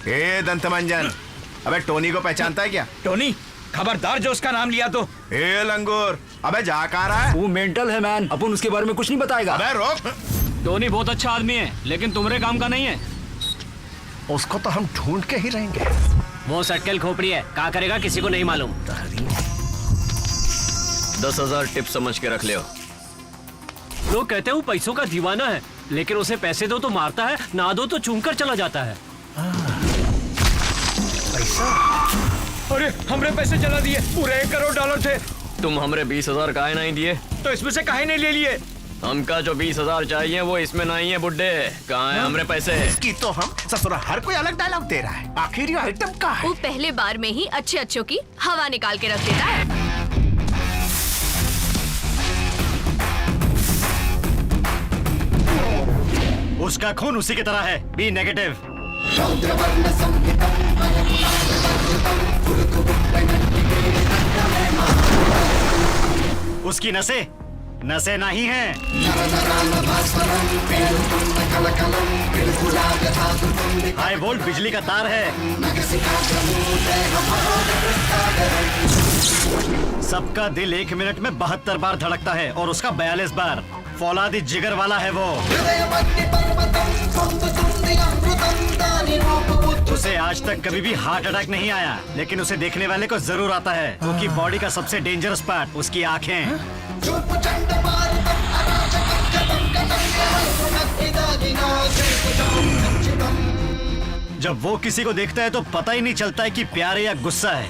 ए दंतमंजन, अबे टोनी को पहचानता है क्या? टोनी, खबरदार जो उसका नाम लिया तो। ए लंगूर, अबे जा कहाँ रहा है? वो मेंटल है मैन, अपन उसके बारे में कुछ नहीं बताएगा। अबे रोक। टोनी बहुत अच्छा आदमी है, लेकिन तुम्हारे काम का नहीं है। उसको तो हम ढूंढ के ही रहेंगे। वो सटकेल खोपड़ी है, क्या करेगा किसी को नहीं मालूम। 10,000 टिप समझ के रख लियो। लोग कहते हैं वो पैसों का दीवाना है, लेकिन उसे पैसे दो तो मारता है, ना दो तो चूम कर चला जाता है। पैसा? अरे हमने पैसे चला दिए, पूरे $1 करोड़ थे। तुम हमरे 20,000 काहे नहीं दिए? तो इसमें से काहे नहीं ले लिए? हमका जो 20,000 चाहिए वो इसमें नहीं है बुड्ढे। कहाँ है हमरे पैसे? इसकी तो हम ससुरा हर कोई अलग डायलॉग दे रहा है। आखिर ये आइटम का है? वो पहले बार में ही अच्छे अच्छों की हवा निकाल के रख देता है। उसका खून उसी की तरह है, बी नेगेटिव। उसकी नसें नहीं है। हाई वोल्ट बिजली का तार है। सबका दिल 1 मिनट में 72 बार धड़कता है और उसका 42 बार। फौलादी जिगर वाला है वो। उसे आज तक कभी भी हार्ट अटैक नहीं आया, लेकिन उसे देखने वाले को जरूर आता है, क्योंकि बॉडी का सबसे डेंजरस पार्ट उसकी आंखें। जब वो किसी को देखता है तो पता ही नहीं चलता है कि प्यार है या गुस्सा है।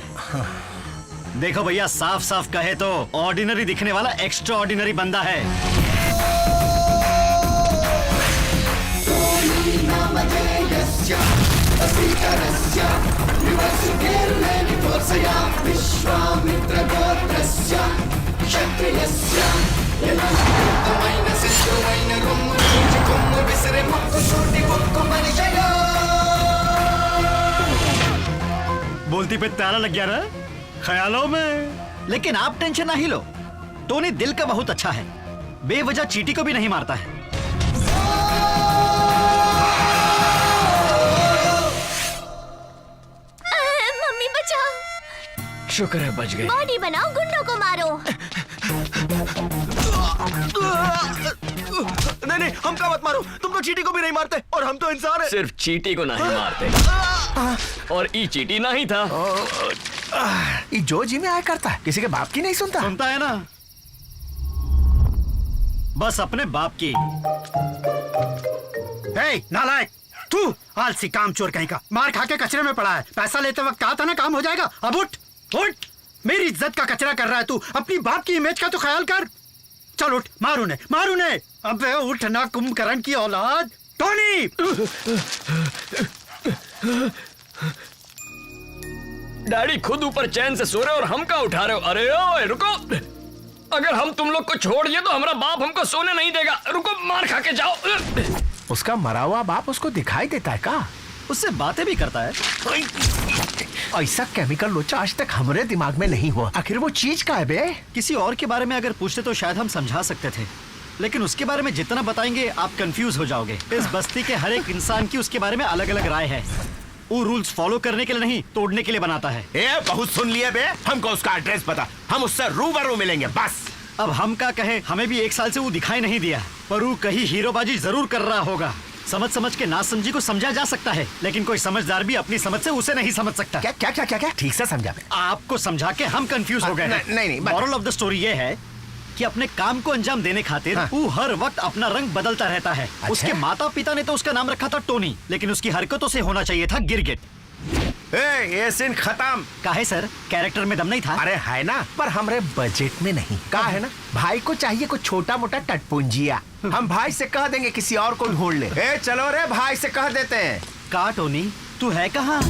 देखो भैया, साफ साफ कहे तो ऑर्डिनरी दिखने वाला एक्स्ट्रा ऑर्डिनरी बंदा है। बोलती पे ताला लग गया ना ख्यालों में। लेकिन आप टेंशन ना ही लो, टोनी दिल का बहुत अच्छा है, बेवजह चींटी को भी नहीं मारता है। मम्मी बचाओ। शुक्र है बच गए। बॉडी बनाओ, गुंडों को मारो। नहीं, हमका मत मारो, तुम तो चींटी को भी नहीं मारते और हम तो इंसान हैं। सिर्फ चींटी को नहीं मारते, और ई चींटी नहीं था। ये जो जी में आया करता है, किसी के बाप की नहीं सुनता। सुनता है ना, बस अपने बाप की। नालायक, तू आलसी कामचोर कहीं का, मार खा के कचरे में पड़ा है। पैसा लेते वक्त कहा था ना काम हो जाएगा। अब उठ उठ, मेरी इज्जत का कचरा कर रहा है तू। अपनी बाप की इमेज का तो ख्याल कर। चल उठ, मार उन्हें। अबे उठ ना, कुंभकर्ण की औलाद। टोनी, डैडी खुद ऊपर चैन से सो रहे और हम का उठा रहे हो। अरे ओए रुको, अगर हम तुम लोग को छोड़ दिए तो हमारा बाप हमको सोने नहीं देगा। रुको, मार खा के जाओ। उसका मरा हुआ बाप उसको दिखाई देता है का? उससे बातें भी करता है। ऐसा केमिकल लोचा आज तक हमारे दिमाग में नहीं हुआ। आखिर वो चीज का है बे? किसी और के बारे में अगर पूछते तो शायद हम समझा सकते थे, लेकिन उसके बारे में जितना बताएंगे आप कंफ्यूज हो जाओगे। इस बस्ती के हर एक इंसान की उसके बारे में अलग अलग राय है। वो रूल्स फॉलो करने के लिए नहीं, तोड़ने के लिए बनाता है। बहुत सुन लिया बे, हमको उसका एड्रेस पता, हम उससे रूबरू मिलेंगे बस। अब हम क्या कहें, हमें भी 1 साल से वो दिखाई नहीं दिया, पर वो कहीं हीरोबाजी जरूर कर रहा होगा। समझ के नासमझी को समझा जा सकता है, लेकिन कोई समझदार भी अपनी समझ से उसे नहीं समझ सकता। क्या ठीक से समझा मैं। आपको समझा के हम कंफ्यूज हो गए। नहीं, मॉरल ऑफ द स्टोरी ये है कि अपने काम को अंजाम देने खातिर वो हर वक्त अपना रंग बदलता रहता है। अच्छा? उसके माता पिता ने तो उसका नाम रखा था टोनी, लेकिन उसकी हरकतों से होना चाहिए था गिरगिट। ये सीन खत्म। काहे सर, कैरेक्टर में दम नहीं था? अरे है ना, पर हमारे बजट में नहीं। का है ना, भाई को चाहिए कुछ छोटा मोटा टटपुंजिया। हम भाई से कह देंगे किसी और को ढूंढ ले। चलो रे, भाई से कह देते हैं। का टोनी, तू है कहाँ?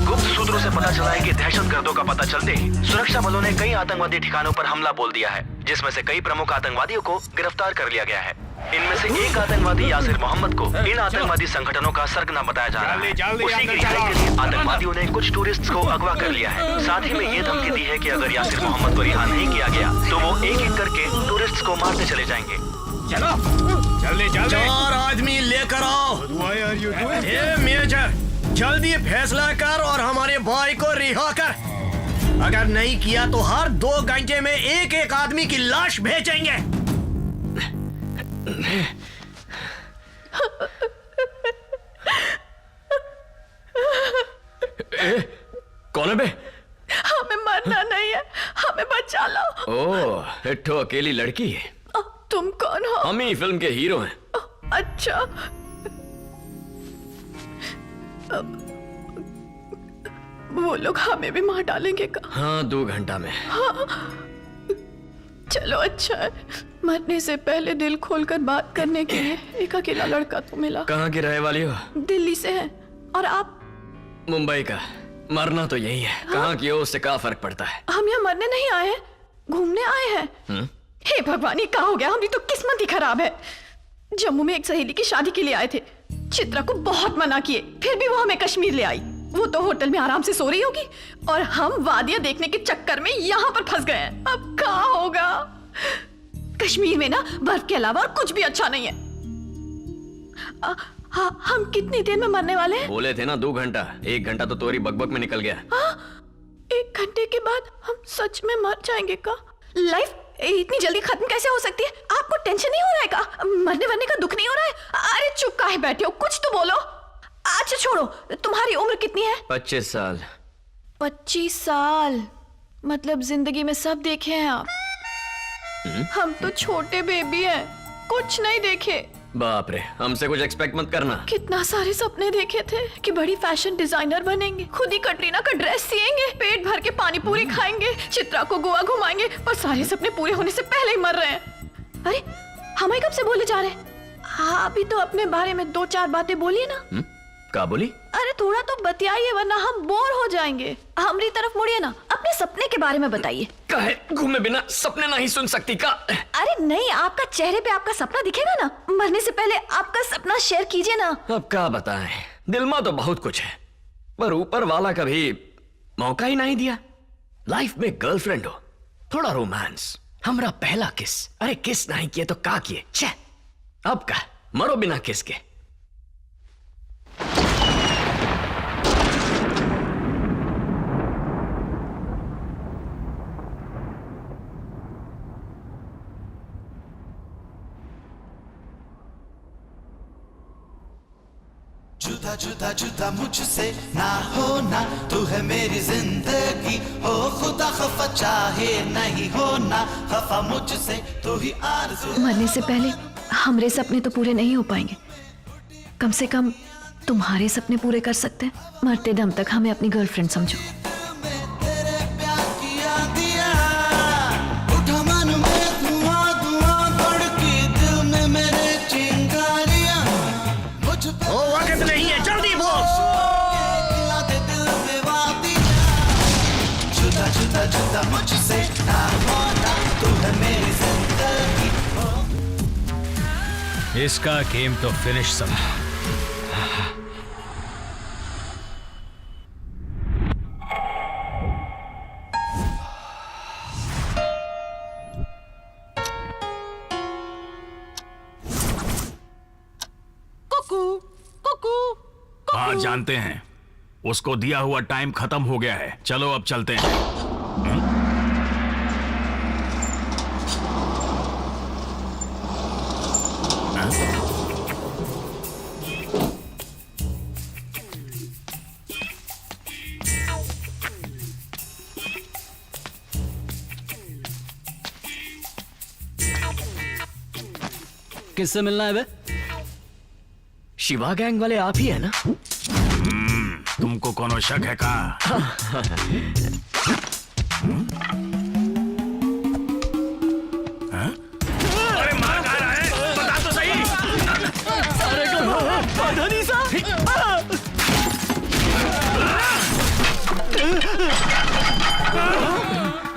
गुप्त सूत्रों से पता चला है कि दहशतगर्दों का पता चलते ही सुरक्षा बलों ने कई आतंकवादी ठिकानों पर हमला बोल दिया है, जिसमें से कई प्रमुख आतंकवादियों को गिरफ्तार कर लिया गया है। इनमें से एक आतंकवादी यासिर मोहम्मद को इन आतंकवादी संगठनों का सरगना बताया जा रहा है। उसी की रिहाई के लिए आतंकवादियों ने कुछ टूरिस्ट्स को अगवा कर लिया है। साथ ही में ये धमकी दी है कि अगर यासिर मोहम्मद को रिहा नहीं किया गया तो वो एक एक करके टूरिस्ट्स को मारते चले जाएंगे। चलो जल्दी जल्दी 4 आदमी लेकर आओ। ए मेजर, जल्दी फैसला कर और हमारे बॉय को रिहा कर। अगर नहीं किया तो हर 2 घंटे में एक आदमी की लाश भेजेंगे। कौन है बे? हमें मरना नहीं है, हमें बचा लो। ओह, इट्ठो अकेली लड़की है। तुम कौन हो? हम ही फिल्म के हीरो हैं। अच्छा, वो लोग हमें भी मार डालेंगे का? हाँ, 2 घंटा में। चलो अच्छा है, मरने से पहले दिल खोलकर बात करने के लिए एक अकेला लड़का तो मिला। कहाँ की रहे वाली हो? दिल्ली से है। और आप? मुंबई का। मरना तो यही है। कहाँ की हो उससे क्या फर्क पड़ता है? हम यहाँ मरने नहीं आए हैं, घूमने आए हैं। हे भगवान, ये क्या हो गया? हमारी तो किस्मत ही खराब है। जम्मू में एक सहेली की शादी के लिए आए थे। चित्रा को बहुत मना किए, फिर भी वो हमें कश्मीर ले आई। वो तो होटल में आराम से सो रही होगी और हम वादियां देखने के चक्कर में यहाँ पर फंस गए हैं। अब क्या होगा? कश्मीर में ना बर्फ के अलावा और कुछ भी अच्छा नहीं है। हम कितनी देर में मरने वाले हैं? बोले थे ना 2 घंटा। 1 घंटा तो तोरी बकबक में निकल गया। 1 घंटे के बाद हम सच में मर जाएंगे का? लाइफ इतनी जल्दी खत्म कैसे हो सकती है? आपको टेंशन नहीं हो रहा है का? मरने वरने का दुख नहीं हो रहा है? अरे चुप काहे बैठे हो, कुछ तो बोलो। अच्छा छोड़ो, तुम्हारी उम्र कितनी है? 25 साल। 25 साल मतलब जिंदगी में सब देखे हैं आप। हम तो छोटे बेबी हैं, कुछ नहीं देखे। बाप रे, हमसे कुछ एक्सपेक्ट मत करना। कितना सारे सपने देखे थे कि बड़ी फैशन डिजाइनर बनेंगे, खुद ही कटरीना का ड्रेस सिएंगे, पेट भर के पानी पूरी खाएंगे, चित्रा को गोवा घुमाएंगे, पर सारे सपने पूरे होने से पहले ही मर रहे हैं। अरे हमें कब से बोले जा रहे हैं? हाँ, अभी तो अपने बारे में 2-4 बातें बोलिए ना। क्या बोली? अरे थोड़ा तो बतियाइए वरना हम बोर हो जाएंगे। हमारी तरफ मुड़िए ना, अपने सपने के बारे में बताइए। काहे घूमे बिना सपने नहीं सुन सकती का? अरे नहीं, आपका चेहरे पे आपका सपना दिखेगा ना। मरने से पहले आपका सपना शेयर कीजिए ना। अब क्या बताएं, दिल में तो बहुत कुछ है पर ऊपर वाला कभी मौका ही नहीं दिया। लाइफ में गर्लफ्रेंड हो, थोड़ा रोमांस, हमारा पहला किस। अरे किस नहीं किए तो क्या किए? छे, अब का मरो बिना किस के। जुदा जुदा जुदा मुझसे ना होना, तू है मेरी जिंदगी। हो खुदा खफा चाहे नहीं होना, खफा मुझसे तू ही आरज़ू। मरने से पहले हमारे सपने तो पूरे नहीं हो पाएंगे, कम से कम तुम्हारे सपने पूरे कर सकते हैं। मरते दम तक हमें अपनी गर्लफ्रेंड समझो। तेरे प्यार किया दिया, उठा मन में धुआं धुआं, धड़की दिल में मेरे चिंगारियां। मुझ पे ओ वक्त नहीं है, जल्दी बोल। खिला दे दिल में वादियां। जुदा जुदा जुदा मुझसे ना होना, तू है मेरी जिंदगी। इसका गेम तो फिनिश समझा। हाँ जानते हैं, उसको दिया हुआ टाइम खत्म हो गया है। चलो अब चलते हैं। किससे मिलना है बे? शिवा गैंग वाले आप ही है ना? तुमको कोनो शक है का? अरे मार कहाँ रहा है? बता तो सही। अरे धनी सा।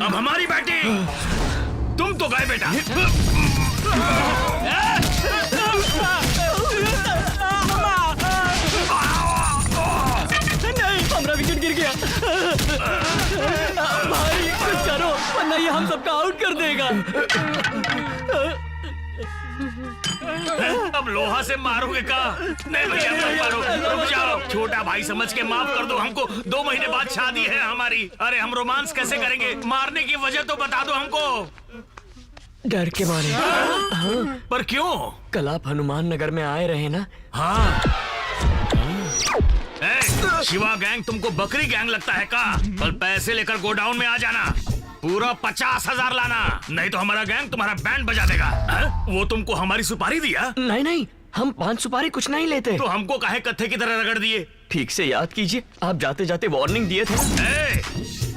अब हमारी बैटिंग। तुम तो गए बेटा। नहीं, हमारा विकेट गिर गया। भाई कुछ करो वरना ये हम सबका आउट कर देगा। अब लोहा से मारोगे का? नहीं भैया मत मारो, रुक जाओ। छोटा भाई समझ के माफ कर दो हमको। 2 महीने बाद शादी है हमारी। अरे हम रोमांस कैसे करेंगे? मारने की वजह तो बता दो हमको। डर के मारे। हाँ। पर क्यों? कल आप हनुमान नगर में आए रहे ना? हाँ। शिवा गैंग तुमको बकरी गैंग लगता है का? कल पैसे लेकर गोडाउन में आ जाना। पूरा 50,000 लाना, नहीं तो हमारा गैंग तुम्हारा बैंड बजा देगा। वो तुमको हमारी सुपारी दिया? नहीं नहीं, हम 5 सुपारी कुछ नहीं लेते। तो हमको काहे कत्थे की तरह रगड़ दिए? ठीक से याद कीजिए, आप जाते जाते वार्निंग दिए थे।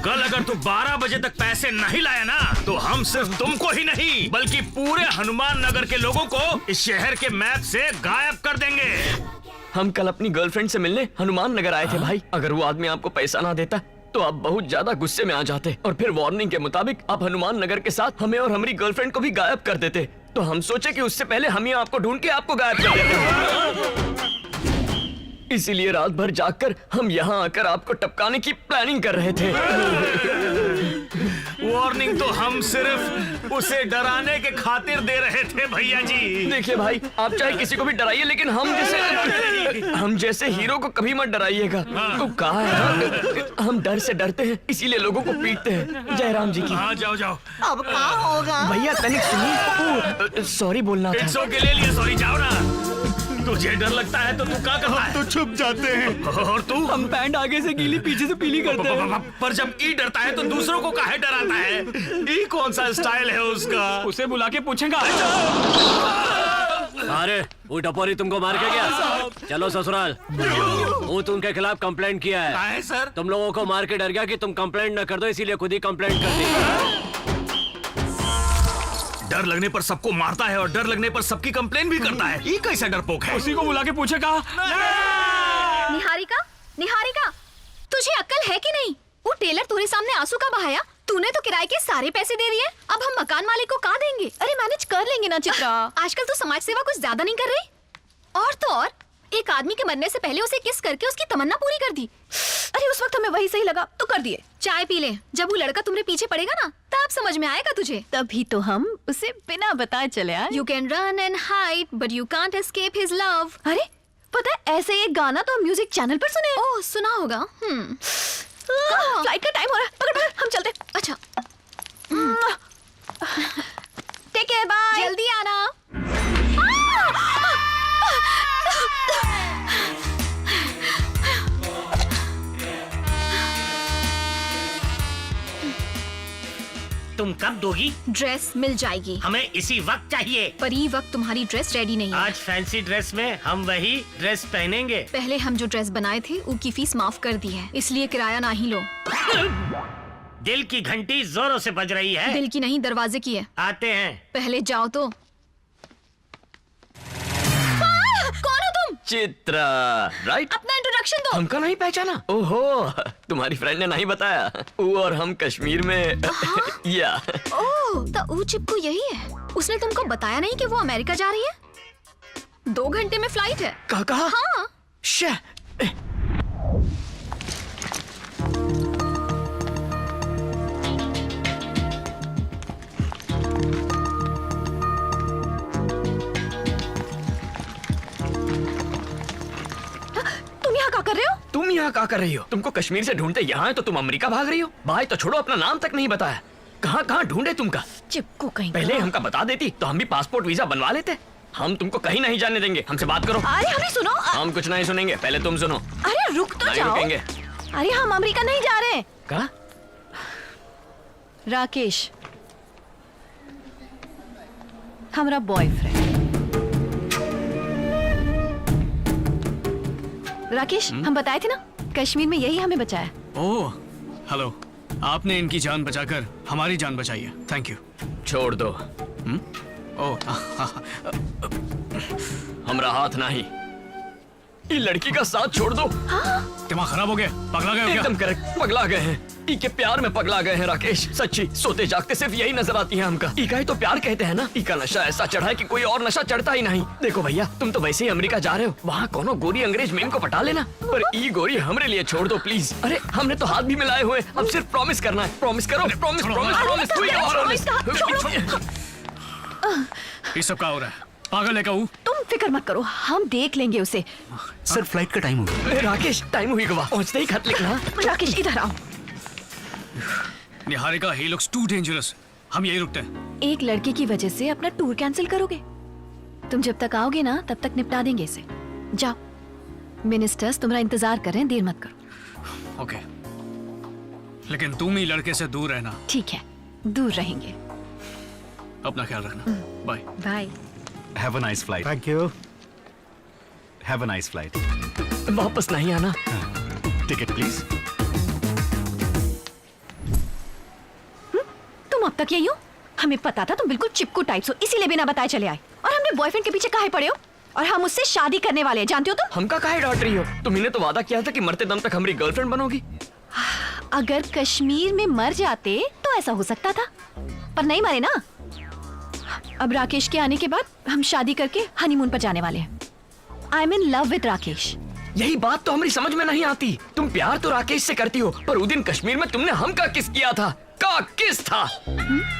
कल अगर तू 12 बजे तक पैसे नहीं लाया ना, तो हम सिर्फ तुमको ही नहीं बल्कि पूरे हनुमान नगर के लोगों को इस शहर के मैप से गायब कर देंगे। हम कल अपनी गर्लफ्रेंड से मिलने हनुमान नगर आए थे भाई। अगर वो आदमी आपको पैसा ना देता तो आप बहुत ज्यादा गुस्से में आ जाते और फिर वार्निंग के मुताबिक आप हनुमान नगर के साथ हमें और हमारी गर्लफ्रेंड को भी गायब कर देते। तो हम सोचे कि उससे पहले हम ही आपको ढूंढ के आपको गायब कर देते। इसीलिए रात भर जागकर हम यहाँ आकर आपको टपकाने की प्लानिंग कर रहे थे। वार्निंग तो हम सिर्फ उसे डराने के खातिर दे रहे थे भैया जी। देखिए भाई, आप चाहे किसी को भी डराइए, लेकिन हम जैसे हीरो को कभी मत डराइएगा। तो कहा है हम डर से डरते हैं, इसीलिए लोगों को पीटते हैं। जय राम जी की। हाँ जाओ जाओ। अब क्या होगा? भैया तनिक सुनिए। सॉरी बोलना था। 100 के ले लिए, सॉरी। जाओ ना। तुझे डर लगता है तो तू क्या करता है? तो छुप जाते हैं। और तू? हम पैंट आगे से गीली पीछे से पीली करते हैं। पर जब ई डरता है तो दूसरों को काहे डराता है? ई कौन सा स्टाइल है उसका? उसे बुला के पूछेगा। अरे वो टपोरी तुमको मार के गया? चलो ससुराल। वो तुमके खिलाफ कंप्लेंट किया है। काहे सर? तुम लोगों को मार के डर गया कि तुम कंप्लेंट न कर दो, इसीलिए खुद ही कंप्लेंट कर दी। डर लगने पर सबको मारता है और डर लगने पर सबकी कंप्लेन भी करता है। ये कैसा डरपोक है? उसी को बुला के पूछेगा। निहारिका, निहारिका, तुझे अक्ल है कि नहीं? वो टेलर तुम्हारे सामने आंसू का बहाया, तूने तो किराए के सारे पैसे दे दिए। अब हम मकान मालिक को कहाँ देंगे? अरे मैनेज कर लेंगे ना चित्रा। आजकल तो समाज सेवा कुछ ज्यादा नहीं कर रही? और तो और एक आदमी के मरने से पहले उसे किस करके उसकी तमन्ना पूरी कर दी। अरे उस वक्त हमें वही सही लगा तो कर दिए। चाय पी ले, जब वो लड़का तुम्हारे पीछे पड़ेगा ना तब समझ में आएगा तुझे। तभी तो हम उसे बिना बताए चले आए। You can run and hide but you can't escape his love. अरे पता है, ऐसे एक गाना तो हम म्यूजिक चैनल पर सुने। ओह सुना होगा। फ्लाइट का टाइम हो रहा है, पकड़ पकड़, हम चलते। अच्छा टेक केयर, बाय। जल्दी आना। तुम कब दोगी? ड्रेस मिल जाएगी। हमें इसी वक्त चाहिए। पर ये वक्त तुम्हारी ड्रेस रेडी नहीं है। आज फैंसी ड्रेस में हम वही ड्रेस पहनेंगे। पहले हम जो ड्रेस बनाए थे उसकी फीस माफ कर दी है, इसलिए किराया ना ही लो। दिल की घंटी जोरों से बज रही है। दिल की नहीं, दरवाजे की है। आते हैं। पहले जाओ तो। कौन हो तुम? चित्रा, राइट? अपना इंट्रोडक्शन दो। हमका नहीं पहचाना? ओहो, तुम्हारी फ्रेंड ने नहीं बताया। वो और हम कश्मीर में या। ओह, तो वो चिपकू यही है। उसने तुमको बताया नहीं कि वो अमेरिका जा रही है? 2 घंटे में फ्लाइट है। कहा? हाँ। शे। कर रहे हो? तुम यहाँ क्या कर रही हो? तुमको कश्मीर से ढूंढते यहाँ है तो तुम अमेरिका भाग रही हो? भाई तो छोड़ो, अपना नाम तक नहीं बताया। कहाँ कहाँ ढूंढे तुमका? चिपकू कहीं। पहले हमका बता देती तो हम भी पासपोर्ट वीजा बनवा लेते। हम तुमको कहीं नहीं जाने देंगे। हमसे बात करो। अरे हमें सुनो। हम कुछ नहीं सुनेंगे, पहले तुम सुनो। अरे रुक तो जाओ। रुकेंगे। अरे हम अमेरिका नहीं जा रहे। क्या? राकेश हमारा बॉयफ्रेंड। राकेश, हम बताए थे ना, कश्मीर में यही हमें बचाया। ओह हेलो, आपने इनकी जान बचाकर हमारी जान बचाई है। Thank you. छोड़ दो। ओह हमरा हाथ नहीं, ये लड़की का साथ छोड़ दो। दिमाग खराब हो गया? पगला गए हो क्या? एकदम करेक्ट, पगला गए हैं। ई के प्यार में पगला गए हैं राकेश। सच्ची, सोते जागते सिर्फ यही नजर आती है हमका। ई का ही तो प्यार कहते हैं ना। ई का नशा ऐसा चढ़ा है कि कोई और नशा चढ़ता ही नहीं। देखो भैया, तुम तो वैसे ही अमेरिका जा रहे हो, वहाँ कोनो गोरी अंग्रेज मेम को पटा लेना, पर ई गोरी हमरे लिए छोड़ दो प्लीज। अरे हमने तो हाथ भी मिलाए हुए, अब सिर्फ प्रॉमिस करना है। प्रॉमिस करो, प्रॉमिस प्रॉमिस प्रॉमिस। ये सब क्या हो रहा है? पागल है कहूँ? तुम फिक्र मत करो, हम देख लेंगे उसे। सर फ्लाइट का टाइम हो गया। राकेश टाइम हुई गवा, पहुंचते ही खत लिखना। राकेश इधर आओ। Niharika, he looks too dangerous. हम यही रुकते हैं। एक लड़के की वजह से अपना टूर कैंसिल करोगे? तुम जब तक आओगे ना तब तक निपटा देंगे इसे। जाओ, मिनिस्टर्स तुम्हारा इंतजार कर रहे हैं, देर मत करो। ओके, लेकिन तुम ही लड़के से दूर रहना। ठीक है, दूर रहेंगे। अपना ख्याल रखना। Bye bye. Have a nice flight. Thank you. Have a nice flight. वापस नहीं आना। Ticket please. तुम अब तक यही हो? हमें पता था तुम बिल्कुल चिपकू टाइप्स हो, इसीलिए बिना बताए चले आए। और हमने बॉयफ्रेंड के पीछे काहे पड़े हो? और हम उससे शादी करने वाले हैं, जानते हो तुम? हमका काहे डांट रही हो? तुम्ही तो वादा किया था कि मरते दम तक हमारी गर्लफ्रेंड बनोगी। अगर कश्मीर में मर जाते तो ऐसा हो सकता था, पर नहीं मरे ना। अब राकेश के आने के बाद हम शादी करके हनीमून पर जाने वाले हैं। I am in love with Rakesh. यही बात तो हमारी समझ में नहीं आती। तुम प्यार तो राकेश से करती हो, पर उस दिन कश्मीर में तुमने हमका किस किया था? का किस था?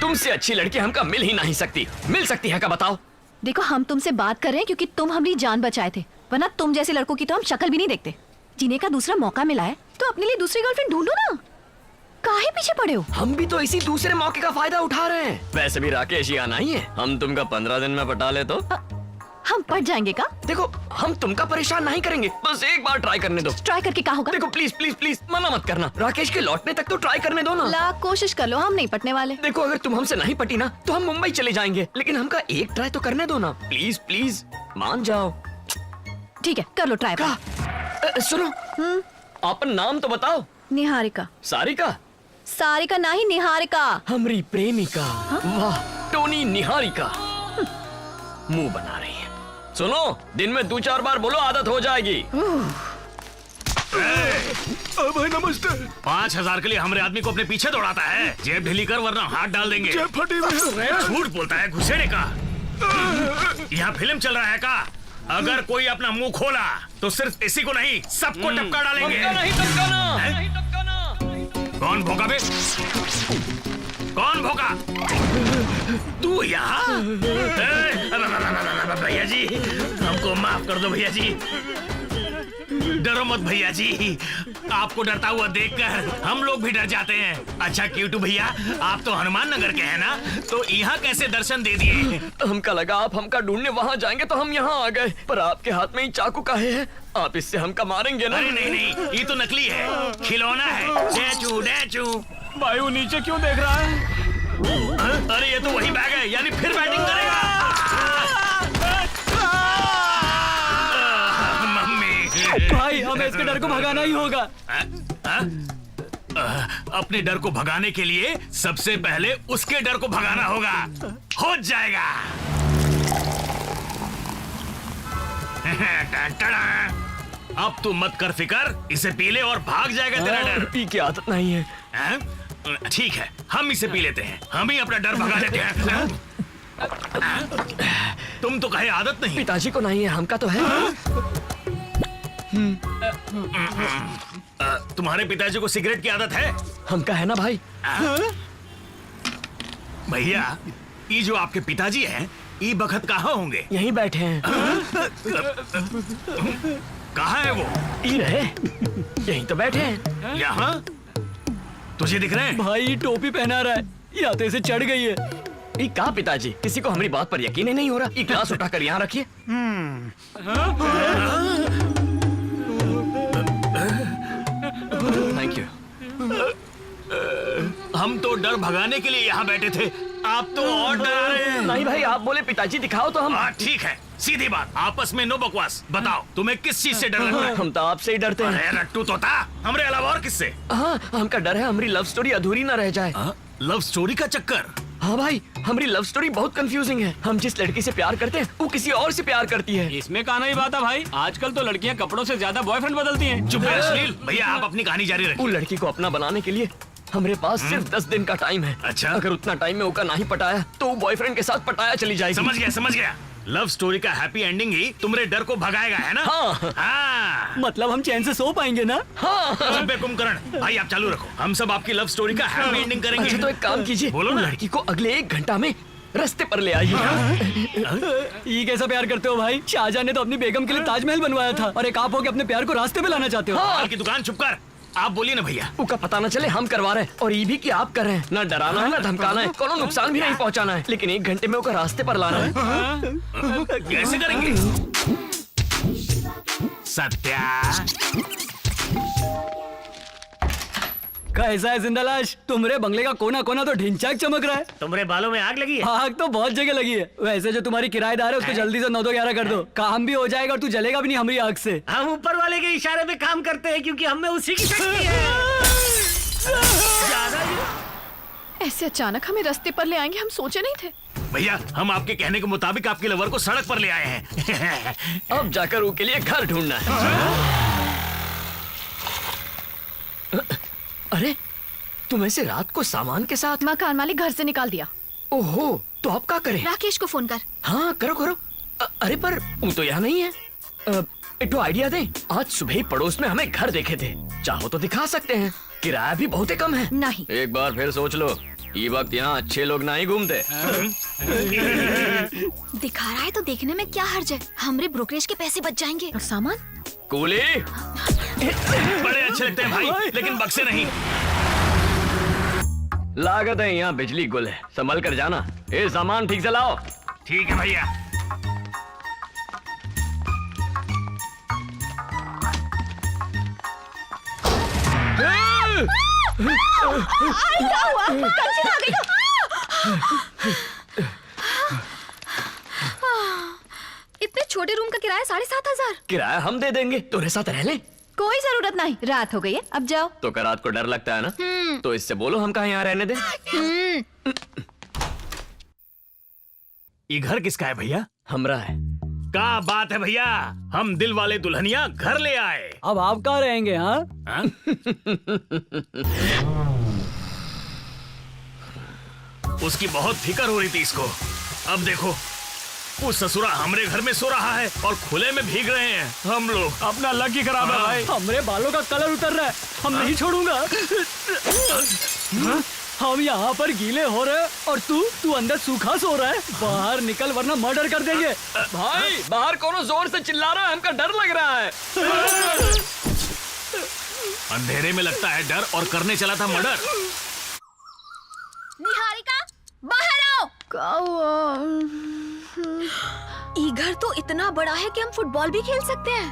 तुमसे अच्छी लड़की हमका मिल ही नहीं सकती। मिल सकती है का बताओ? देखो, हम तुमसे बात कर रहे हैं क्योंकि तुम हमारी जान बचाए थे, वरना तुम जैसे लड़कों की तो हम शक्ल भी नहीं देखते। जीने का दूसरा मौका मिला है तो अपने लिए दूसरी गर्लफ्रेंड ढूंढो ना। काहे पीछे पड़े हो? हम भी तो इसी दूसरे मौके का फायदा उठा रहे हैं। वैसे भी राकेश ही आना ही है। हम तुमका 15 दिन में पटा ले तो हम पट जाएंगे का? देखो, हम तुमका परेशान नहीं करेंगे, बस एक बार ट्राई करने दो। ट्राई करके क्या होगा? देखो प्लीज प्लीज प्लीज मना मत करना। राकेश के लौटने तक तो ट्राई करने दो ना। ला कोशिश कर लो, हम नहीं पटने वाले। देखो, अगर तुम हमसे नहीं पटी ना तो हम मुंबई चले जाएंगे, लेकिन हमका एक ट्राई तो करने दो ना। प्लीज प्लीज मान जाओ। ठीक है, कर लो ट्राई। सुनो, अपन नाम तो बताओ। निहारिका। सारिका? सारिका नहीं, निहारिका। हमारी प्रेमिका। वाह, टोनी निहारिका। मुंह बना रही है। सुनो, दिन में 2-4 बार बोलो, आदत हो जाएगी। भाई नमस्ते। 5000 के लिए हमारे आदमी को अपने पीछे दौड़ाता है। जेब ढीली कर वरना हाथ डाल देंगे। जेब फटी हुई है। झूठ बोलता है घुसेड़े का। यहाँ फिल्म चल रहा है का? अगर कोई अपना मुंह खोला तो सिर्फ इसी को नहीं, सबको टपका डालेंगे। नहीं टपकाना। कौन भोगा बे? कौन भोगा? तू यहाँ? भैया जी, हमको माफ कर दो भैया जी। डरो मत भैया जी, आपको डरता हुआ देखकर हम लोग भी डर जाते हैं। अच्छा क्यूटू भैया, आप तो हनुमान नगर के हैं ना, तो यहाँ कैसे दर्शन दे दिए? हमका लगा आप हमका ढूंढने वहाँ जाएंगे तो हम यहाँ आ गए, पर आपके हाथ में ही चाकू काहे है? आप इससे हमका मारेंगे ना? अरे नहीं नहीं, ये तो नकली है, खिलौना है। डैचू डैचू। भाई वो नीचे क्यों देख रहा है? अरे ये तो वही बैग है, यानी फिर बैटिंग करेगा। भाई हमें इसके डर को भगाना ही होगा। अपने डर को भगाने के लिए सबसे पहले उसके डर को भगाना होगा। हो जाएगा। अब तू मत कर फिकर, इसे पी ले और भाग जाएगा तेरा डर। पी की आदत नहीं है। ठीक है, हम इसे पी लेते हैं, हम ही अपना डर भगा लेते हैं। तुम तो कहे आदत नहीं। पिताजी को नहीं है, हमका तो है। तुम्हारे पिताजी को सिगरेट की आदत है? हमका है ना भाई। भैया, ये जो आपके पिताजी हैं, ये बखत कहाँ होंगे? यहीं बैठे हैं। कहाँ है वो? ये रहे, यहीं तो बैठे हैं। यहाँ? तुझे दिख रहे हैं? भाई टोपी पहना रहा है, या तो इसे चढ़ गई है। ये कहा पिताजी, किसी को हमारी बात पर यकीन ही नहीं हो रहा। ये ग्लास उठाकर यहाँ रखिए। Thank you. हम तो डर भगाने के लिए यहाँ बैठे थे, आप तो और डरा रहे हैं। नहीं भाई, आप बोले पिताजी दिखाओ तो हम। ठीक है, सीधी बात, आपस में नो बकवास। बताओ, तुम्हें किस चीज से डर लगता है? हम तो आपसे ही डरते हैं। अरे रट्टू तोता, हमरे अलावा और किससे? हाँ, हमका डर है हमारी लव स्टोरी अधूरी ना रह जाए। लव स्टोरी का चक्कर? हाँ भाई, हमारी लव स्टोरी बहुत कंफ्यूजिंग है। हम जिस लड़की से प्यार करते हैं वो किसी और से प्यार करती है। इसमें कहा नहीं बात है भाई, आजकल तो लड़कियां कपड़ों से ज्यादा बॉयफ्रेंड बदलती हैं। चुप है सुनील भैया, आप अपनी कहानी जारी रखिए। वो लड़की को अपना बनाने के लिए हमारे पास सिर्फ 10 दिन का टाइम है। अच्छा, अगर उतना टाइम में ओका नहीं पटाया तो वो बॉयफ्रेंड के साथ पटाया चली जाएगी। समझ गया समझ गया। लव स्टोरी का हैप्पी एंडिंग ही तुम्हारे डर को भगाएगा, है ना? हाँ। हाँ। मतलब हम चैन से सो पाएंगे ना? हाँ। कुंभकर्ण भाई, आप चालू रखो, हम सब आपकी लव स्टोरी का हैप्पी एंडिंग करेंगे। अच्छा तो एक काम कीजिए, बोलो ना। लड़की को अगले 1 घंटा में रास्ते पर ले आइए। ये कैसा प्यार करते हो भाई? शाहजहां ने तो अपनी बेगम के लिए ताजमहल बनवाया था और एक आप हो के अपने प्यार को रास्ते पे लाना चाहते हो। माल की दुकान चुप कर। आप बोलिए ना भैया। उनका पता न चले हम करवा रहे हैं और ये भी कि आप कर रहे हैं। ना डराना है ना धमकाना है, कोनो नुकसान भी नहीं पहुंचाना है, लेकिन 1 घंटे में उसका रास्ते पर लाना है। कैसे करेंगे? सत्या कैसा है जिंदालाश? तुम्हारे बंगले का कोना कोना तो ढिंचाक चमक रहा है। तुम्हारे बालों में आग लगी है? आग तो बहुत जगह लगी है। वैसे जो तुम्हारी किराएदार है उसको जल्दी से 9-11 कर दो, काम भी हो जाएगा और तू जलेगा भी नहीं हमारी आग से। हम ऊपर वाले के इशारे पे काम करते हैं क्योंकि हम में उसी की शक्ति है। ज्यादा ही। ऐसे अचानक हमें रास्ते पर ले आएंगे हम सोचे नहीं थे। भैया, हम आपके कहने के मुताबिक आपके लवर को सड़क पर ले आए हैं। अब जाकर उसके लिए घर ढूंढना है। अरे तुम ऐसे रात को सामान के साथ? मकान मालिक घर से निकाल दिया। ओहो, तो आप क्या करें? राकेश को फोन कर। हाँ करो करो। अरे पर वो तो यहाँ नहीं है। एक आइडिया दे। आज सुबह ही पड़ोस में हमें घर देखे थे, चाहो तो दिखा सकते हैं, किराया भी बहुत ही कम है। नहीं। एक बार फिर सोच लो, ये वक्त यहाँ अच्छे लोग नहीं घूमते। दिखा रहा है तो देखने में क्या हर्ज है, हमरे ब्रोकरेज के पैसे बच जाएंगे। और सामान? कूली बड़े अच्छे लगते हैं भाई, लेकिन बक्से नहीं। लागत है यहाँ बिजली गुल है, संभल कर जाना। ये सामान ठीक से लाओ। ठीक है भैया। क्या हुआ? कंचन आ गई। इतने छोटे रूम का किराया 7,500। किराया हम दे देंगे, तुम्हारे साथ रह ले। कोई जरूरत नहीं, रात हो गई है, अब जाओ। तो क्या रात को डर लगता है ना? तो इससे बोलो हम कहाँ यहाँ रहने दे। ये घर किसका है भैया? हमरा है। क्या बात है भैया, हम दिल वाले दुल्हनिया घर ले आए। अब आप कहाँ रहेंगे? हाँ उसकी बहुत फिक्र हो रही थी इसको। अब देखो, वो ससुरा हमरे घर में सो रहा है और खुले में भीग रहे हैं हम लोग। अपना लक ही खराब है भाई। हमरे बालों का कलर उतर रहा है, हम नहीं छोड़ूंगा। हम यहाँ पर गीले हो रहे हैं और तू अंदर सूखा सो रहा है। बाहर निकल वरना मर्डर कर देंगे। भाई बाहर कोनो जोर से चिल्ला रहा है, हमका डर लग रहा है। अंधेरे में लगता है डर और करने चला था मर्डर। निहारिका, बाहर आओ। ये घर तो इतना बड़ा है कि हम फुटबॉल भी खेल सकते हैं।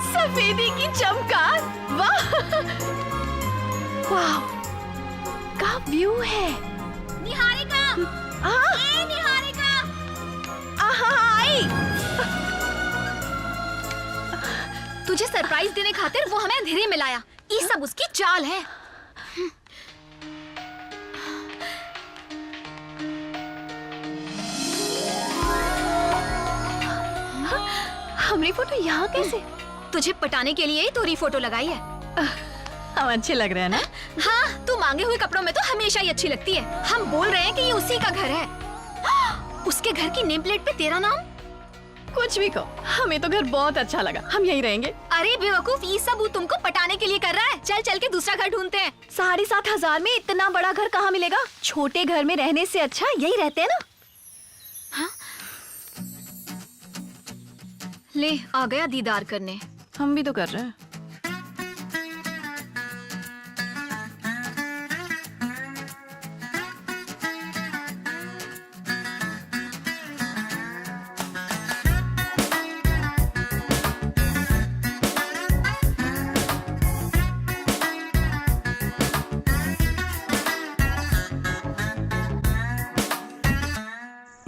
सफेदी की चमकार, वाह वाह, क्या व्यू है। निहारिका, ए निहारिका, आई। तुझे सरप्राइज देने खातिर वो हमें अंधेरे में लाया। ये सब उसकी चाल है। हमारी फोटो यहाँ कैसे? तुझे पटाने के लिए ही तोरी फोटो लगाई है। हम अच्छे लग रहे हैं ना? हाँ, तू मांगे हुए कपड़ों में तो हमेशा ही अच्छी लगती है। हम बोल रहे हैं कि ये उसी का घर है। उसके घर की नेम प्लेट पे तेरा नाम। कुछ भी कहो, हमें तो घर बहुत अच्छा लगा, हम यहीं रहेंगे। अरे बेवकूफ, ये सब वो तुमको पटाने के लिए कर रहा है। चल चल के दूसरा घर ढूंढते हैं। 7,500 में इतना बड़ा घर कहाँ मिलेगा? छोटे घर में रहने से अच्छा यही रहते हैं ना। हाँ? ले आ गया दीदार करने। हम भी तो कर रहे हैं।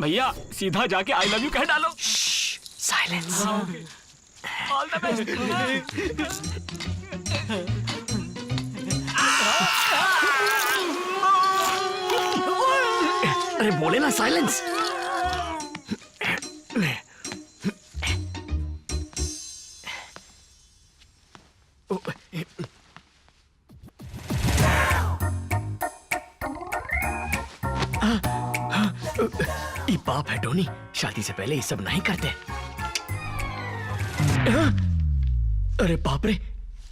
भैया सीधा जाके आई लव यू कह डालो। साइलेंस। All the best. अरे बोले ना साइलेंस। ये पाप है टोनी, शादी से पहले ये सब नहीं करते। अरे बाप रे,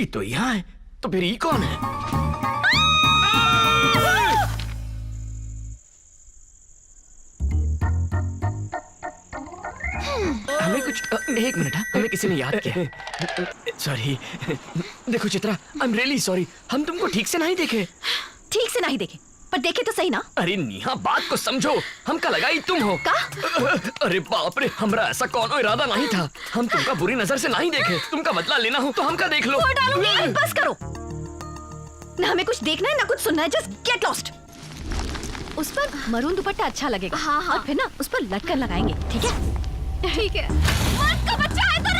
ये तो यहाँ है, तो फिर ये कौन है? एक मिनट, हमें किसी ने याद किया। सॉरी। देखो Chitra, I am really sorry. हम तुमको ठीक से नहीं देखे। ठीक से नहीं देखे, पर देखे तो सही ना। अरे नेहा, बात को समझो। हमका लगा ही तुम हो। का? अरे बाप रे, हमरा ऐसा कौनो इरादा नहीं था। हम तुमका बुरी नजर से नहीं देखे। तुमका बदला लेना हो तो हमका देख लो। वो डालूंगी। अरे बस करो ना, हमें कुछ देखना है ना कुछ सुनना है। Just get lost. उस पर मरून दुपट्टा अच्छा लगेगा। हाँ हाँ। और फिर ना उस पर लटकन लगाएंगे, ठीक है? ठीक है। मर्द का बच्चा है तो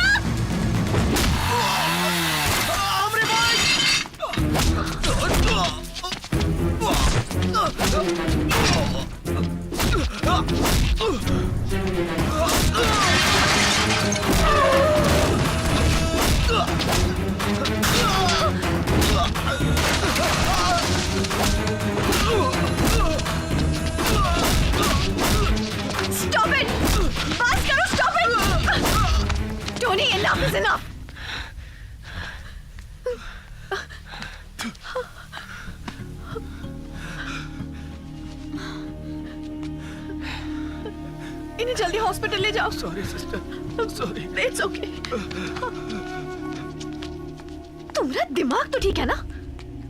Stop it! बस करो, stop it! Tony, enough is enough! इन्हें जल्दी हॉस्पिटल ले जाओ। Sorry sister, sorry. It's okay. तुम्हारा दिमाग तो ठीक है ना?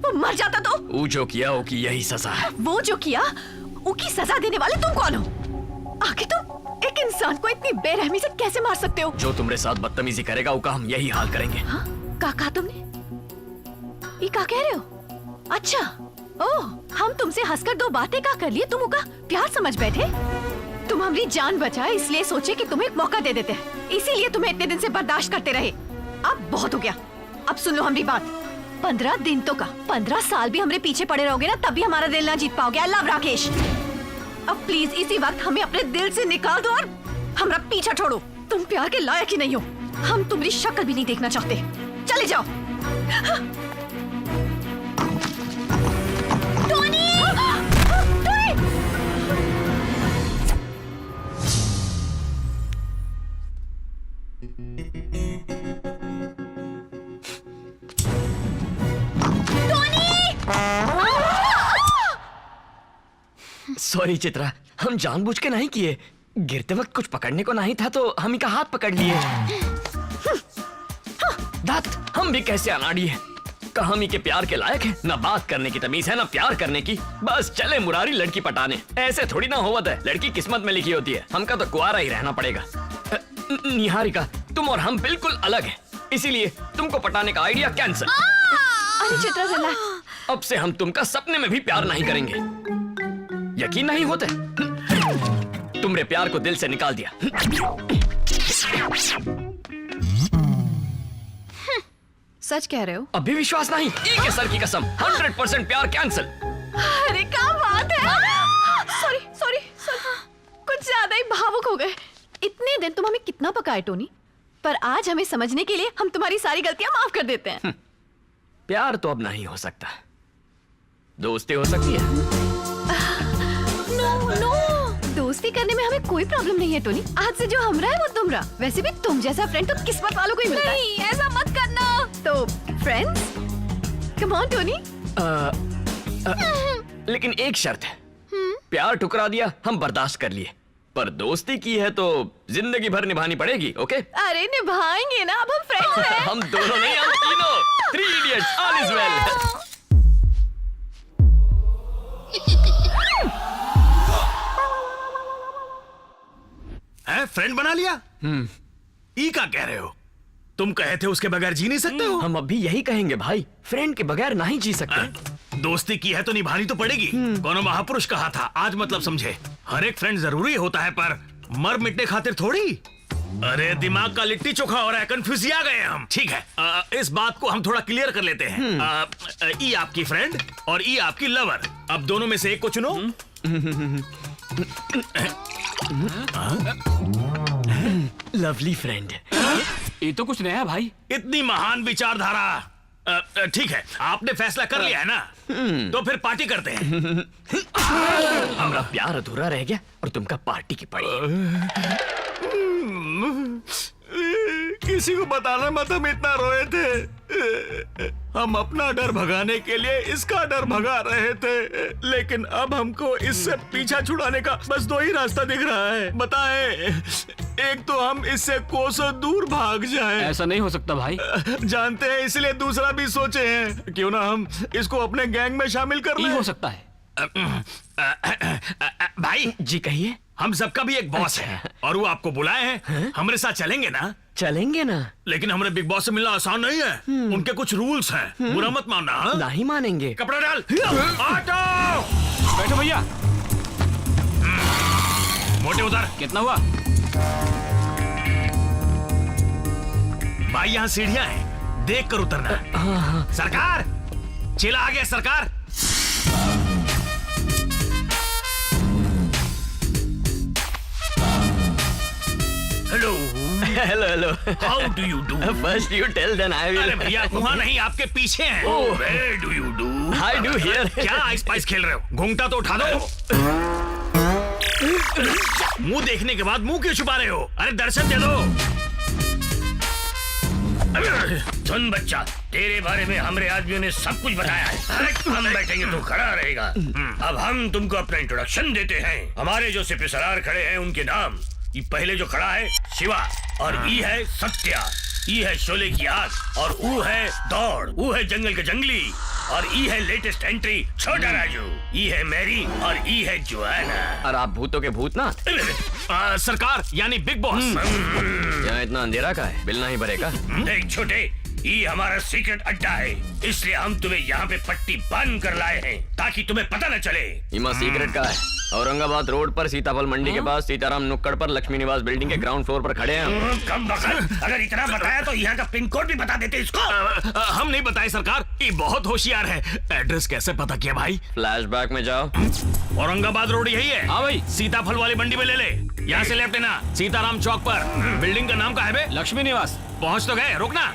वो मर जाता तो? वो जो किया वो की यही सजा है। वो जो किया उसकी सजा देने वाले तुम कौन हो? आखिर तुम एक इंसान को इतनी बेरहमी से कैसे मार सकते हो? जो तुम्हारे साथ बदतमीजी करेगा उसका हम यही हाल करेंगे। हाँ? का कहा तुमने? ये का कह रहे हो? अच्छा, ओह, हम तुमसे हंसकर दो बातें का कर लिए, तुम उनका प्यार समझ बैठे? तुम हमारी जान बचाए इसलिए सोचे कि तुम्हें एक मौका दे देते हैं, इसीलिए तुम्हें इतने दिन से बर्दाश्त करते रहे। अब बहुत हो गया, अब सुन लो हमारी बात। 15 दिन तो का 15 साल भी हमारे पीछे पड़े रहोगे ना, तब भी हमारा दिल ना जीत पाओगे। I love Rakesh. अब प्लीज इसी वक्त हमें अपने दिल से निकाल दो और हमारा पीछा छोड़ो। तुम प्यार के लायक ही नहीं हो, हम तुम्हारी शक्ल भी नहीं देखना चाहते। चले जाओ। टोनी! सॉरी चित्रा, हम जानबूझ के नहीं किए। गिरते वक्त कुछ पकड़ने को नहीं था तो हम ही का हाथ पकड़ लिए। दात, हम भी कैसे अनाड़ी है। हम ही के प्यार के लायक है, ना बात करने की तमीज है ना प्यार करने की। बस चले मुरारी लड़की पटाने। ऐसे थोड़ी ना होवत है, लड़की किस्मत में लिखी होती है। हमका तो कुआरा ही रहना पड़ेगा। निहारिका, तुम और हम बिल्कुल अलग हैं, इसीलिए तुमको पटाने का आइडिया कैंसिल। अरे चित्रा जला, अब से हम तुमका सपने में भी प्यार नहीं करेंगे। यकीन नहीं होते? तुमरे प्यार को दिल से निकाल दिया। सच कह रहे हो? अभी विश्वास नहीं? एक है सर की कसम, 100% प्यार कैंसिल। अरे क्या बात है। सॉरी सॉरी सॉरी, कुछ ज्यादा ही भावुक हो गए। इतने दिन तुम हमें कितना पकाए टोनी, पर आज हमें समझने के लिए हम तुम्हारी सारी गलतियां माफ कर देते हैं। प्यार तो अब नहीं हो सकता, दोस्ती हो सकती है। नो नो, दोस्ती करने में हमें कोई प्रॉब्लम नहीं है टोनी। आज से जो हमरा है वो तुमरा। वैसे भी तुम जैसा फ्रेंड तो किस्मत वालों को ही मिलता है। नहीं, ऐसा मत करना। तो फ्रेंड्स, कम ऑन टोनी। लेकिन एक शर्त है। प्यार ठुकरा दिया हम बर्दाश्त कर लिए, पर दोस्ती की है तो जिंदगी भर निभानी पड़ेगी। ओके? अरे निभाएंगे ना, अब हम फ्रेंड्स हैं। हम दोनों नहीं, हम तीनों। 3 idiots, all is well. Friend बना लिया? ई का कह रहे हो? तुम कहे थे उसके बगैर जी नहीं सकते हो। हम अब भी यही कहेंगे भाई, फ्रेंड के बगैर नहीं जी सकते। दोस्ती की है तो निभानी तो पड़ेगी। कौन महापुरुष कहा था, आज मतलब समझे। हर एक फ्रेंड जरूरी होता है, पर मर मिटने खातिर थोड़ी। अरे दिमाग का लिट्टी चोखा हो रहा है, कंफ्यूज आ गए हम। ठीक है, इस बात को हम थोड़ा क्लियर कर लेते हैं। ई आपकी फ्रेंड और ई आपकी लवर। अब दोनों में से एक को चुनो। Lovely friend. ये तो कुछ नया भाई। इतनी महान विचारधारा। ठीक है, आपने फैसला कर लिया है ना, तो फिर पार्टी करते हैं। हमारा प्यार अधूरा रह गया और तुमका पार्टी की पड़ी। किसी को बताना मत, हम इतना रोए थे। हम अपना डर भगाने के लिए इसका डर भगा रहे थे, लेकिन अब हमको इससे पीछा छुड़ाने का बस दो ही रास्ता दिख रहा है। बताएं, एक तो हम इससे कोसों दूर भाग जाएं। ऐसा नहीं हो सकता भाई। जानते हैं, इसलिए दूसरा भी सोचे हैं, क्यों ना हम इसको अपने गैंग में शामिल कर लें। हो सकता है। भाई जी कहिए। हम सबका भी एक बॉस है और वो आपको बुलाए हैं। हमारे साथ चलेंगे ना? चलेंगे ना, लेकिन हमारे बिग बॉस से मिलना आसान नहीं है। उनके कुछ रूल्स हैं, बुरा मत मानना। हाँ? नहीं मानेंगे। कपड़ा डाल। ऑटो बैठो भैया। मोटे उधर। कितना हुआ? भाई यहाँ सीढ़ियाँ हैं, देख कर उतरना। सरकार चिल्ला आ गया सरकार। Hello hello hello. How do you do? First you tell then I will. अरे भैया वहाँ नहीं, आपके पीछे हैं। Where do you do? I do here. क्या आइस पाइस खेल रहे हो? घूंघटा तो उठा दो। मुंह देखने के बाद मुंह क्यों छुपा रहे हो? अरे दर्शन दे दो। सुन बच्चा, तेरे बारे में हमारे आदमियों ने सब कुछ बताया है। हम बैठेंगे तो खड़ा रहेगा। अब हम तुमको अपना इंट्रोडक्शन देते हैं। हमारे जो सिपहसालार खड़े हैं उनके नाम। ये पहले जो खड़ा है शिवा, और ई है सत्या, ई है शोले की आग, और ऊ है दौड़, ऊ है जंगल के जंगली, और ई है लेटेस्ट एंट्री छोटा राजू, ई है मैरी, और ई है जोआना। और आप भूतों के भूतनाथ। सरकार यानी बिग बॉस। यहाँ इतना अंधेरा का है, बिल नहीं भरेगा। देख छोटे, ये हमारा सीक्रेट अड्डा है, इसलिए हम तुम्हें यहाँ पे पट्टी बांध कर लाए हैं ताकि तुम्हें पता न चले। इमा सीक्रेट का है। औरंगाबाद रोड पर सीताफल मंडी के पास सीताराम नुक्कड़ पर लक्ष्मी निवास बिल्डिंग के ग्राउंड फ्लोर पर खड़े हैं। कम बखत, अगर इतना बताया तो यहाँ का पिन कोड भी बता देते इसको। हम नहीं बताए सरकार, ये बहुत होशियार है। एड्रेस कैसे पता किया भाई? फ्लैशबैक में जाओ। औरंगाबाद रोड यही है। हाँ भाई। सीताफल वाली मंडी में ले ले। यहाँ से लेफ्ट लेना, सीताराम चौक पर। बिल्डिंग का नाम क्या है बे? लक्ष्मी निवास। पहुँच तो गए, रुकना।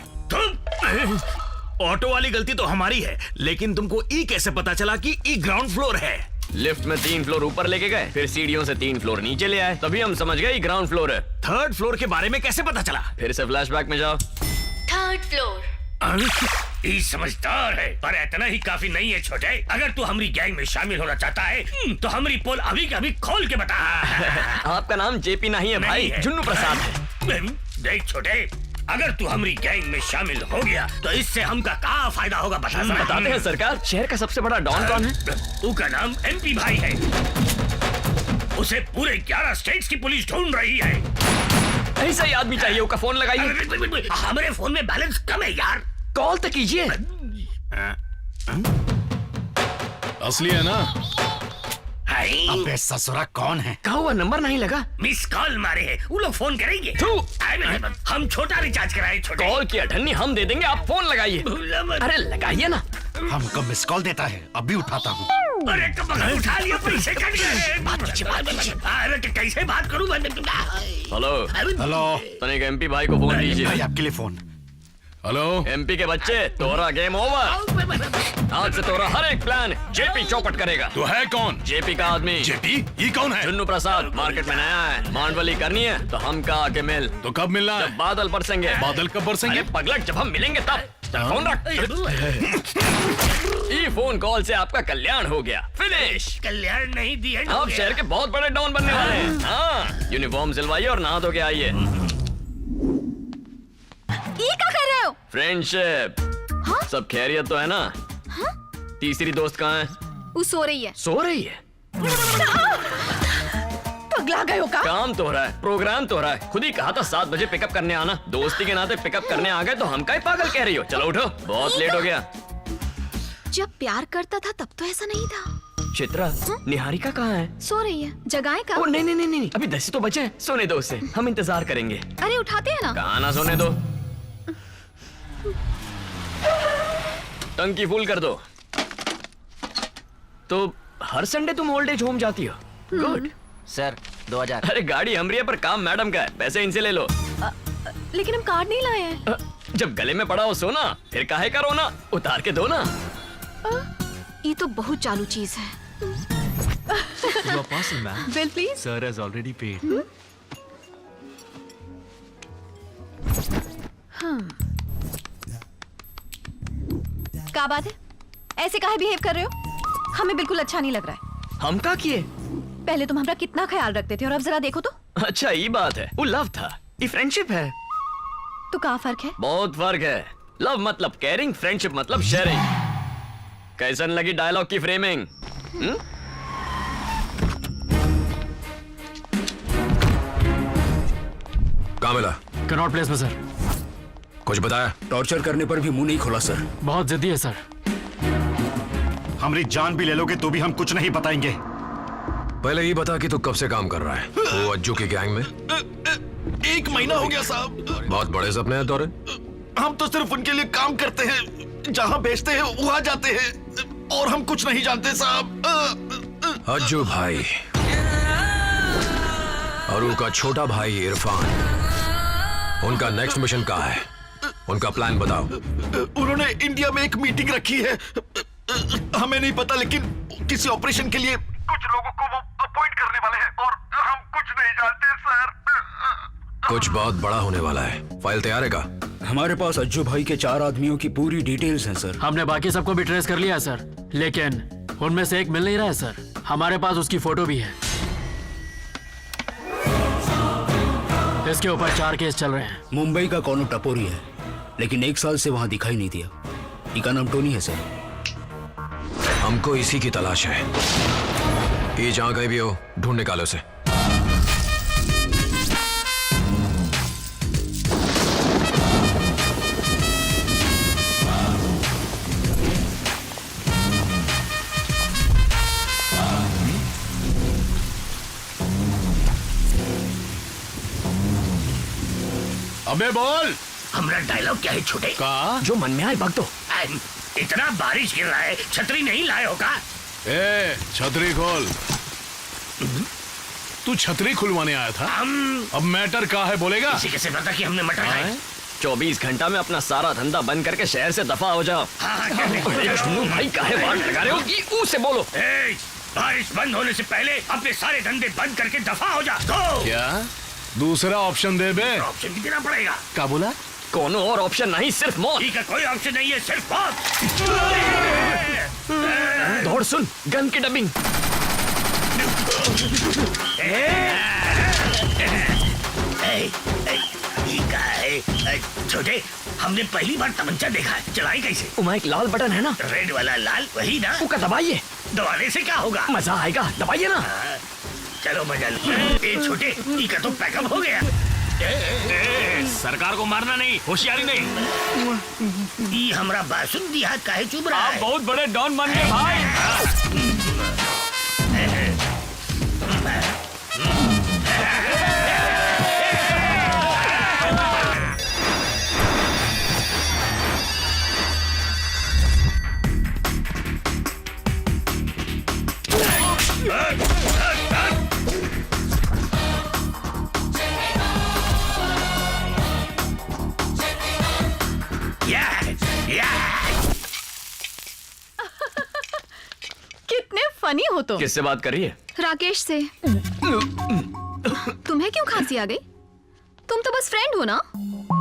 ऑटो वाली गलती तो हमारी है, लेकिन तुमको ई कैसे पता चला कि ई ग्राउंड फ्लोर है? लिफ्ट में 3 फ्लोर ऊपर लेके गए, फिर सीढ़ियों से 3 फ्लोर नीचे ले आए, तभी हम समझ गए ग्राउंड फ्लोर है। थर्ड फ्लोर के बारे में कैसे पता चला? फिर से फ्लैशबैक में जाओ। Third floor. ये समझदार है, पर इतना ही काफी नहीं है छोटे। अगर तू हमारी गैंग में शामिल होना चाहता है तो हमारी पोल अभी के अभी खोल के बता। आपका नाम जेपी नहीं है भाई, जुन्नू प्रसाद है। देख छोटे, अगर तू हमारी गैंग में शामिल हो गया तो इससे हमका क्या फायदा होगा बताते हैं सरकार। शहर का सबसे बड़ा डॉन कौन है? उसका नाम एमपी भाई है। उसे पूरे 11 स्टेट्स की पुलिस ढूंढ रही है। ऐसा ही आदमी चाहिए, उसका फोन लगाइए। हमारे फोन में बैलेंस कम है यार। कॉल तक कीजिए। असली है ना? अबे ससुरा कौन है? कहा हुआ नंबर नहीं लगा। मिस कॉल मारे हैं, वो लोग फोन करेंगे। हम छोटा रिचार्ज कराए छोटे। कॉल किया धन्नी, हम दे देंगे, आप फोन लगाइए। अरे लगाइए ना। हमको मिस कॉल देता है, अभी उठाता हूँ। अरे तो बगल उठा लिया, पैसे कट गए। बात कीजिए। अरे कैसे बात करूँ मैं? हेलो हेलो, तनिक एमपी भाई को फोन दीजिए। भाई आपके लिए फोन। हेलो एमपी के बच्चे, तोरा गेम ओवर। आज से तोरा हर एक प्लान जेपी चौपट करेगा। तो है कौन? जेपी का आदमी। जेपी? ये कौन है? जुन्नू प्रसाद, मार्केट में नया है। मांडवली करनी है तो हम का आके मिल। तो कब मिलना है? जब बादल बरसेंगे। बादल कब बरसेंगे? अरे पगलट, जब हम मिलेंगे तब। फोन रख। ये फोन कॉल से आपका कल्याण हो गया। फिनिश। कल्याण नहीं दिया। आप शहर के बहुत बड़े डॉन बनने वाले हैं। हाँ, यूनिफॉर्म सिलवाइए और नहा धो के आइए। ये क्या कर रहे हो? फ्रेंडशिप। हाँ? सब खैरियत तो है ना? हाँ? तीसरी दोस्त कहाँ है? वो सो रही है। सो रही है? पगला गए हो का? काम तो हो रहा है, प्रोग्राम तो हो रहा है। खुद ही कहा था 7 बजे पिकअप करने आना। दोस्ती के नाते पिकअप करने आ गए तो हम का ही पागल कह रही हो? चलो उठो, बहुत लेट हो गया। जब प्यार करता था तब तो ऐसा नहीं था। चित्रा, निहारिका कहाँ है? सो रही है। जगाए का? ओ नहीं नहीं नहीं नहीं, अभी 10 तो बचे हैं। सोने दो उसे, हम इंतजार करेंगे। अरे उठाते हैं ना। कहाँ ना सोने दो, टंकी फुल कर दो। तो हर संडे तुम ओल्ड एज होम जाती हो? Good sir 2000। अरे गाड़ी हमरी है पर काम मैडम का है, पैसे इनसे ले लो। लेकिन हम कार्ड नहीं लाए हैं। जब गले में पड़ा हो सोना, फिर काहे का रोना? उतार के दो ना। ये तो बहुत चालू चीज है। Your parcel, ma'am. Bill please. Sir has already paid. क्या बात है, ऐसे काहे बिहेव कर रहे हो? हमें बिल्कुल अच्छा नहीं लग रहा है। हम क्या किए? पहले तुम हमारा कितना ख्याल रखते थे और अब जरा देखो तो। अच्छा ये बात है, वो लव था, ये फ्रेंडशिप है। तो क्या फर्क है? बहुत फर्क है। लव मतलब केयरिंग, फ्रेंडशिप मतलब शेयरिंग। कैसन लगी डायलॉग की फ्रेमिंग? कहाँ मिला? कनॉट प्लेस में सर। कुछ बताया? टॉर्चर करने पर भी मुंह नहीं खोला सर। बहुत जिद्दी है सर। हमारी जान भी ले लोगे तो भी हम कुछ नहीं बताएंगे। पहले ये बता कि तू कब से काम कर रहा है वो अज्जू की गैंग में? 1 महीना हो गया साहब। बहुत बड़े सपने हैं तोरे। हम तो सिर्फ उनके लिए काम करते हैं, जहाँ भेजते हैं वहाँ जाते हैं, और हम कुछ नहीं जानते साहब। अज्जू भाई और उनका छोटा भाई इरफान, उनका नेक्स्ट मिशन कहाँ है? उनका प्लान बताओ। उन्होंने इंडिया में एक मीटिंग रखी है, हमें नहीं पता, लेकिन किसी ऑपरेशन के लिए कुछ लोगों को वो अपॉइंट करने वाले हैं और हम कुछ नहीं जानते सर। कुछ बहुत बड़ा होने वाला है। फाइल तैयार है का? हमारे पास अज्जू भाई के 4 आदमियों की पूरी डिटेल्स हैं सर। हमने बाकी सबको भी ट्रेस कर लिया है सर, लेकिन उनमें से एक मिल नहीं रहा है सर। हमारे पास उसकी फोटो भी है। इसके ऊपर 4 केस चल रहे हैं। मुंबई का कौनो टपोरी है, लेकिन 1 साल से वहाँ दिखाई नहीं दिया। इसका नाम टोनी है सर। हमको इसी की तलाश है। ये जहाँ कहीं भी हो ढूंढ निकालो उसे। अबे बोल, हमारा डायलॉग क्या है छोटे? का जो मन में आए बक दो। इतना बारिश गिर रहा है, छतरी नहीं लाए हो का? ए, छतरी खोल। तू छतरी खुलवाने आया था? अब मैटर का है बोलेगा? इसी कैसे पता कि हमने मटर खाए? 24 घंटा में अपना सारा धंधा बंद करके शहर से दफा हो जाओ। चुन्नू भाई काहे वाट लगा रहे हो? ई से बोलो। बारिश बंद होने से पहले अपने सारे धंधे बंद करके दफा हो जा। तो क्या दूसरा ऑप्शन दे बे? ऑप्शन भी देना पड़ेगा। क्या बोला? कोनो और ऑप्शन नहीं, सिर्फ मौत। ठीक है, कोई ऑप्शन नहीं है, सिर्फ मौत। दौड़ सुन, गन की डबिंग। छोटे, हमने पहली बार तमंचा देखा है, चलाई कैसे? उमा एक लाल बटन है ना? रेड वाला लाल, वही ना? उसका दबाइए। दबाने से क्या होगा? मजा आएगा, दबाइए ना। चलो मजा लो। छोटे, इका तो पैकअप हो गया। सरकार को मारना नहीं, होशियारी नहीं। ये हमारा बासुंदी हाथ काहे चुभ रहा है? आप बहुत बड़े डॉन बन गए भाई। कितने फनी हो तुम। किससे बात कर रही है? राकेश से। तुम्हें क्यों खांसी आ गई? तुम तो बस फ्रेंड हो ना?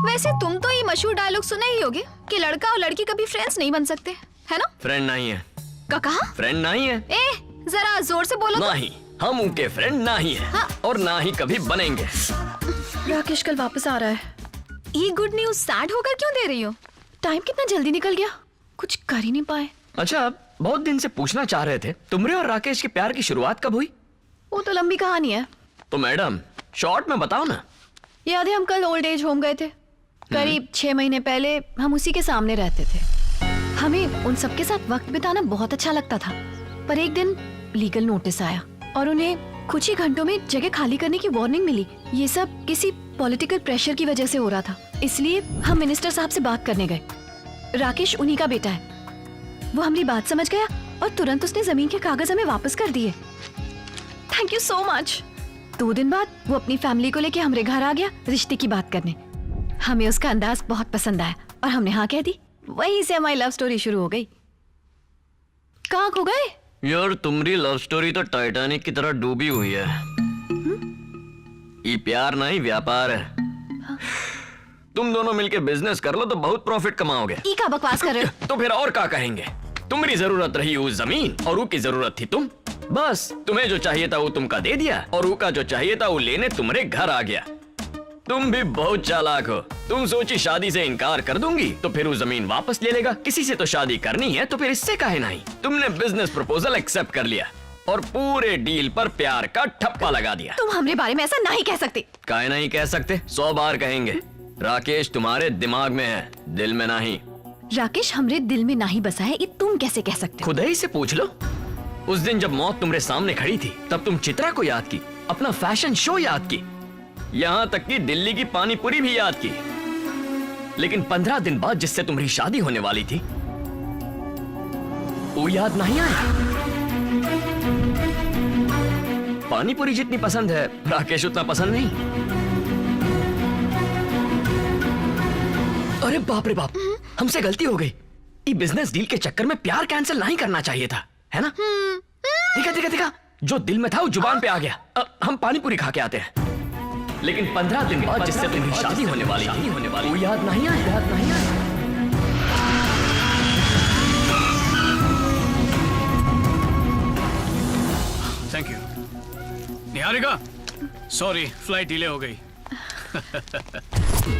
वैसे तुम तो ये मशहूर डायलॉग सुने ही होगे कि लड़का और लड़की कभी फ्रेंड्स नहीं बन सकते, है ना? फ्रेंड नहीं है। क्या कहा? फ्रेंड नहीं है। ए, जरा जोर से बोलो। नहीं, हम उनके फ्रेंड नहीं है। हाँ। और ना ही कभी बनेंगे। राकेश कल वापस आ रहा है। ये गुड न्यूज सैड होकर क्यों दे रही हो? टाइम कितना जल्दी निकल गया, कुछ कर ही नहीं पाए। अच्छा, बहुत दिन से पूछना चाह रहे थे, तुमरे और राकेश के प्यार की शुरुआत कब हुई? वो तो लंबी कहानी है। तो मैडम शॉर्ट में बताओ ना। याद है हम कल ओल्ड एज होम गए थे? करीब 6 महीने पहले हम उसी के सामने रहते थे। हमें उन सबके साथ वक्त बिताना बहुत अच्छा लगता था, पर एक दिन लीगल नोटिस आया और उन्हें कुछ ही घंटों में जगह खाली करने की वार्निंग मिली। ये सब किसी पॉलिटिकल प्रेशर की वजह से हो रहा था, इसलिए हम मिनिस्टर साहब से बात करने गए। राकेश उन्हीं का बेटा है। वो हमारी बात समझ गया और तुरंत उसने जमीन के कागज हमें वापस कर दिए। Thank you so much. 2 दिन बाद वो अपनी फैमिली को लेके हमारे घर आ गया रिश्ते की बात करने। हमें उसका अंदाज बहुत पसंद आया और हमने हाँ कह दी। वहीं से हमारी लव स्टोरी शुरू हो गई। कहाँ खो गए? यार तुम्हारी लव स्टोरी तो टाइटैनिक की तरह डूबी हुई है। ये प्यार नहीं व्यापार है। तुम दोनों मिलके बिजनेस कर लो तो बहुत प्रॉफिट कमाओगे। ई का बकवास कर रहे हो? तो फिर और क्या कहेंगे? तुम्हारी जरूरत रही उस जमीन और ऊ की जरूरत थी तुम। बस तुम्हें जो चाहिए था वो तुमका दे दिया और ऊ का जो चाहिए था वो लेने तुम्हारे घर आ गया। तुम भी बहुत चालाक हो। तुम सोची शादी से इनकार कर दूंगी तो फिर वो जमीन वापस ले लेगा। किसी से तो शादी करनी है तो फिर इससे काहे नहीं। तुमने बिजनेस प्रपोजल एक्सेप्ट कर लिया और पूरे डील पर प्यार का ठप्पा लगा दिया। तुम हमारे बारे में ऐसा नहीं कह सकते। काहे नहीं कह सकते? 100 बार कहेंगे। राकेश तुम्हारे दिमाग में है, दिल में नहीं। राकेश हमरे दिल में नहीं बसा है, ये तुम कैसे कह सकते हो? खुद ही से पूछ लो। उस दिन जब मौत तुम्हारे सामने खड़ी थी तब तुम चित्रा को याद की, अपना फैशन शो याद की, यहाँ तक कि दिल्ली की पानी पूरी भी याद की। लेकिन 15 दिन बाद जिससे तुम्हारी शादी होने वाली थी वो याद नहीं आया। पानी पूरी जितनी पसंद है राकेश उतना पसंद नहीं। अरे बाप रे बाप, हमसे गलती हो गई। ये बिजनेस डील के चक्कर में प्यार कैंसिल नहीं करना चाहिए था, है ना? देखा जो दिल में था वो जुबान पे आ गया। हम पानी पूरी खा के आते हैं। लेकिन 15 दिन बाद जिससे तुम्हारी शादी होने वाली थी वो याद नहीं आया। Thank you. Niharika, sorry flight delay हो गई।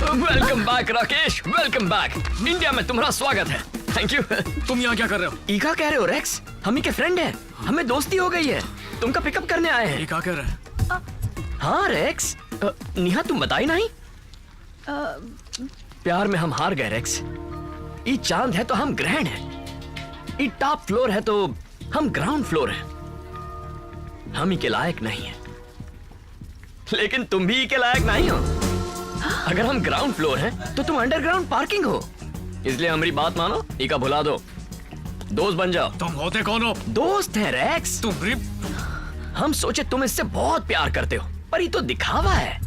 Welcome back Rakesh, welcome back. India में तुम्हारा स्वागत है। Thank you. तुम यहाँ क्या कर रहे हो? ईका कह रहे हो रेक्स? हम ही के फ्रेंड हैं, हमें दोस्ती हो गई है, तुमका पिकअप करने आए हैं। ईका कह रहे हैं? हाँ रेक्स। निहा तुम बताई नहीं? प्यार में हम हार गए रेक्स। ये चांद है तो हम ग्रहण हैं, ये टॉप फ्लोर है तो हम ग्राउंड फ्लोर हैं। हम ही के लायक नहीं है, लेकिन तुम भी के लायक नहीं हो। अगर हम ग्राउंड फ्लोर हैं तो तुम अंडरग्राउंड पार्किंग हो। इसलिए हमारी बात मानो, इका भुला दो, दोस्त बन जाओ। तुम होते कौन हो? दोस्त हैं रेक्स। हम सोचे तुम इससे बहुत प्यार करते हो, पर ये तो दिखावा है।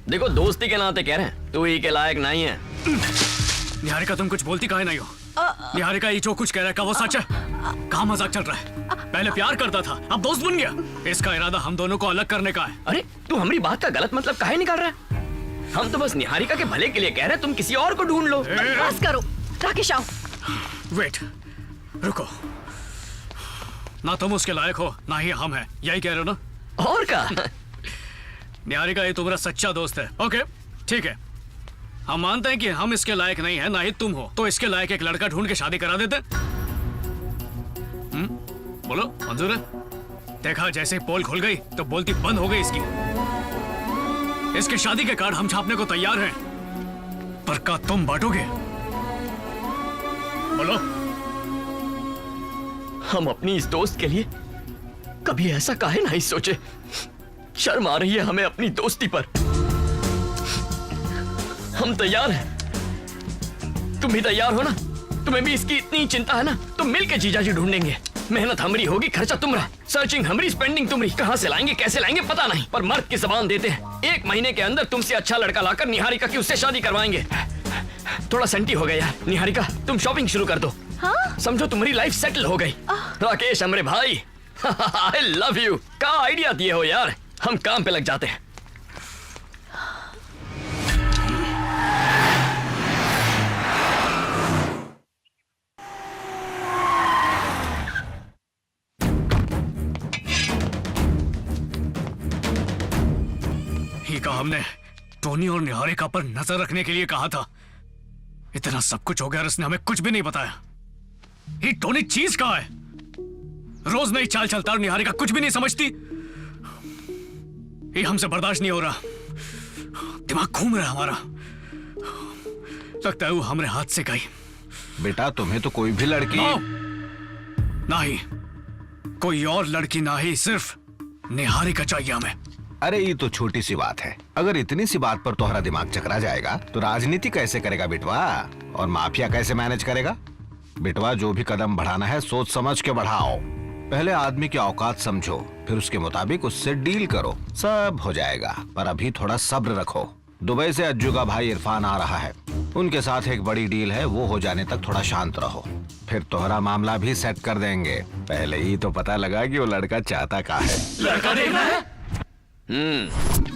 देखो दोस्ती के नाते कह रहे हैं, तू ही के लायक नहीं है। निहारिका तुम कुछ बोलती काहे नहीं हो? निहारिका ये जो कुछ कह रहा है क्या वो सच है? कहाँ मजाक चल रहा है? पहले प्यार करता था, अब दोस्त बन गया। इसका इरादा हम दोनों को अलग करने का है। अरे तू हमारी बात का गलत मतलब काहे निकाल रहा है? हम तो बस निहारिका के भले के लिए कह रहे हैं, तुम किसी और को ढूंढ लो। बस करो राकेश, आओ। वेट, रुको। ना तुम उसके लायक हो ना ही हम हैं, यही कह रहे हो ना? और क्या? निहारिका ये तुम्हारा सच्चा दोस्त है। ओके ठीक है, हम मानते हैं कि हम इसके लायक नहीं है, ना ही तुम हो। तो इसके लायक एक लड़का ढूंढ के शादी करा देते। बोलो मंजूर है? देखा जैसे ही पोल खुल गई तो बोलती बंद हो गई इसकी। इसकी शादी के कार्ड हम छापने को तैयार हैं, पर क्या तुम बांटोगे? बोलो। हम अपनी इस दोस्त के लिए कभी ऐसा काहे नहीं सोचे। शर्म आ रही है हमें अपनी दोस्ती पर। हम तैयार हैं, तुम भी तैयार हो ना? तुम्हें भी इसकी इतनी चिंता है ना? तो मिलके जीजाजी ढूंढेंगे। मेहनत हमारी होगी, खर्चा तुम्हारा, सर्चिंग हमारी, स्पेंडिंग तुम्हारी। कहां से लाएंगे कैसे लाएंगे पता नहीं, पर मर्द की जबान देते हैं 1 महीने के अंदर तुमसे अच्छा लड़का लाकर निहारिका की उससे शादी करवाएंगे। थोड़ा सेंटी हो गया यार। निहारिका तुम शॉपिंग शुरू कर दो। हाँ? समझो तुम्हारी लाइफ सेटल हो गई। राकेश हमरे भाई, आई लव यू। क्या आइडिया दिए हो यार, हम काम पे लग जाते हैं। ही कहा हमने टोनी और निहारिका पर नजर रखने के लिए कहा था। इतना सब कुछ हो गया और उसने हमें कुछ भी नहीं बताया। ये टोनी चीज कहाँ है? रोज नई चाल चलता और निहारिका कुछ भी नहीं समझती। ये हमसे बर्दाश्त नहीं हो रहा, दिमाग घूम रहा है हमारा। लगता है वो हमारे हाथ से गई। बेटा तुम्हें तो कोई भी लड़की नहीं, कोई और लड़की ना ही, सिर्फ निहारिका चाहिए हमें। अरे ये तो छोटी सी बात है। अगर इतनी सी बात पर तुम्हारा दिमाग चकरा जाएगा तो राजनीति कैसे करेगा बिटवा, और माफिया कैसे मैनेज करेगा? बिटवा जो भी कदम बढ़ाना है सोच समझ के बढ़ाओ। पहले आदमी की औकात समझो, फिर उसके मुताबिक उससे डील करो, सब हो जाएगा। पर अभी थोड़ा सब्र रखो। दुबई से अज्जू का भाई इरफान आ रहा है, उनके साथ एक बड़ी डील है, वो हो जाने तक थोड़ा शांत रहो, फिर तुम्हारा मामला भी सेट कर देंगे। पहले ही तो पता लगा कि वो लड़का चाहता क्या है। लड़का देखना है?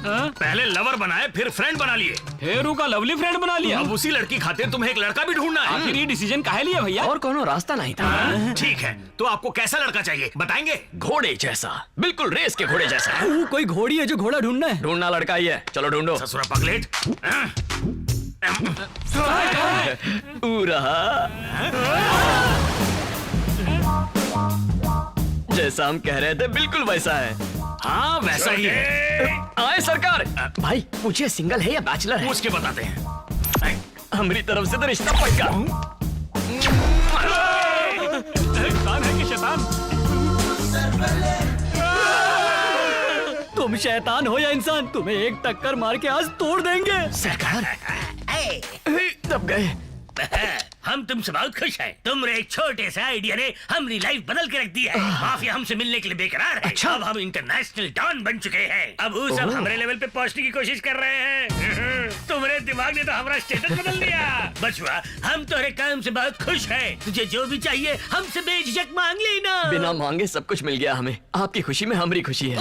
पहले लवर बनाए फिर फ्रेंड बना लिए। हेरू का लवली फ्रेंड बना लिया। अब उसी लड़की खातिर तुम्हें एक लड़का भी ढूंढना है। आखिर ये डिसीजन काहे लिया भैया? और कोनो रास्ता नहीं था। ठीक है, तो आपको कैसा लड़का चाहिए बताएंगे? घोड़े जैसा, बिल्कुल रेस के घोड़े जैसा। कोई घोड़ी है जो घोड़ा ढूंढना है? ढूंढना लड़का ही है, चलो ढूंढो। ससुरा पगलेट। जैसा हम कह रहे थे बिल्कुल वैसा है। हाँ वैसा ही है। आए सरकार। भाई पूछिए सिंगल है या बैचलर है? पूछ के बताते हैं। हमारी तरफ से तो रिश्ता पक्का। शैतान है कि शैतान? तुम शैतान हो या इंसान, तुम्हें एक टक्कर मार के आज तोड़ देंगे। सरकार दब गए। हम तुमसे बहुत खुश हैं। तुम्हारे एक छोटे से आइडिया ने हमारी लाइफ बदल के रख दी है। माफिया हमसे मिलने के लिए बेकरार है। अच्छा। अब हम इंटरनेशनल डॉन बन चुके हैं। अब वो सब हमारे लेवल पे पहुंचने की कोशिश कर रहे हैं। तुम्हारे दिमाग ने तो हमारा स्टेटस बदल दिया। बचवा, हम तुम्हारे काम से बहुत खुश हैं। तुझे जो भी चाहिए हमसे बेझिझक मांग लेना। बिना मांगे सब कुछ मिल गया हमें। आपकी खुशी में हमारी खुशी है।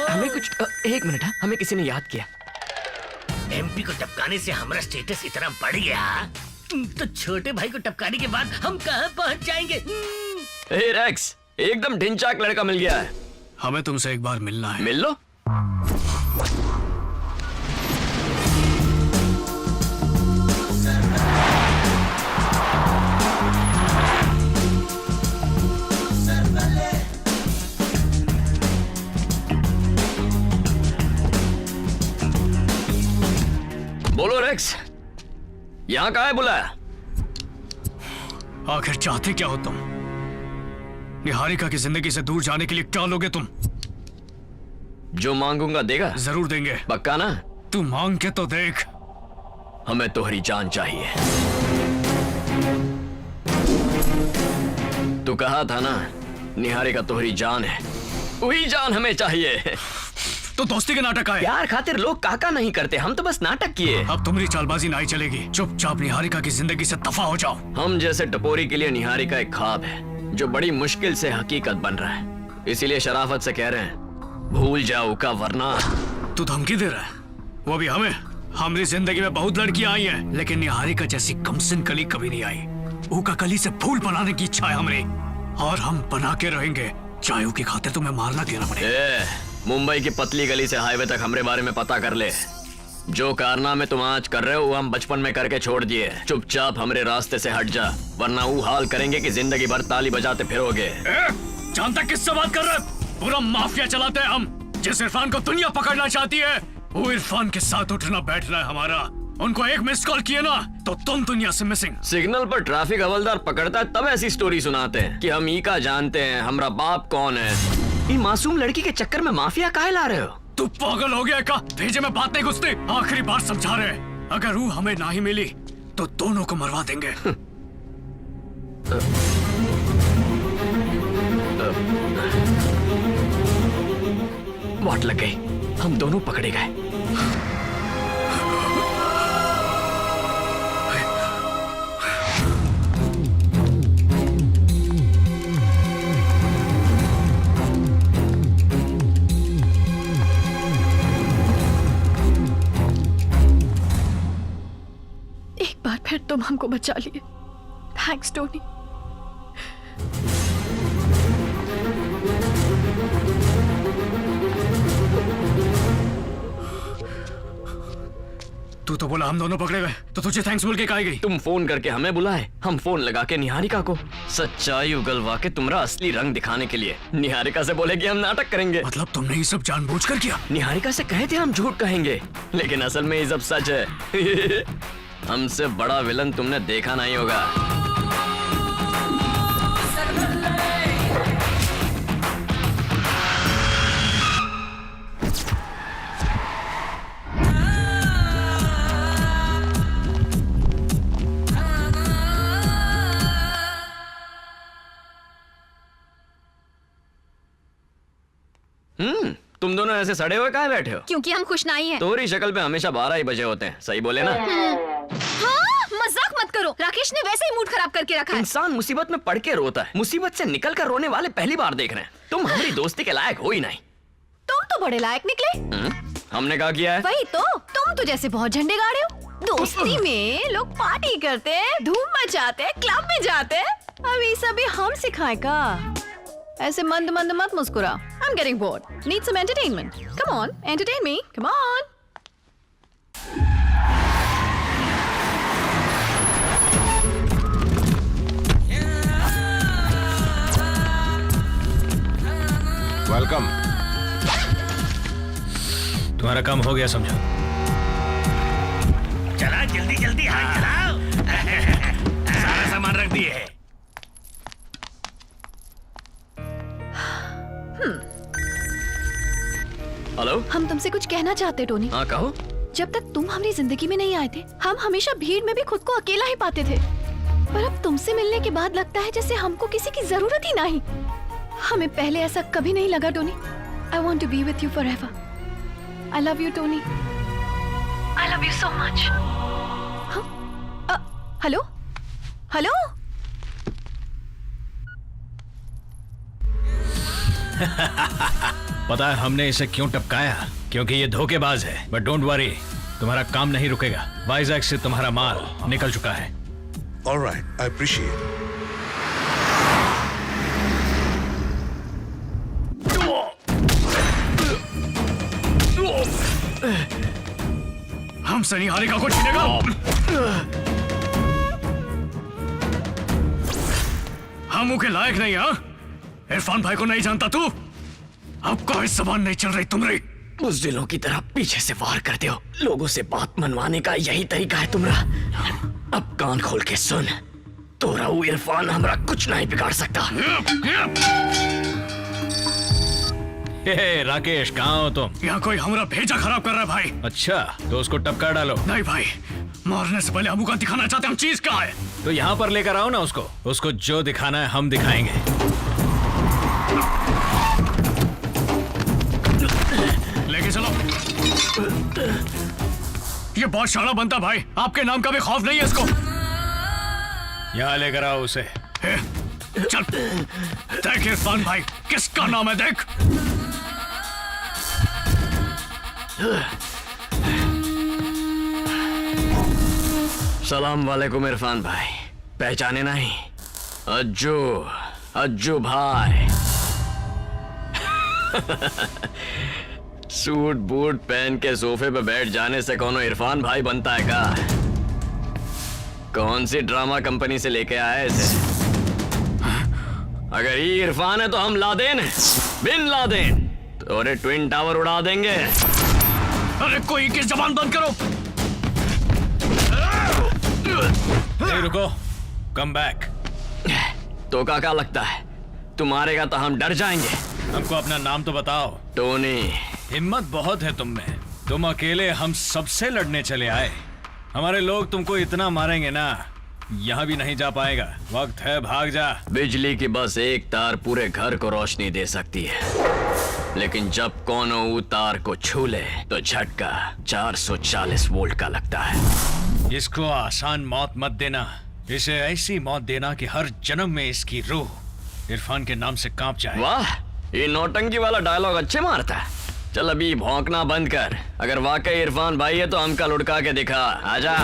हमें कुछ एक मिनट, हमें किसी ने याद किया। एमपी को टपकाने से हमारा स्टेटस इतना बढ़ गया तो छोटे भाई को टपकाने के बाद हम कहाँ पहुँच जाएंगे? ए रेक्स, एकदम ढिंचाक लड़का मिल गया है। हमें तुमसे एक बार मिलना है। मिल लो। बोलो रेक्स, यहाँ कहाँ है बुलाया? आखिर चाहते क्या हो तुम? निहारिका की जिंदगी से दूर जाने के लिए क्या लोगे तुम? जो मांगूंगा देगा? जरूर देंगे। पक्का ना? तू मांग के तो देख। हमें तोहरी जान चाहिए। तू कहा था ना निहारिका तोहरी जान है, वही जान हमें चाहिए। तो दोस्ती के नाटक आए। प्यार खातिर लोग काका नहीं करते, हम तो बस नाटक किए। अब तुम्हारी चालबाजी नहीं चलेगी। चुपचाप निहारिका की जिंदगी से दफा हो जाओ। हम जैसे टपोरी के लिए निहारिका एक ख्वाब है जो बड़ी मुश्किल से हकीकत बन रहा है। इसीलिए शराफत से कह रहे हैं भूल जाओ का, वरना। तू धमकी दे रहा है? वो भी हमें? हमारी जिंदगी में बहुत लड़कियां आई हैं, लेकिन निहारिका जैसी कमसिन कली कभी नहीं आई। ऊका कली से फूल बनाने की इच्छा है हमारी, और हम बना के रहेंगे, चाहे उसकी खातिर तुम्हें मारना देना पड़े। मुंबई की पतली गली से हाईवे तक हमारे बारे में पता कर ले। जो कारनामे तुम आज कर रहे हो वो हम बचपन में करके छोड़ दिए। चुपचाप हमारे रास्ते से हट जा, वरना वो हाल करेंगे कि जिंदगी भर ताली बजाते फिरोगे। जानता किससे बात कर रहे? पूरा माफिया चलाते हैं हम। जिस इरफान को दुनिया पकड़ना चाहती है वो इरफान के साथ उठना बैठना है हमारा। उनको एक मिस कॉल किए ना तो तुम दुनिया से मिसिंग। सिग्नल पर ट्रैफिक हवलदार पकड़ता है तब ऐसी स्टोरी सुनाते हैं कि हम ई का जानते हैं, हमारा बाप कौन है। ये मासूम लड़की के चक्कर में माफिया काहे ला रहे हो? तू पागल हो गया का? भेजे में बात नहीं घुसती। आखिरी बार समझा रहे, अगर वो हमें नहीं मिली तो दोनों को मरवा देंगे। वाट लग गई, हम दोनों पकड़े गए। एक बार फिर तुम हमको बचा लिए। Thanks Tony. तू तो बोला हम दोनों पकड़े गए, तो तुझे थैंक्स बोल के कहा गई? तुम फोन करके हमें बुलाए, हम फोन लगा के निहारिका को सच्चाई उगलवा के तुम्हारा असली रंग दिखाने के लिए। निहारिका से बोले कि हम नाटक करेंगे। मतलब तुमने ये सब जानबूझकर किया? निहारिका से कहे थे हम झूठ कहेंगे, लेकिन असल में ये सब सच है। हमसे बड़ा विलन तुमने देखा नहीं होगा। तुम दोनों ऐसे सड़े हुए काहे बैठे हो? क्योंकि हम खुश नहीं हैं। तुम्हारी शक्ल पे हमेशा 12 ही बजे होते हैं, सही बोले ना? हाँ, मजाक मत करो। राकेश ने वैसे ही मूड खराब करके रखा है। इंसान मुसीबत में पड़ के रोता है, मुसीबत से निकल कर रोने वाले पहली बार देख रहे हैं। तुम हमारी दोस्ती के लायक हो ही नहीं। तुम तो बड़े लायक निकले। हमने कहा किया है? वही तो, तुम तो जैसे बहुत झंडे गाड़े हो। दोस्ती में लोग पार्टी करते हैं, धूम मचाते हैं, क्लब में जाते हैं। अब ये सभी हम सिखाए का? ऐसे मंद मंद मत मुस्कुरा। I'm getting bored. Need some entertainment. Come on, entertain me. Come on. Welcome. तुम्हारा काम हो गया समझा? चला जल्दी जल्दी हाथ चलाओ। सारा सामान रख दिए है। हेलो, हम तुमसे कुछ कहना चाहते टोनी। हाँ कहो। जब तक तुम हमारी जिंदगी में नहीं आए थे, हम हमेशा भीड़ में भी खुद को अकेला ही पाते थे। पर अब तुमसे मिलने के बाद लगता है जैसे हमको किसी की जरूरत ही नहीं। हमें पहले ऐसा कभी नहीं लगा Tony. I want to be with you forever. I love you, Tony. I love you so much. Hello? Hello? पता है हमने इसे क्यों टपकाया? क्योंकि ये धोखेबाज है। बट डोंट वरी, तुम्हारा काम नहीं रुकेगा। वाइजैक से तुम्हारा माल निकल चुका है। All right, I appreciate it. हमसे नहीं हारेगा, कुछ छीनेगा। हम के लायक नहीं। हाँ, इरफान भाई को नहीं जानता तू? अब कोई जबान नहीं चल रही तुम्हारी। बुज़दिलों की तरह पीछे से वार करते हो। लोगों से बात मनवाने का यही तरीका है तुम्हारा। अब कान खोल के सुन, तोरा वो इरफान हमरा कुछ नहीं बिगाड़ सकता। हे राकेश, कहाँ हो तुम? यहाँ कोई हमारा भेजा खराब कर रहा है भाई। अच्छा, तो उसको टपका डालो। नहीं भाई, मारने से पहले हम का दिखाना चाहते हैं हम चीज कहाँ है। तो यहाँ पर लेकर आओ ना उसको। उसको जो दिखाना है हम दिखाएंगे। लेके चलो। ये बहुत शाना बनता भाई। आपके नाम का भी खौफ नहीं है इसको। यहाँ लेकर आओ उसे। चल देख इरफान भाई किसका नाम है, देख। सलाम वालेकुम इरफान भाई, पहचाने नहीं? अज्जू, अज्जू भाई। सूट बूट पहन के सोफे पे बैठ जाने से कौन इरफान भाई बनता है का? कौन सी ड्रामा कंपनी से लेके आए इसे? अगर ये इरफान है तो हम लादेन है, बिन लादेन तो ट्विन टावर उड़ा देंगे। अरे कोई किस जबान बंद करो। नहीं रुको, कम बैक। तो क्या लगता है तुम मारेगा तो हम डर जाएंगे? हमको अपना नाम तो बताओ। टोनी। हिम्मत बहुत है तुम में। तुम अकेले हम सबसे लड़ने चले आए। हमारे लोग तुमको इतना मारेंगे ना, यहाँ भी नहीं जा पाएगा। वक्त है, भाग जा। बिजली की बस एक तार पूरे घर को रोशनी दे सकती है, लेकिन जब कोनो वो तार को छू ले तो झटका 440 वोल्ट का लगता है। इसको आसान मौत मत देना। इसे ऐसी मौत देना कि हर जन्म में इसकी रूह इरफान के नाम से कांप जाए। वाह, ये नौटंकी वाला डायलॉग अच्छे मारता है। चल अभी भौंकना बंद कर। अगर वाकई इरफान भाई है तो हमका लुढ़का के दिखा। आजा।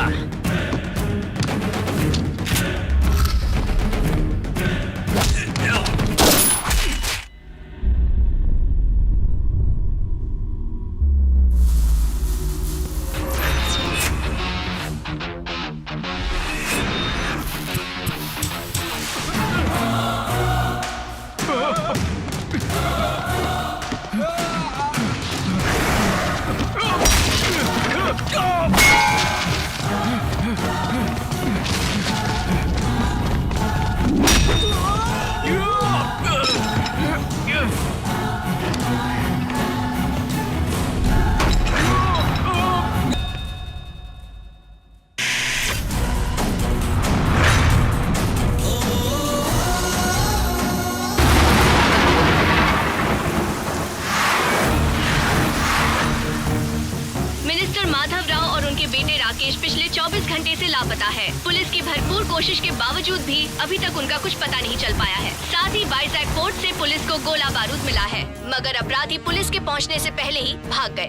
पिछले 24 घंटे से लापता है। पुलिस की भरपूर कोशिश के बावजूद भी अभी तक उनका कुछ पता नहीं चल पाया है। साथ ही वाइजैक पोर्ट से पुलिस को गोला बारूद मिला है, मगर अपराधी पुलिस के पहुंचने से पहले ही भाग गए।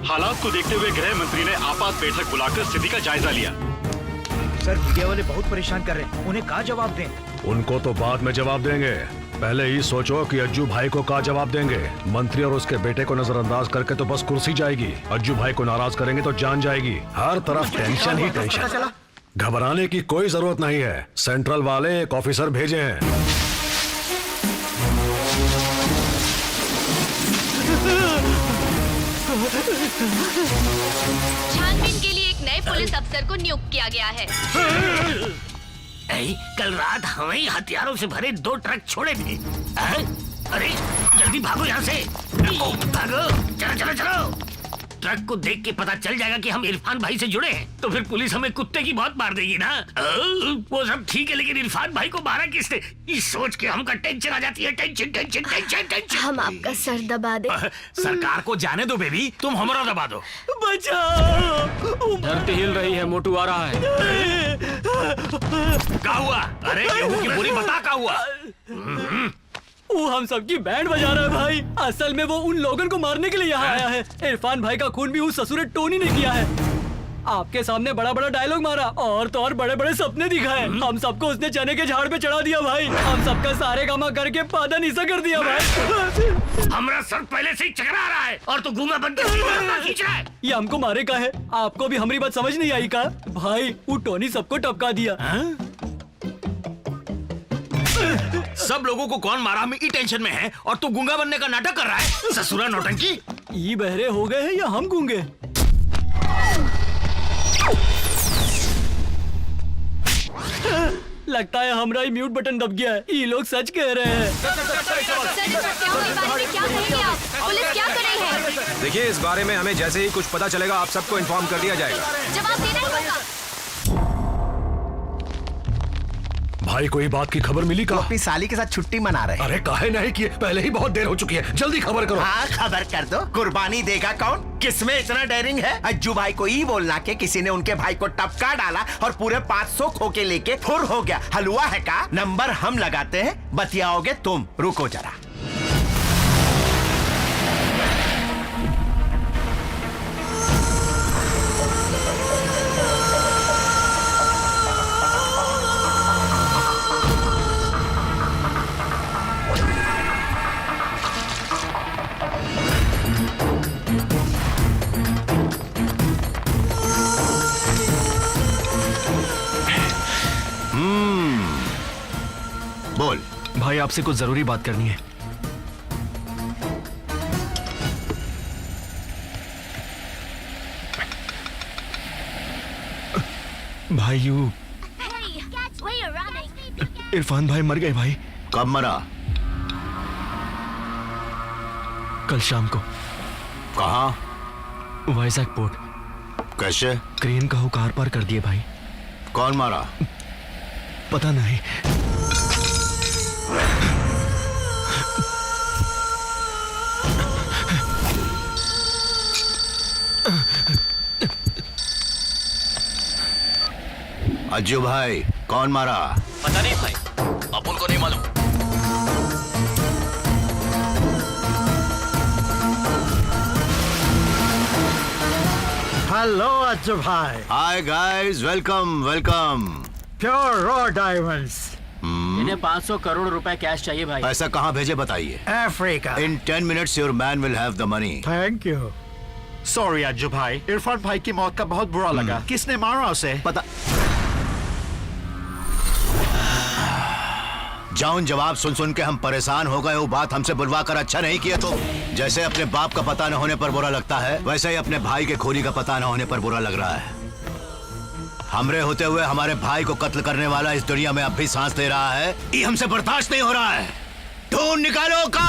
हालात को देखते हुए गृह मंत्री ने आपात बैठक बुलाकर स्थिति का जायजा लिया। सर मीडिया वाले बहुत परेशान कर रहे हैं, उन्हें क्या जवाब दें? उनको तो बाद में जवाब देंगे, पहले ही सोचो कि अज्जू भाई को क्या जवाब देंगे। मंत्री और उसके बेटे को नजरअंदाज करके तो बस कुर्सी जाएगी, अज्जू भाई को नाराज करेंगे तो जान जाएगी। हर तरफ टेंशन ही टेंशन। घबराने की कोई जरूरत नहीं है, सेंट्रल वाले एक ऑफिसर भेजे हैं। छानबीन के लिए एक नए पुलिस अफसर को नियुक्त किया गया है। कल रात हमें हथियारों से भरे 2 ट्रक छोड़े थे। अरे जल्दी भागो यहाँ से, भागो, चलो चलो चलो। ट्रक को देख के पता चल जाएगा कि हम इरफान भाई से जुड़े हैं, तो फिर पुलिस हमें कुत्ते की बहुत मार देगी ना। वो सब ठीक है, लेकिन इरफान भाई को मारा किसने, इस सोच के हमका टेंशन आ जाती है। Tension tension tension tension. हम आपका सर दबा दे। सरकार को जाने दो बेबी, तुम हमारा दबा दो। बचाओ, धरती हिल रही है, मोटू आ रहा है। क्या हुआ? अरे गेहूं की बोरी बता क्या हुआ? वो हम सबकी बैंड बजा रहा है भाई। असल में वो उन लोगों को मारने के लिए यहाँ आया है। इरफान भाई का खून भी उस ससुरे टोनी ने किया है। आपके सामने बड़ा बड़ा डायलॉग मारा और तो और बड़े बड़े सपने दिखाए। हम सबको उसने चने के झाड़ पे चढ़ा दिया भाई। हम सबका सारे कामा करके पादा नीसा कर दिया भाई। हमारा सर पहले से ही चकरा रहा है और तो गूंगा बन के सीना खींच रहा है। ये हमको मारे का है, आपको भी हमारी बात समझ नहीं आई का? भाई वो टोनी सबको टपका दिया। सब लोगों को कौन मारा, हम ई टेंशन में है और तू गूंगा बनने का नाटक कर रहा है। ससुरा नौटंकी। ये बहरे हो गए हैं या हम गूंगे? लगता है हमारा ही म्यूट बटन दब गया है। ये लोग सच कह रहे हैं। पुलिस क्या कर रही है? देखिए, इस बारे में हमें जैसे ही कुछ पता चलेगा आप सबको इन्फॉर्म कर दिया जाएगा। जवाब देना ही होगा। भाई कोई बात की खबर मिली का? अपनी साली के साथ छुट्टी मना रहे। अरे काहे नहीं किए, पहले ही बहुत देर हो चुकी है, जल्दी खबर करो। हाँ खबर कर दो। कुर्बानी देगा कौन? किसमें इतना डेयरिंग है? अज्जू भाई को ही बोलना कि किसी ने उनके भाई को टपका डाला और पूरे 500 खो के लेके फुर हो गया। हलवा है का? नंबर हम लगाते हैं, बतियाओगे तुम। रुको जरा। बोल भाई, आपसे कुछ जरूरी बात करनी है। भाई यू इरफान भाई मर गए भाई। कब मरा? कल शाम को। कहाँ? वाइजैक पोर्ट। कैसे? क्रेन का हुकार पार कर दिए भाई। कौन मारा? पता नहीं। अज्जू भाई कौन मारा? पता नहीं भाई, अपन को नहीं मालूम। हेलो अज्जू भाई। Hi guys, welcome welcome. Pure raw diamonds. इन्हें 500 करोड़ रुपए कैश चाहिए भाई। पैसा कहाँ भेजे बताइए। Africa. In 10 minutes your man will have the money. Thank you. Sorry Ajju भाई, इरफान भाई की मौत का बहुत बुरा लगा। किसने मारा उसे? पता। जौन जवाब सुन सुन के हम परेशान हो गए, वो बात हमसे बुलवा कर अच्छा नहीं किया तो। जैसे अपने बाप का पता न होने पर बुरा लगता है, वैसे ही अपने भाई के खूनी का पता न होने पर बुरा लग रहा है। हमरे होते हुए हमारे भाई को कत्ल करने वाला इस दुनिया में अब भी सांस ले रहा है, ये हमसे बर्दाश्त नहीं हो रहा है। ढूंढ निकालो का।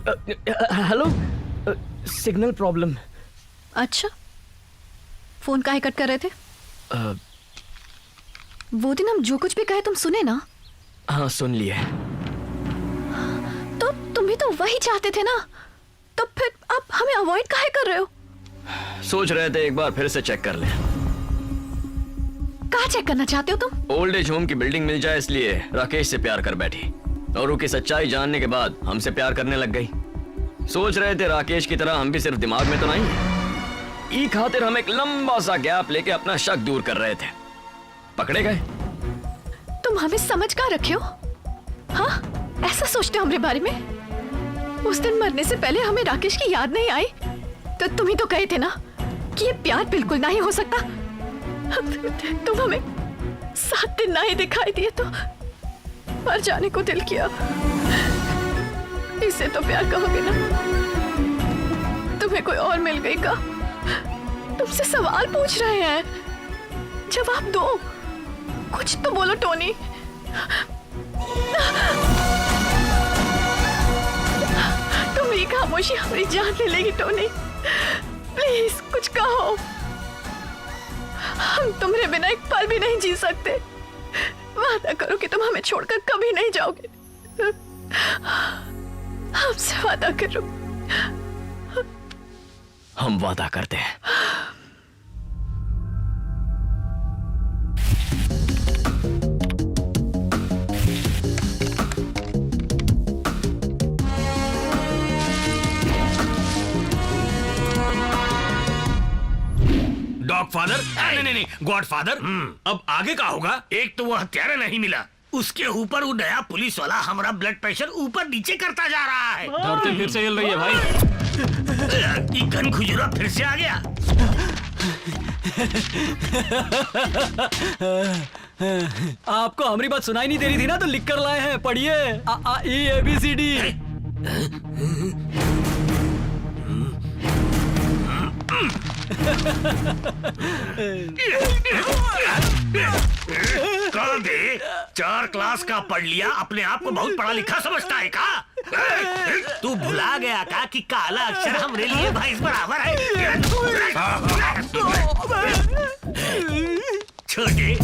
Hello, signal problem. अच्छा, फोन काहे कट कर रहे थे? वो दिन हम जो कुछ भी कहे तुम सुने ना? हाँ, सुन लिए। तो तुम भी तो वही चाहते थे ना, तो फिर आप हमें अवॉइड काहे कर रहे हो? सोच रहे थे एक बार फिर से चेक कर लें। कहाँ चेक करना चाहते हो तुम? ओल्ड एज होम की बिल्डिंग मिल जाए इसलिए राकेश से प्यार कर बैठी, और उसकी सच्चाई जानने के बाद हमसे प्यार करने लग गई। सोच रहे थे राकेश की तरह हम भी सिर्फ दिमाग में तो नहीं, ई खातिर हम एक लंबा सा गैप लेके अपना शक दूर कर रहे थे। पकड़े गए। तुम हमें समझ कहाँ रखे हो? हाँ, ऐसा सोचते हो हमारे बारे में? उस दिन मरने से पहले हमें राकेश की याद नहीं आई, तो तुम ही तो कहे थे ना कि ये प्यार बिल्कुल नहीं हो सकता। तुम हमें 7 दिन नहीं दिखाई दिए तो मर जाने को दिल किया। इसे तो प्यार कहोगे ना? तुम्हें कोई और मिल गई का? तुमसे सवाल पूछ रहे हैं, जवाब दो। कुछ तो बोलो टोनी। तुम्हारी खामोशी हमारी जान ले लेगी टोनी। प्लीज कुछ कहो। हम तुम्हारे बिना एक पल भी नहीं जी सकते। वादा करो कि तुम हमें छोड़कर कभी नहीं जाओगे। हमसे वादा करो। हम वादा करते हैं। Dog father? नहीं, गॉड फादर। अब आगे का होगा? एक तो वो हत्यारा नहीं मिला, उसके ऊपर वो नया पुलिस वाला हमारा ब्लड प्रेशर ऊपर नीचे करता जा रहा है। धरती फिर से हिल रही है भाई। ये गन खुजरा फिर से आ गया। आपको हमारी बात सुनाई नहीं दे रही थी ना, तो लिख कर लाए हैं, पढ़िए। ABCD। कल दे 4 क्लास का पढ़ लिया, अपने आप को बहुत पढ़ा लिखा समझता है का? तू भुला गया का कि काला अक्षर हमारे लिए भैंस बराबर है? छोटे,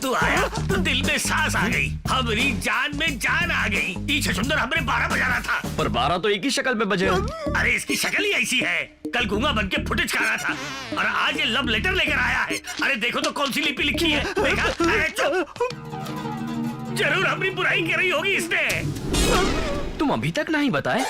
तू आया तो दिल में सांस आ गई, हमारी जान में जान आ गई। ये छछुंदर हमने 12 बजाना था, पर 12 तो एक ही शक्ल पे बजे। अरे इसकी शक्ल ही ऐसी है। कल गूंगा बन के फुटेज खा रहा था और आज ये लव लेटर लेकर आया है। अरे देखो तो कौन सी लिपि लिखी है, देखा? अरे चुप, जरूर अपनी बुराई कर रही होगी इसने। तुम अभी तक नहीं बताए?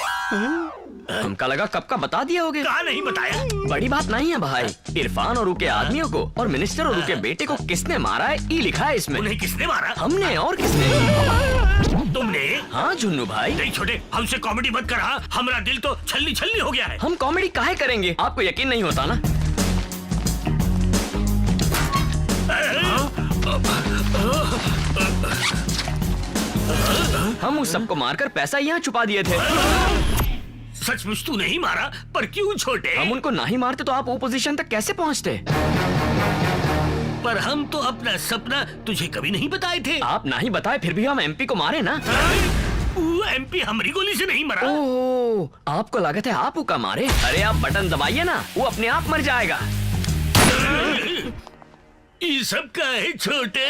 हमका लगा कब का बता दिया होगे। कहा नहीं बताया? बड़ी बात नहीं है भाई। इरफान और उनके आदमियों को और मिनिस्टर और उनके बेटे को किसने मारा है, ये लिखा है इसमें। उन्हें किसने मारा? हमने। और किसने? तुमने? हाँ झुन्नू भाई। नहीं छोटे, हमसे कॉमेडी मत कर। हमारा दिल तो छल्ली छल्ली हो गया है। हम कॉमेडी काहे करेंगे? आपको यकीन नहीं होता ना? हम उस सबको मारकर पैसा यहाँ छुपा दिए थे। सचमुच तू नहीं मारा, पर क्यों छोटे? हम उनको नहीं मारते तो आप वो पोजीशन तक कैसे पहुँचते? पर हम तो अपना सपना तुझे कभी नहीं बताए थे। आप नहीं बताए फिर भी हम MP को मारे ना। वो MP हमारी गोली से नहीं मरा। ओह, आपको लागत है आप उका मारे? अरे आप बटन दबाइए ना, वो अपने आप मर जाएगा। ये सब का है छोटे?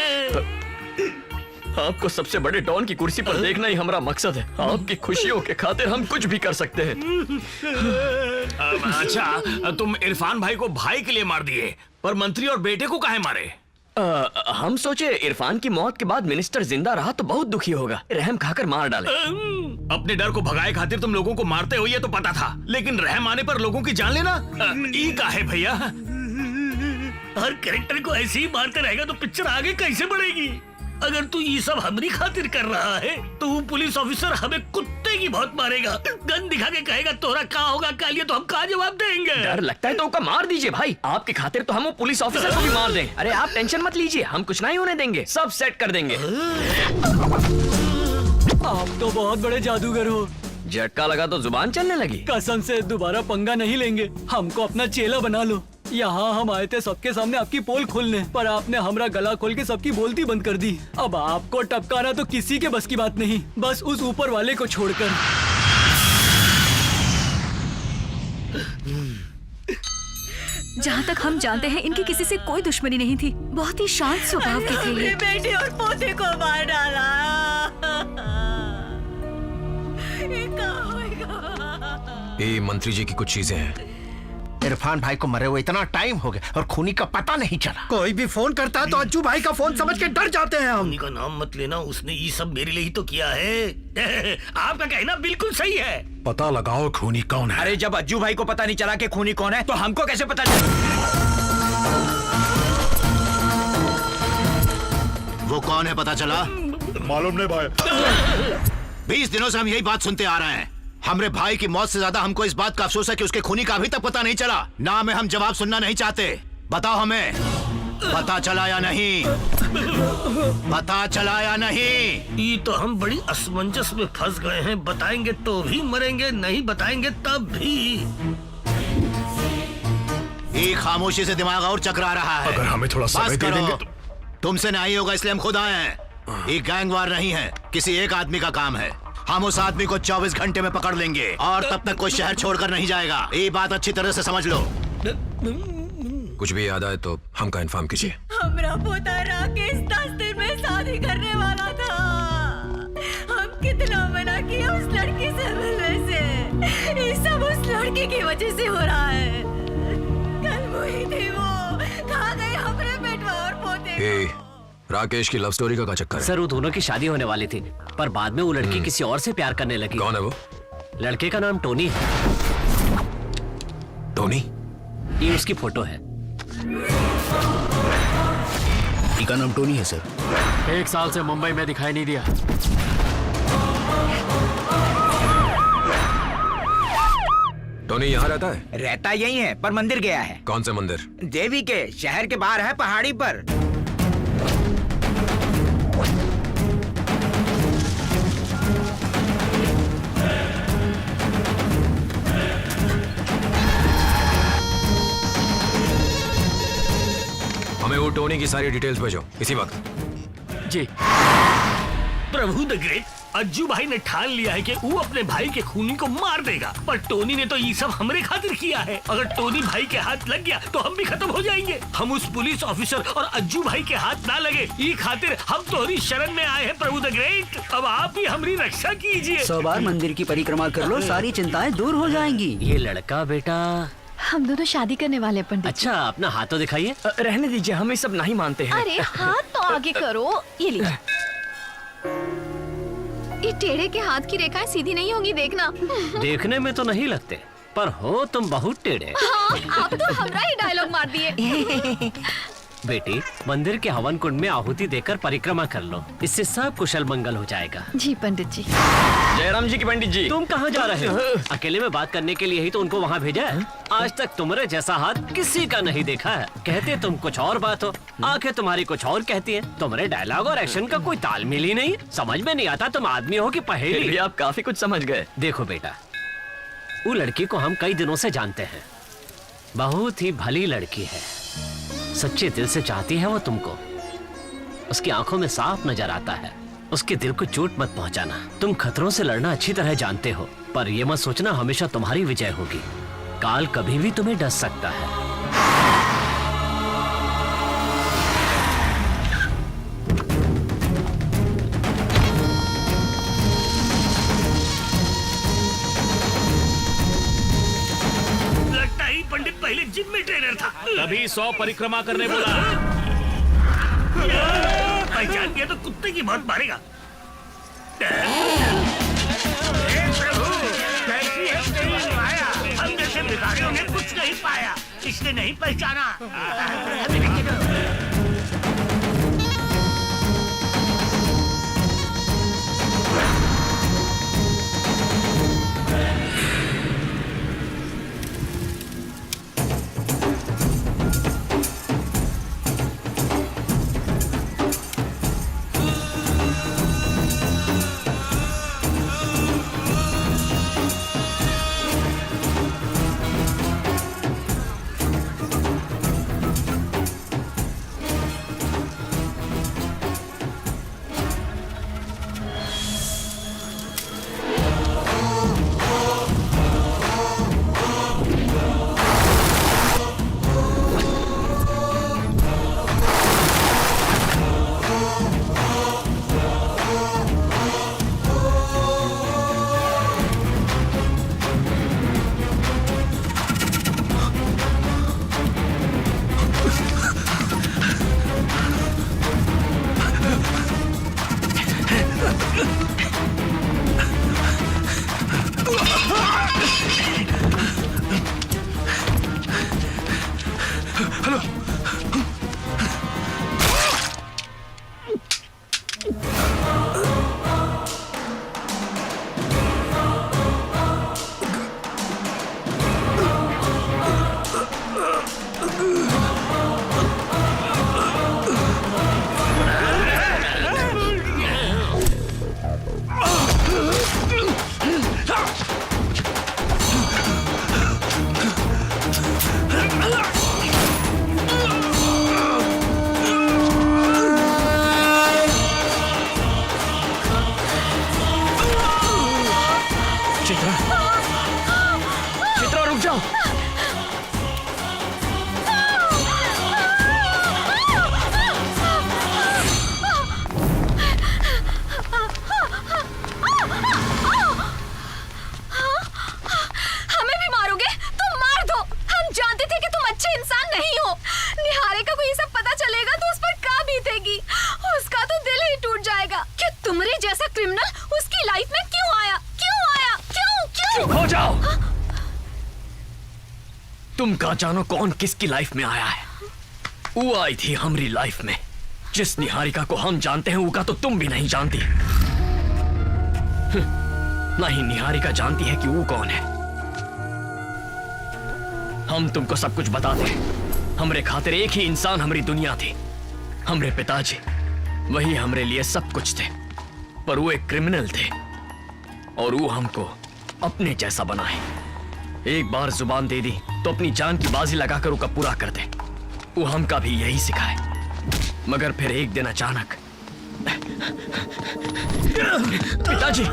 आपको सबसे बड़े डॉन की कुर्सी पर देखना ही हमारा मकसद है। आपकी खुशियों के खातिर हम कुछ भी कर सकते हैं। अच्छा, तुम इरफान भाई को भाई के लिए मार दिए, पर मंत्री और बेटे को काहे मारे? हम सोचे इरफान की मौत के बाद मिनिस्टर जिंदा रहा तो बहुत दुखी होगा, रहम खाकर मार डाले। अपने डर को भगाए खातिर तुम लोगों को मारते हो ये तो पता था, लेकिन रहम आने पर लोगों की जान लेना ई काहे भैया? हर कैरेक्टर को ऐसे ही मारते रहेगा तो पिक्चर आगे कैसे बढ़ेगी? अगर तू ये सब हमारी खातिर कर रहा है तो वो पुलिस ऑफिसर हमें कुत्ते की बहुत मारेगा, गन दिखा के कहेगा तोरा कहाँ होगा कालिया, तो हम कहाँ जवाब देंगे? डर लगता है तो उनका मार दीजिए भाई। आपकी खातिर तो हम वो पुलिस ऑफिसर को भी मार दें। अरे आप टेंशन मत लीजिए, हम कुछ नहीं होने देंगे, सब सेट कर देंगे। आप तो बहुत बड़े जादूगर हो। झटका लगा तो जुबान चलने लगी। कसम से दोबारा पंगा नहीं लेंगे, हमको अपना चेला बना लो। यहाँ हम आए थे सबके सामने आपकी पोल खोलने, पर आपने हमारा गला खोल के सबकी बोलती बंद कर दी। अब आपको टपकाना तो किसी के बस की बात नहीं, बस उस ऊपर वाले को छोड़कर। जहाँ तक हम जानते हैं इनकी किसी से कोई दुश्मनी नहीं थी, बहुत ही शांत स्वभाव के थे ये। बेटे और पोते को मार डाला। ये मंत्री जी की कुछ चीजें हैं। इरफान भाई को मरे हुए इतना टाइम हो गया और खूनी का पता नहीं चला। कोई भी फोन करता है तो अज्जू भाई का फोन समझ के डर जाते हैं हम। खूनी का नाम मत लेना, उसने ये सब मेरे लिए ही तो किया है। आपका कहना बिल्कुल सही है। पता लगाओ खूनी कौन है। अरे जब अज्जू भाई को पता नहीं चला कि खूनी कौन है तो हमको कैसे पता चला? वो कौन है पता चला? मालूम नहीं भाई। 20 दिनों से हम यही बात सुनते आ रहे हैं। हमरे भाई की मौत से ज्यादा हमको इस बात का अफसोस है कि उसके खूनी का अभी तक पता नहीं चला। नाम है, हम जवाब सुनना नहीं चाहते। बताओ हमें, पता चला या नहीं? पता चला या नहीं? ये तो हम बड़ी असमंजस में फंस गए हैं। बताएंगे तो भी मरेंगे, नहीं बताएंगे तब भी। ये खामोशी से दिमाग और चकरा रहा है। अगर हमें थोड़ा समय दे देंगे तो। तुमसे नहीं होगा इसलिए हम खुद आए हैं। ये गैंगवार नहीं है, किसी एक आदमी का काम है। हम उस आदमी को 24 घंटे में पकड़ लेंगे और तब तक कोई शहर छोड़कर नहीं जाएगा। ये बात अच्छी तरह से समझ लो। कुछ भी याद आए तो हमका इन्फॉर्म कीजिए। हमारा पोता राकेश 10 दिन में शादी करने वाला था। हम कितना मना किया उस लड़की से मिलने से। ये सब उस लड़की की वजह से हो रहा है। कल वही थी वो, खा गई हमारे बेटवा और पोते। राकेश की लव स्टोरी का चक्कर है? सर वो दोनों की शादी होने वाली थी, पर बाद में वो लड़की किसी और से प्यार करने लगी। कौन है वो? लड़के का नाम टोनी है। टोनी? ये उसकी फोटो है। इसका नाम टोनी है सर। 1 साल से मुंबई में दिखाई नहीं दिया। टोनी यहाँ रहता है? रहता यही है पर मंदिर गया है। कौन से मंदिर? देवी के, शहर के बाहर है, पहाड़ी पर। हमें वो टोनी की सारी डिटेल्स भेजो इसी वक्त। जी। प्रभु द ग्रेट, अज्जू भाई ने ठान लिया है कि वो अपने भाई के खूनी को मार देगा, पर टोनी ने तो ये सब हमरे खातिर किया है। अगर टोनी भाई के हाथ लग गया तो हम भी खत्म हो जाएंगे। हम उस पुलिस ऑफिसर और अज्जू भाई के हाथ ना लगे, ये खातिर हम तोहरी शरण में आए हैं प्रभु द ग्रेट। अब आप ही हमारी रक्षा कीजिए। 100 बार मंदिर की परिक्रमा कर लो, सारी चिंताएं दूर हो जाएंगी। ये लड़का बेटा, हम दोनों शादी करने वाले हैं पंडित। अच्छा अपना हाथ तो दिखाइए। रहने दीजिए, हम ये सब नहीं मानते हैं। अरे हाथ तो आगे करो। ये लीजिए। ये टेढ़े के हाथ की रेखाएं सीधी नहीं होंगी, देखना। देखने में तो नहीं लगते, पर हो तुम बहुत टेढ़े। हाँ, आप तो हमरा ही डायलॉग मार दिए। बेटी, मंदिर के हवन कुंड में आहुति देकर परिक्रमा कर लो, इससे सब कुशल मंगल हो जाएगा। जी पंडित जी। जयराम जी की पंडित जी, तुम कहाँ जा रहे हो? अकेले में बात करने के लिए ही तो उनको वहाँ भेजा है। आज तक तुम्हारे जैसा हाथ किसी का नहीं देखा है। कहते तुम कुछ और बात हो, आंखें तुम्हारी कुछ और कहती हैं। तुम्हारे डायलॉग और एक्शन का कोई तालमेल ही नहीं। समझ में नहीं आता तुम आदमी हो कि पहेली। आप काफी कुछ समझ गए। देखो बेटा, वो लड़की को हम कई दिनों से जानते हैं। बहुत ही भली लड़की है, सच्चे दिल से चाहती है वो तुमको। उसकी आंखों में साफ नजर आता है। उसके दिल को चोट मत पहुंचाना। तुम खतरों से लड़ना अच्छी तरह जानते हो, पर ये मत सोचना हमेशा तुम्हारी विजय होगी। काल कभी भी तुम्हें डस सकता है। लगता ही पंडित पहले जिम में ट्रेनर था, तभी 100 परिक्रमा करने बोला। पहचान गया तो कुत्ते की मौत मारेगा। प्रभु, कैसी है तेरी माया? हम जैसे भिखारियों ने कुछ नहीं पाया, इसने नहीं पहचाना। चित्रा रुक जाओ। हमें भी मारोगे? तुम मार दो। हम जानते थे कि तुम अच्छे इंसान नहीं हो। निहारिका को ये सब पता चलेगा तो उस पर क्या बीतेगी? उसका तो दिल ही टूट जाएगा। क्या तुम्हारे जैसा क्रिमिनल उसकी लाइफ में क्यों आया? क्यों आया? क्यों? क्यों? चुप हो जाओ। तुम कहाँ जानो कौन किसकी लाइफ में आया है? वो आई थी हमारी लाइफ में। जिस निहारिका को हम जानते हैं उसका तो तुम भी नहीं जानती। नहीं, निहारिका जानती है कि वो कौन है। हम तुमको सब कुछ बताते हैं। हमरे खातिर एक ही इंसान हमारी दुनिया थी, हमरे पिताजी। वही हमरे लिए सब कुछ थे, पर वो एक क्रिमिनल थे और वो हमको अपने जैसा बनाए। एक बार जुबान दे दी तो अपनी जान की बाजी लगाकर उसका पूरा कर दे। वो हमका भी यही सिखाए। मगर फिर एक दिन अचानक पिताजी,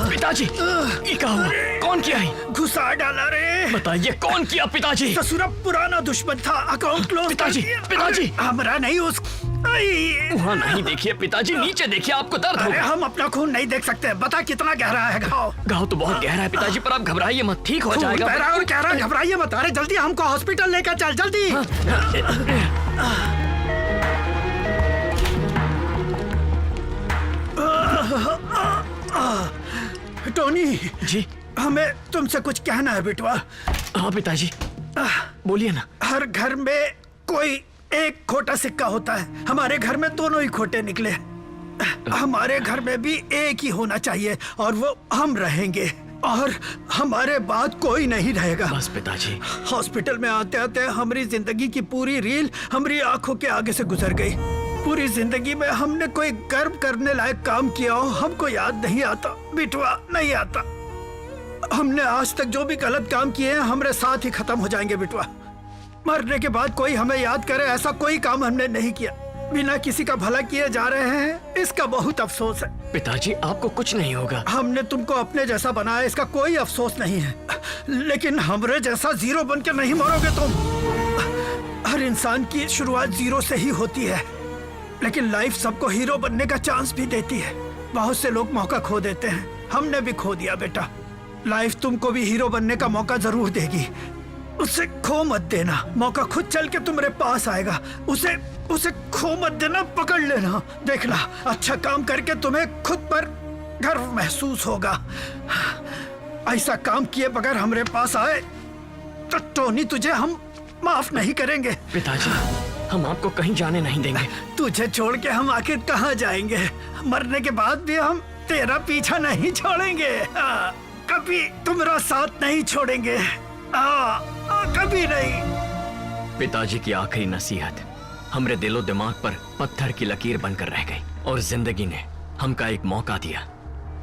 पिताजी, ये क्या हुआ? कौन किया है? घुसा डाला रे। बताइए कौन किया पिताजी? ससुरा पुराना दुश्मन था, अकाउंट क्लोज। पिताजी, पिताजी, हमारा नहीं, उस वहाँ नहीं देखिए पिताजी, नीचे देखिए, आपको दर्द होगा। हम अपना खून नहीं देख सकते। बता कितना गहरा है घाव? घाव तो बहुत गहरा है पिताजी, पर आप घबराइए मत, ठीक हो जाएगा। गहरा और गहरा, घबराइए मत। अरे जल्दी हमको हॉस्पिटल लेकर चल, जल्दी। टोनी जी, हमें तुमसे कुछ कहना है बेटवा। हाँ पिताजी, बोलिए ना। हर घर में कोई एक खोटा सिक्का होता है। हमारे घर में दोनों ही खोटे निकले। हमारे घर में भी एक ही होना चाहिए और वो हम रहेंगे और हमारे बाद कोई नहीं रहेगा। बस पिताजी। हॉस्पिटल में आते आते हमारी जिंदगी की पूरी रील हमारी आंखों के आगे से गुजर गई। पूरी जिंदगी में हमने कोई गर्व करने लायक काम किया हो हमको याद नहीं आता बिटवा, नहीं आता। हमने आज तक जो भी गलत काम किए हैं हमारे साथ ही खत्म हो जाएंगे बिटवा। मरने के बाद कोई हमें याद करे ऐसा कोई काम हमने नहीं किया। बिना किसी का भला किए जा रहे हैं, इसका बहुत अफसोस है। पिताजी आपको कुछ नहीं होगा। हमने तुमको अपने जैसा बनाया, इसका कोई अफसोस नहीं है। लेकिन हमरे जैसा जीरो बन के नहीं मरोगे तुम। हर इंसान की शुरुआत जीरो से ही होती है, लेकिन लाइफ सबको हीरो बनने का चांस भी देती है। बहुत से लोग मौका खो देते हैं, हमने भी खो दिया बेटा। लाइफ तुमको भी हीरो बनने का मौका जरूर देगी, उसे खो मत देना। मौका खुद चल के तुम्हारे पास आएगा, उसे खो मत देना, पकड़ लेना। देखना, अच्छा काम करके तुम्हें खुद पर गर्व महसूस होगा। ऐसा काम किए बगैर हमारे पास आए तो टोनी तुझे हम माफ नहीं करेंगे। पिताजी, हम आपको कहीं जाने नहीं देंगे। तुझे छोड़ के हम आखिर कहाँ जाएंगे? मरने के बाद भी हम तेरा पीछा नहीं छोड़ेंगे। कभी तुम्हारा साथ नहीं छोड़ेंगे, कभी नहीं। पिताजी की आखिरी नसीहत हमरे दिलो दिमाग पर पत्थर की लकीर बनकर रह गई और जिंदगी ने हमका एक मौका दिया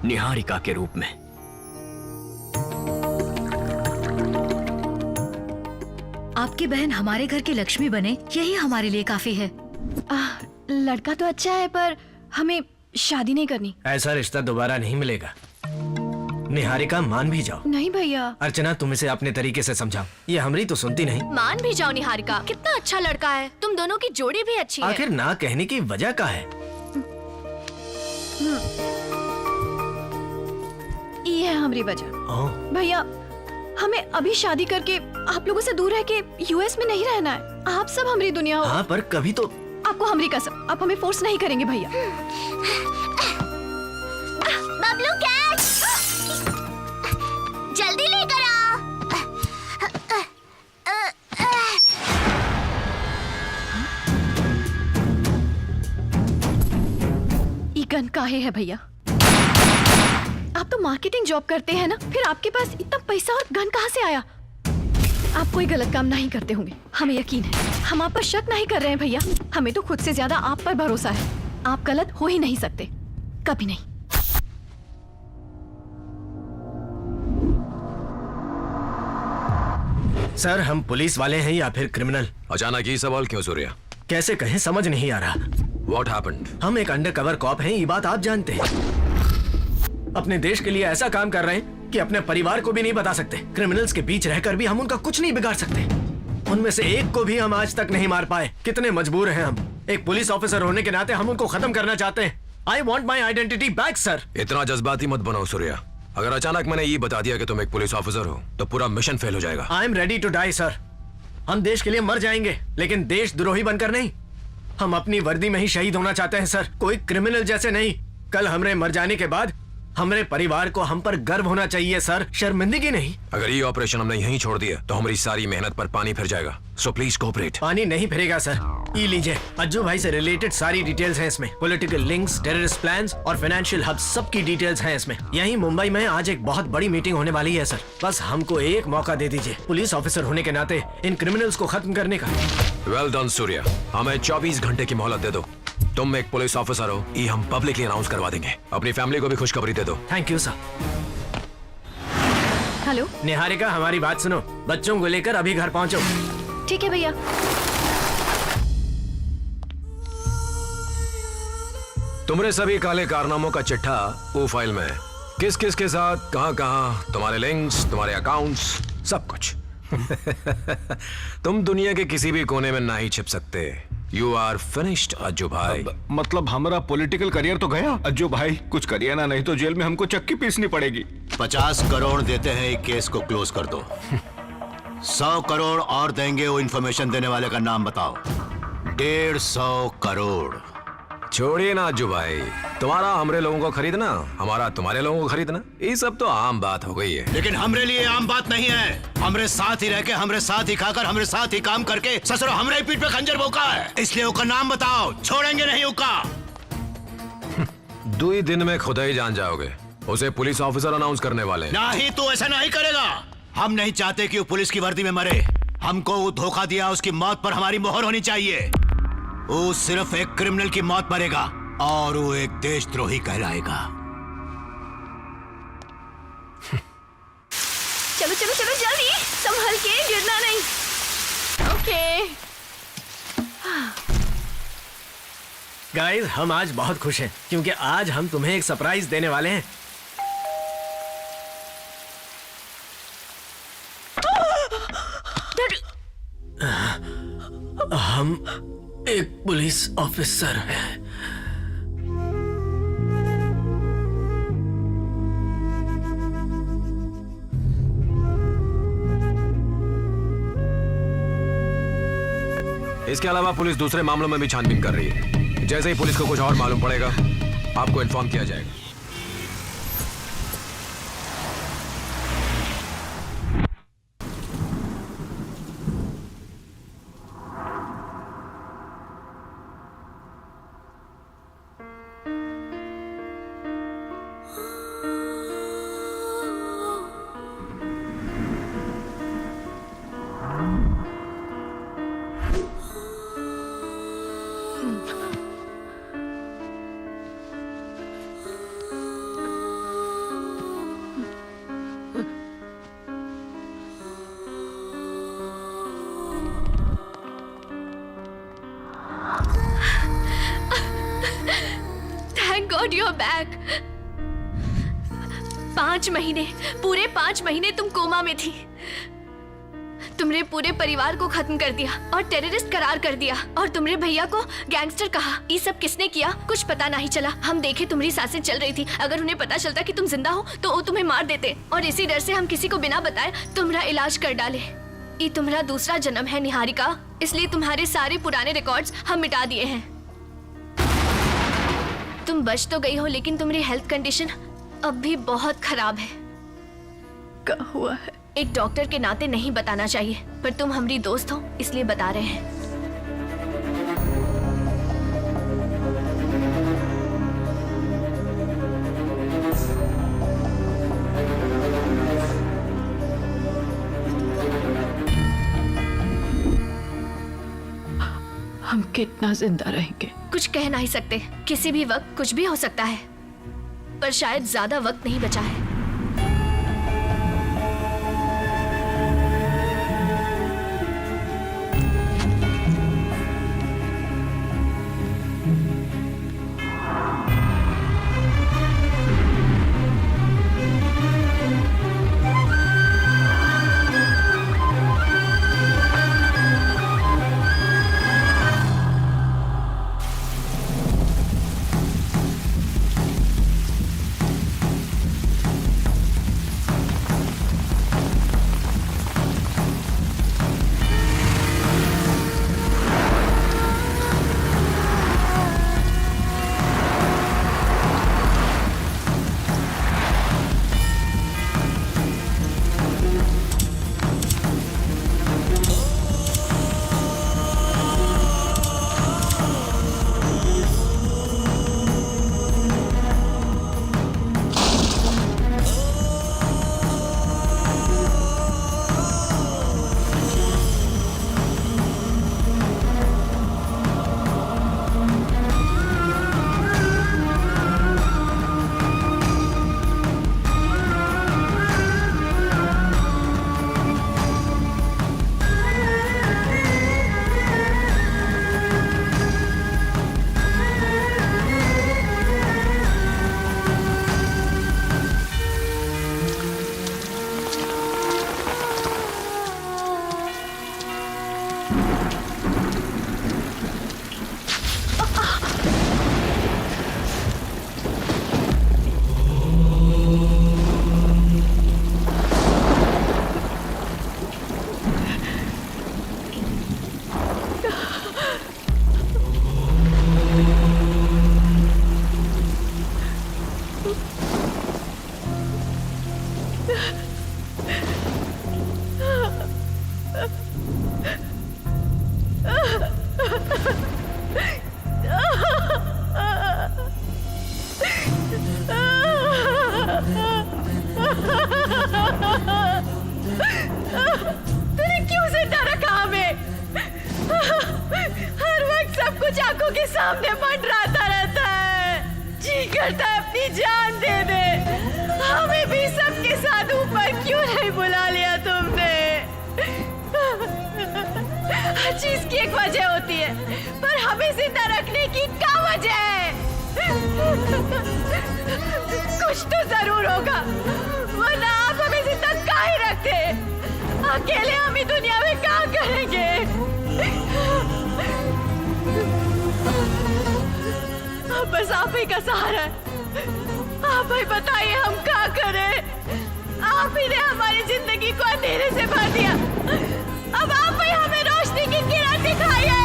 निहारिका के रूप में। आपकी बहन हमारे घर की लक्ष्मी बने, यही हमारे लिए काफी है। लड़का तो अच्छा है पर हमें शादी नहीं करनी। ऐसा रिश्ता दोबारा नहीं मिलेगा। निहारिका, मान भी जाओ। नहीं भैया। अर्चना, तुम इसे अपने तरीके से समझाओ, ये हमारी तो सुनती नहीं। मान भी जाओ निहारिका, कितना अच्छा लड़का है। तुम दोनों की जोड़ी भी अच्छी है। आखिर ना कहने की वजह क्या है? ये है हमारी वजह। भैया, हमें अभी शादी करके आप लोगों से दूर रह के यूएस में नहीं रहना है। आप सब हमारी दुनिया हो। हाँ, पर कभी तो आपको हमारी कसम, आप हमें फोर्स नहीं करेंगे भैया। बबलू कैच, जल्दी लेकर आ। ई गन का आए हैं भैया। आप तो मार्केटिंग जॉब करते हैं ना, फिर आपके पास इतना पैसा और गन कहाँ से आया? आप कोई गलत काम नहीं करते होंगे, हमें यकीन है। हम आप पर शक नहीं कर रहे हैं भैया, हमें तो खुद से ज्यादा आप पर भरोसा है। आप गलत हो ही नहीं सकते, कभी नहीं। सर, हम पुलिस वाले हैं या फिर क्रिमिनल? अचानक ये सवाल क्यों सूर्या? कैसे कहें, समझ नहीं आ रहा। What happened? हम एक अंडरकवर कॉप हैं, ये बात आप जानते हैं। अपने देश के लिए ऐसा काम कर रहे हैं कि अपने परिवार को भी नहीं बता सकते। क्रिमिनल्स के बीच रहकर भी हम उनका कुछ नहीं बिगाड़ सकते। उनमें से एक को भी हम आज तक नहीं मार पाए। कितने मजबूर हैं हम। एक पुलिस ऑफिसर होने के नाते हम उनको खत्म करना चाहते हैं। I want my identity back sir. इतना जज्बाती मत बनो सूर्या। अगर अचानक मैंने ये बता दिया कि तुम एक पुलिस ऑफिसर हो तो पूरा मिशन फेल हो जाएगा। I am ready to die sir. हम देश के लिए मर जाएंगे, लेकिन देशद्रोही बनकर नहीं। हम अपनी वर्दी में ही शहीद होना चाहते हैं सर, कोई क्रिमिनल जैसे नहीं। कल हमरे मर जाने के बाद हमारे परिवार को हम पर गर्व होना चाहिए सर, शर्मिंदगी नहीं। अगर ये ऑपरेशन हमने यहीं छोड़ दिया तो हमारी सारी मेहनत पर पानी फिर जाएगा। So please cooperate. पानी नहीं फिरेगा सर। ये लीजिए, अज्जू भाई से रिलेटेड सारी डिटेल्स हैं इसमें। पॉलिटिकल लिंक्स, टेररिस्ट प्लान्स और फाइनेंशियल हब, सबकी डिटेल्स हैं इसमें। यहीं मुंबई में आज एक बहुत बड़ी मीटिंग होने वाली है सर। बस हमको एक मौका दे दीजिए, पुलिस ऑफिसर होने के नाते इन क्रिमिनल्स को खत्म करने का। वेल डन सूर्या, हमें 24 घंटे की मोहलत दे दो। तुम एक पुलिस ऑफिसर हो, ये हम पब्लिकली अनाउंस करवा देंगे। अपनी फैमिली को भी खुशखबरी दे दो। Thank you sir. Hello Niharika, हमारी बात सुनो। बच्चों को लेकर अभी घर पहुंचो। ठीक है भैया। तुम्हारे सभी काले कारनामों का चिट्ठा वो फाइल में है। किस किस के साथ, कहां कहां, तुम्हारे लिंक्स, तुम्हारे अकाउंट्स, सब कुछ। तुम दुनिया के किसी भी कोने में ना ही छिप सकते। यू आर फिनिश्ड अज्जू भाई। मतलब हमारा पॉलिटिकल करियर तो गया। अज्जू भाई कुछ करिए ना, नहीं तो जेल में हमको चक्की पीसनी पड़ेगी। 50 करोड़ देते हैं, एक केस को क्लोज कर दो। 100 करोड़ और देंगे, वो इन्फॉर्मेशन देने वाले का नाम बताओ। 150 करोड़। छोड़िए ना अज्जू भाई, तुम्हारा हमरे लोगों को खरीदना, हमारा तुम्हारे लोगों को खरीदना, ये सब तो आम बात हो गई है। लेकिन हमरे लिए आम बात नहीं है। हमरे साथ ही रह के, हमरे साथ ही खाकर, हमरे साथ ही काम करके ससुरो हमरे पीठ पे खंजर भोंका है। इसलिए उसका नाम बताओ, छोड़ेंगे नहीं उसका। 2 ही दिन में खुद ही जान जाओगे। उसे पुलिस ऑफिसर अनाउंस करने वाले। नहीं, तू ऐसा नहीं करेगा। हम नहीं चाहते कि वो पुलिस की वर्दी में मरे। हमको वो धोखा दिया, उसकी मौत पर हमारी मोहर होनी चाहिए। वो सिर्फ एक क्रिमिनल की मौत मरेगा और वो एक देशद्रोही कहलाएगा। चलो चलो चलो जल्दी, संभल के, गिरना नहीं। ओके गाइस, हम आज बहुत खुश हैं क्योंकि आज हम तुम्हें एक सरप्राइज देने वाले हैं। हम एक पुलिस ऑफिसर हैं। इसके अलावा पुलिस दूसरे मामलों में भी छानबीन कर रही है। जैसे ही पुलिस को कुछ और मालूम पड़ेगा आपको इन्फॉर्म किया जाएगा। Thank God you're back. 5 महीने, पूरे 5 महीने तुम कोमा में थी। तुमने पूरे परिवार को खत्म कर दिया और टेररिस्ट करार कर दिया और तुमने भैया को गैंगस्टर कहा। ये सब किसने किया कुछ पता नहीं चला। हम देखे तुम्हारी सांसें चल रही थी। अगर उन्हें पता चलता कि तुम जिंदा हो तो वो तुम्हें मार देते और इसी डर से हम किसी को बिना बताए तुम्हारा इलाज कर डाले। ये तुम्हारा दूसरा जन्म है निहारिका, इसलिए तुम्हारे सारे पुराने रिकॉर्ड्स हम मिटा दिए हैं। तुम बच तो गई हो लेकिन तुम्हारी हेल्थ कंडीशन अब भी बहुत खराब है। क्या हुआ है? एक डॉक्टर के नाते नहीं बताना चाहिए, पर तुम हमारी दोस्त हो इसलिए बता रहे हैं। कितना जिंदा रहेंगे। कुछ कह नहीं सकते, किसी भी वक्त कुछ भी हो सकता है, पर शायद ज्यादा वक्त नहीं बचा है। तूने क्यों जिंदा रखा हमें? हर वक्त सब कुछ आंखों के सामने मंडराता रहता है। जी करता है अपनी जान दे दे। हमें भी सबके साथ ऊपर क्यों नहीं बुला लिया तुमने? हर चीज की एक वजह होती है, पर हमें जिंदा रखने की क्या वजह है? कुछ तो जरूर होगा, वरना आप हमें जिंदा काहे रखते? अकेले हम ही दुनिया में क्या करेंगे? अब बस आप ही का सहारा है। आप ही बताइए हम क्या करें? आप ही ने हमारी जिंदगी को अंधेरे से भर दिया। अब आप ही हमें रोशनी की किरण दिखाइए।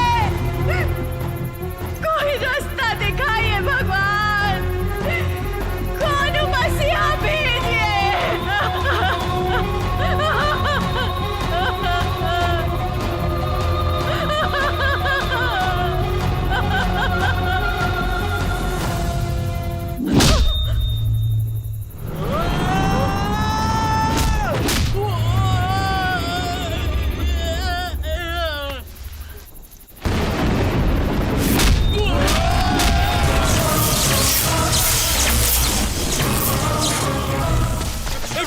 कोई रास्ता दिखाइए भगवान। कौन मसीहा भेजिए।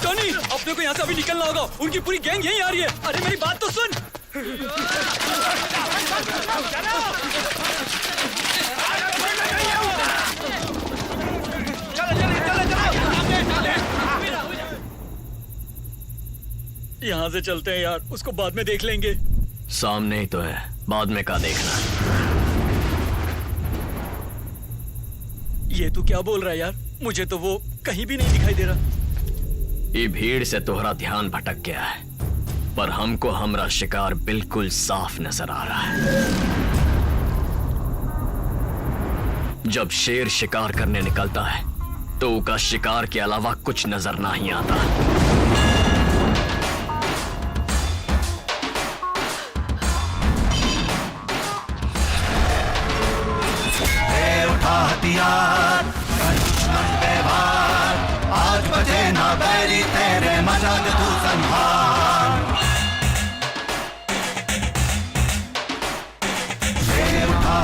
टोनी, अपने को यहाँ से अभी निकलना होगा। उनकी पूरी गैंग यहीं आ रही है। अरे मेरी बात तो सुन। यहाँ से चलते हैं यार, उसको बाद में देख लेंगे। सामने ही तो है, बाद में का देखना। ये तू क्या बोल रहा है यार? मुझे तो वो कहीं भी नहीं दिखाई दे रहा। ये भीड़ से तोहरा ध्यान भटक गया है, पर हमको हमरा शिकार बिल्कुल साफ नजर आ रहा है। जब शेर शिकार करने निकलता है तो उसका शिकार के अलावा कुछ नजर नहीं आता। उठा हथियार, कर दुश्मन पे वार, आज बचे ना बैरी तेरे मजाक तू संभाल। उठा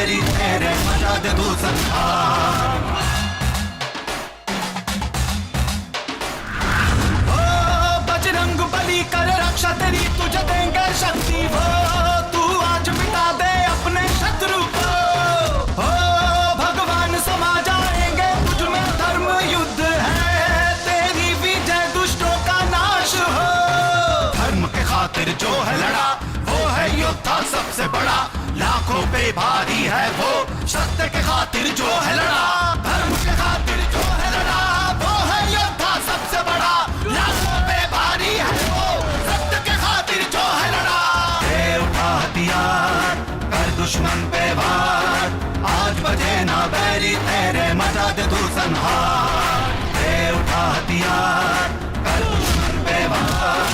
बैरी तेरे मजा दे तू संहार। बजरंग बली कर रक्षा तेरी तुझे देंगे शक्ति वो, तू आज मिटा दे अपने शत्रु को। हो भगवान समा जाएंगे तुझ में, धर्म युद्ध है तेरी विजय, दुष्टों का नाश हो। धर्म के खातिर जो है लड़ा वो है योद्धा सबसे बड़ा, लाखों पे भारी है वो सत्य के खातिर जो है लड़ा। धर्म के खातिर जो है लड़ा वो है योद्धा सबसे बड़ा, लाखों पे भारी है वो सत्य के खातिर जो है लड़ा। दे उठा हथियार कर दुश्मन पे वार, आज बजे ना बैरी तेरे मचा दे तू संहार। दे उठा हथियार कर दुश्मन पे वार,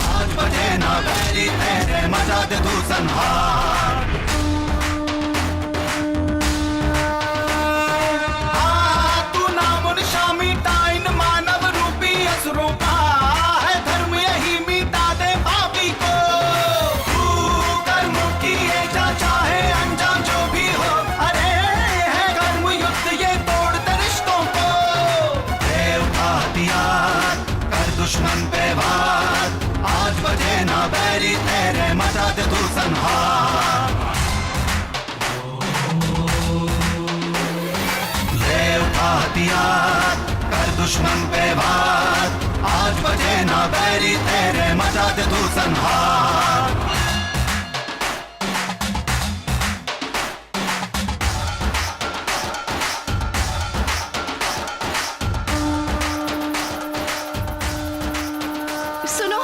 आज बजे ना बैरी तेरे मचा दे तू संहार। तू नाम निशा मिटा इन मानव रूपी असुरों का, है धर्म यही मिटा दे पापी को। तू कर्म किए जा चाहे अंजाम जो भी हो, अरे है कर्म युद्ध ये तोड़ दे रिश्तों को। दे उठा हथियार कर दुश्मन पे वार, आज बजे ना बैरी तेरे मचा दे तू संहार। दे उठा हथियार कर दुश्मन पे वार, आज बजे ना बैरी तेरे मचा दे तू संहार। सुनो,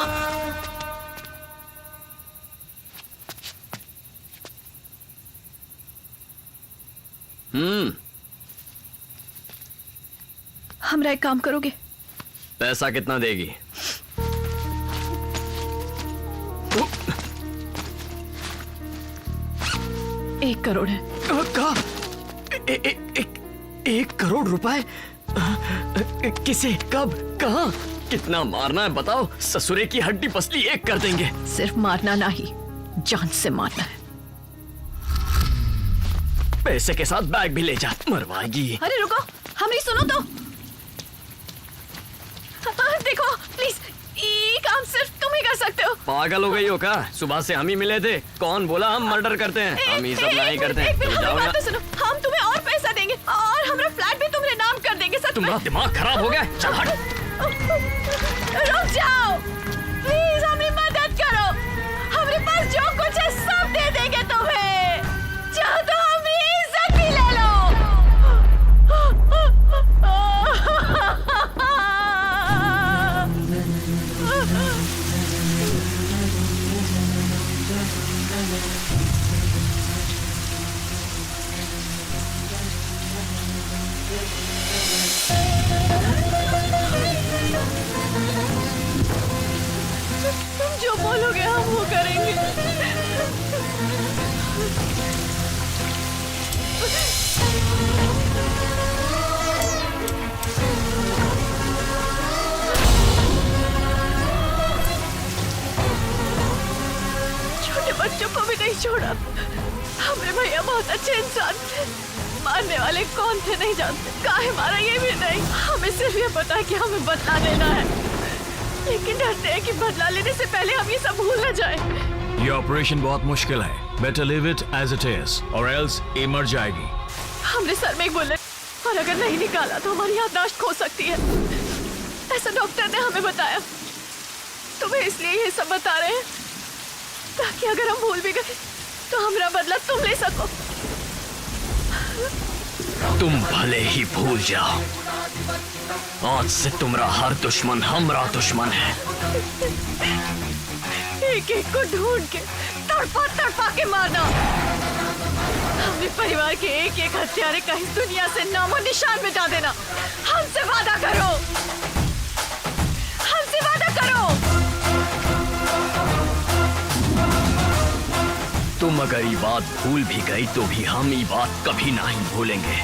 हमरा एक काम करोगे? पैसा कितना देगी? एक करोड़ है। का? एक करोड़ रुपए? किसे, कब, कहाँ, कितना मारना है बताओ? ससुरे की हड्डी पसली एक कर देंगे। सिर्फ मारना नहीं, जान से मारना है। पैसे के साथ बैग भी ले जा, मरवाएगी। अरे रुको, हमारी सुनो तो। देखो प्लीज, ये काम सिर्फ तुम ही कर सकते हो। पागल हो गई हो क्या? सुबह से हम ही मिले थे, कौन बोला हम मर्डर करते हैं? हम ही सब नहीं करते हैं। एक जाओ बात तो सुनो, हम तुम्हें और पैसा देंगे और हमारा फ्लैट भी तुम्हारे नाम कर देंगे। सच में। तुम्हारा दिमाग खराब हो गया? चल हट। रुक जाओ प्लीज, हमारी मदद करो। हमारे पास जो कुछ है सब दे देंगे तुम्हें। चाहो तो हमारी इज्जत भी ले लो। तुम जो बोलोगे हम वो करेंगे। छोटे बच्चों को भी नहीं छोड़ा। हमारे भैया बहुत अच्छे इंसान थे, मारने वाले कौन थे नहीं जानते, काहे मारा ये भी नहीं। हमें सिर्फ ये पता है कि हमें बदला लेना है, लेकिन डरते हैं कि बदला लेने से पहले हम ये सब भूल न जाए। ये ऑपरेशन बहुत मुश्किल है, better leave it as it is और एल्स ये मर जाएगी। हमने सर में एक बुलेट, और अगर नहीं निकाला तो हमारी याददाश्त खो सकती है, ऐसा डॉक्टर ने हमें बताया। तुम्हें इसलिए ये सब बता रहे हैं ताकि अगर हम भूल भी गए तो हमारा बदला तुम ले सको। तुम भले ही भूल जाओ, आज से तुम्हारा हर दुश्मन हमारा दुश्मन है। एक एक को ढूंढ के तड़पा तड़पा के मारना। अपने परिवार के एक एक हत्यारे का इस दुनिया से नामो निशान मिटा देना। हमसे वादा करो, हमसे वादा करो। तुम अगर ये बात भूल भी गई तो भी हम ये बात कभी नहीं भूलेंगे।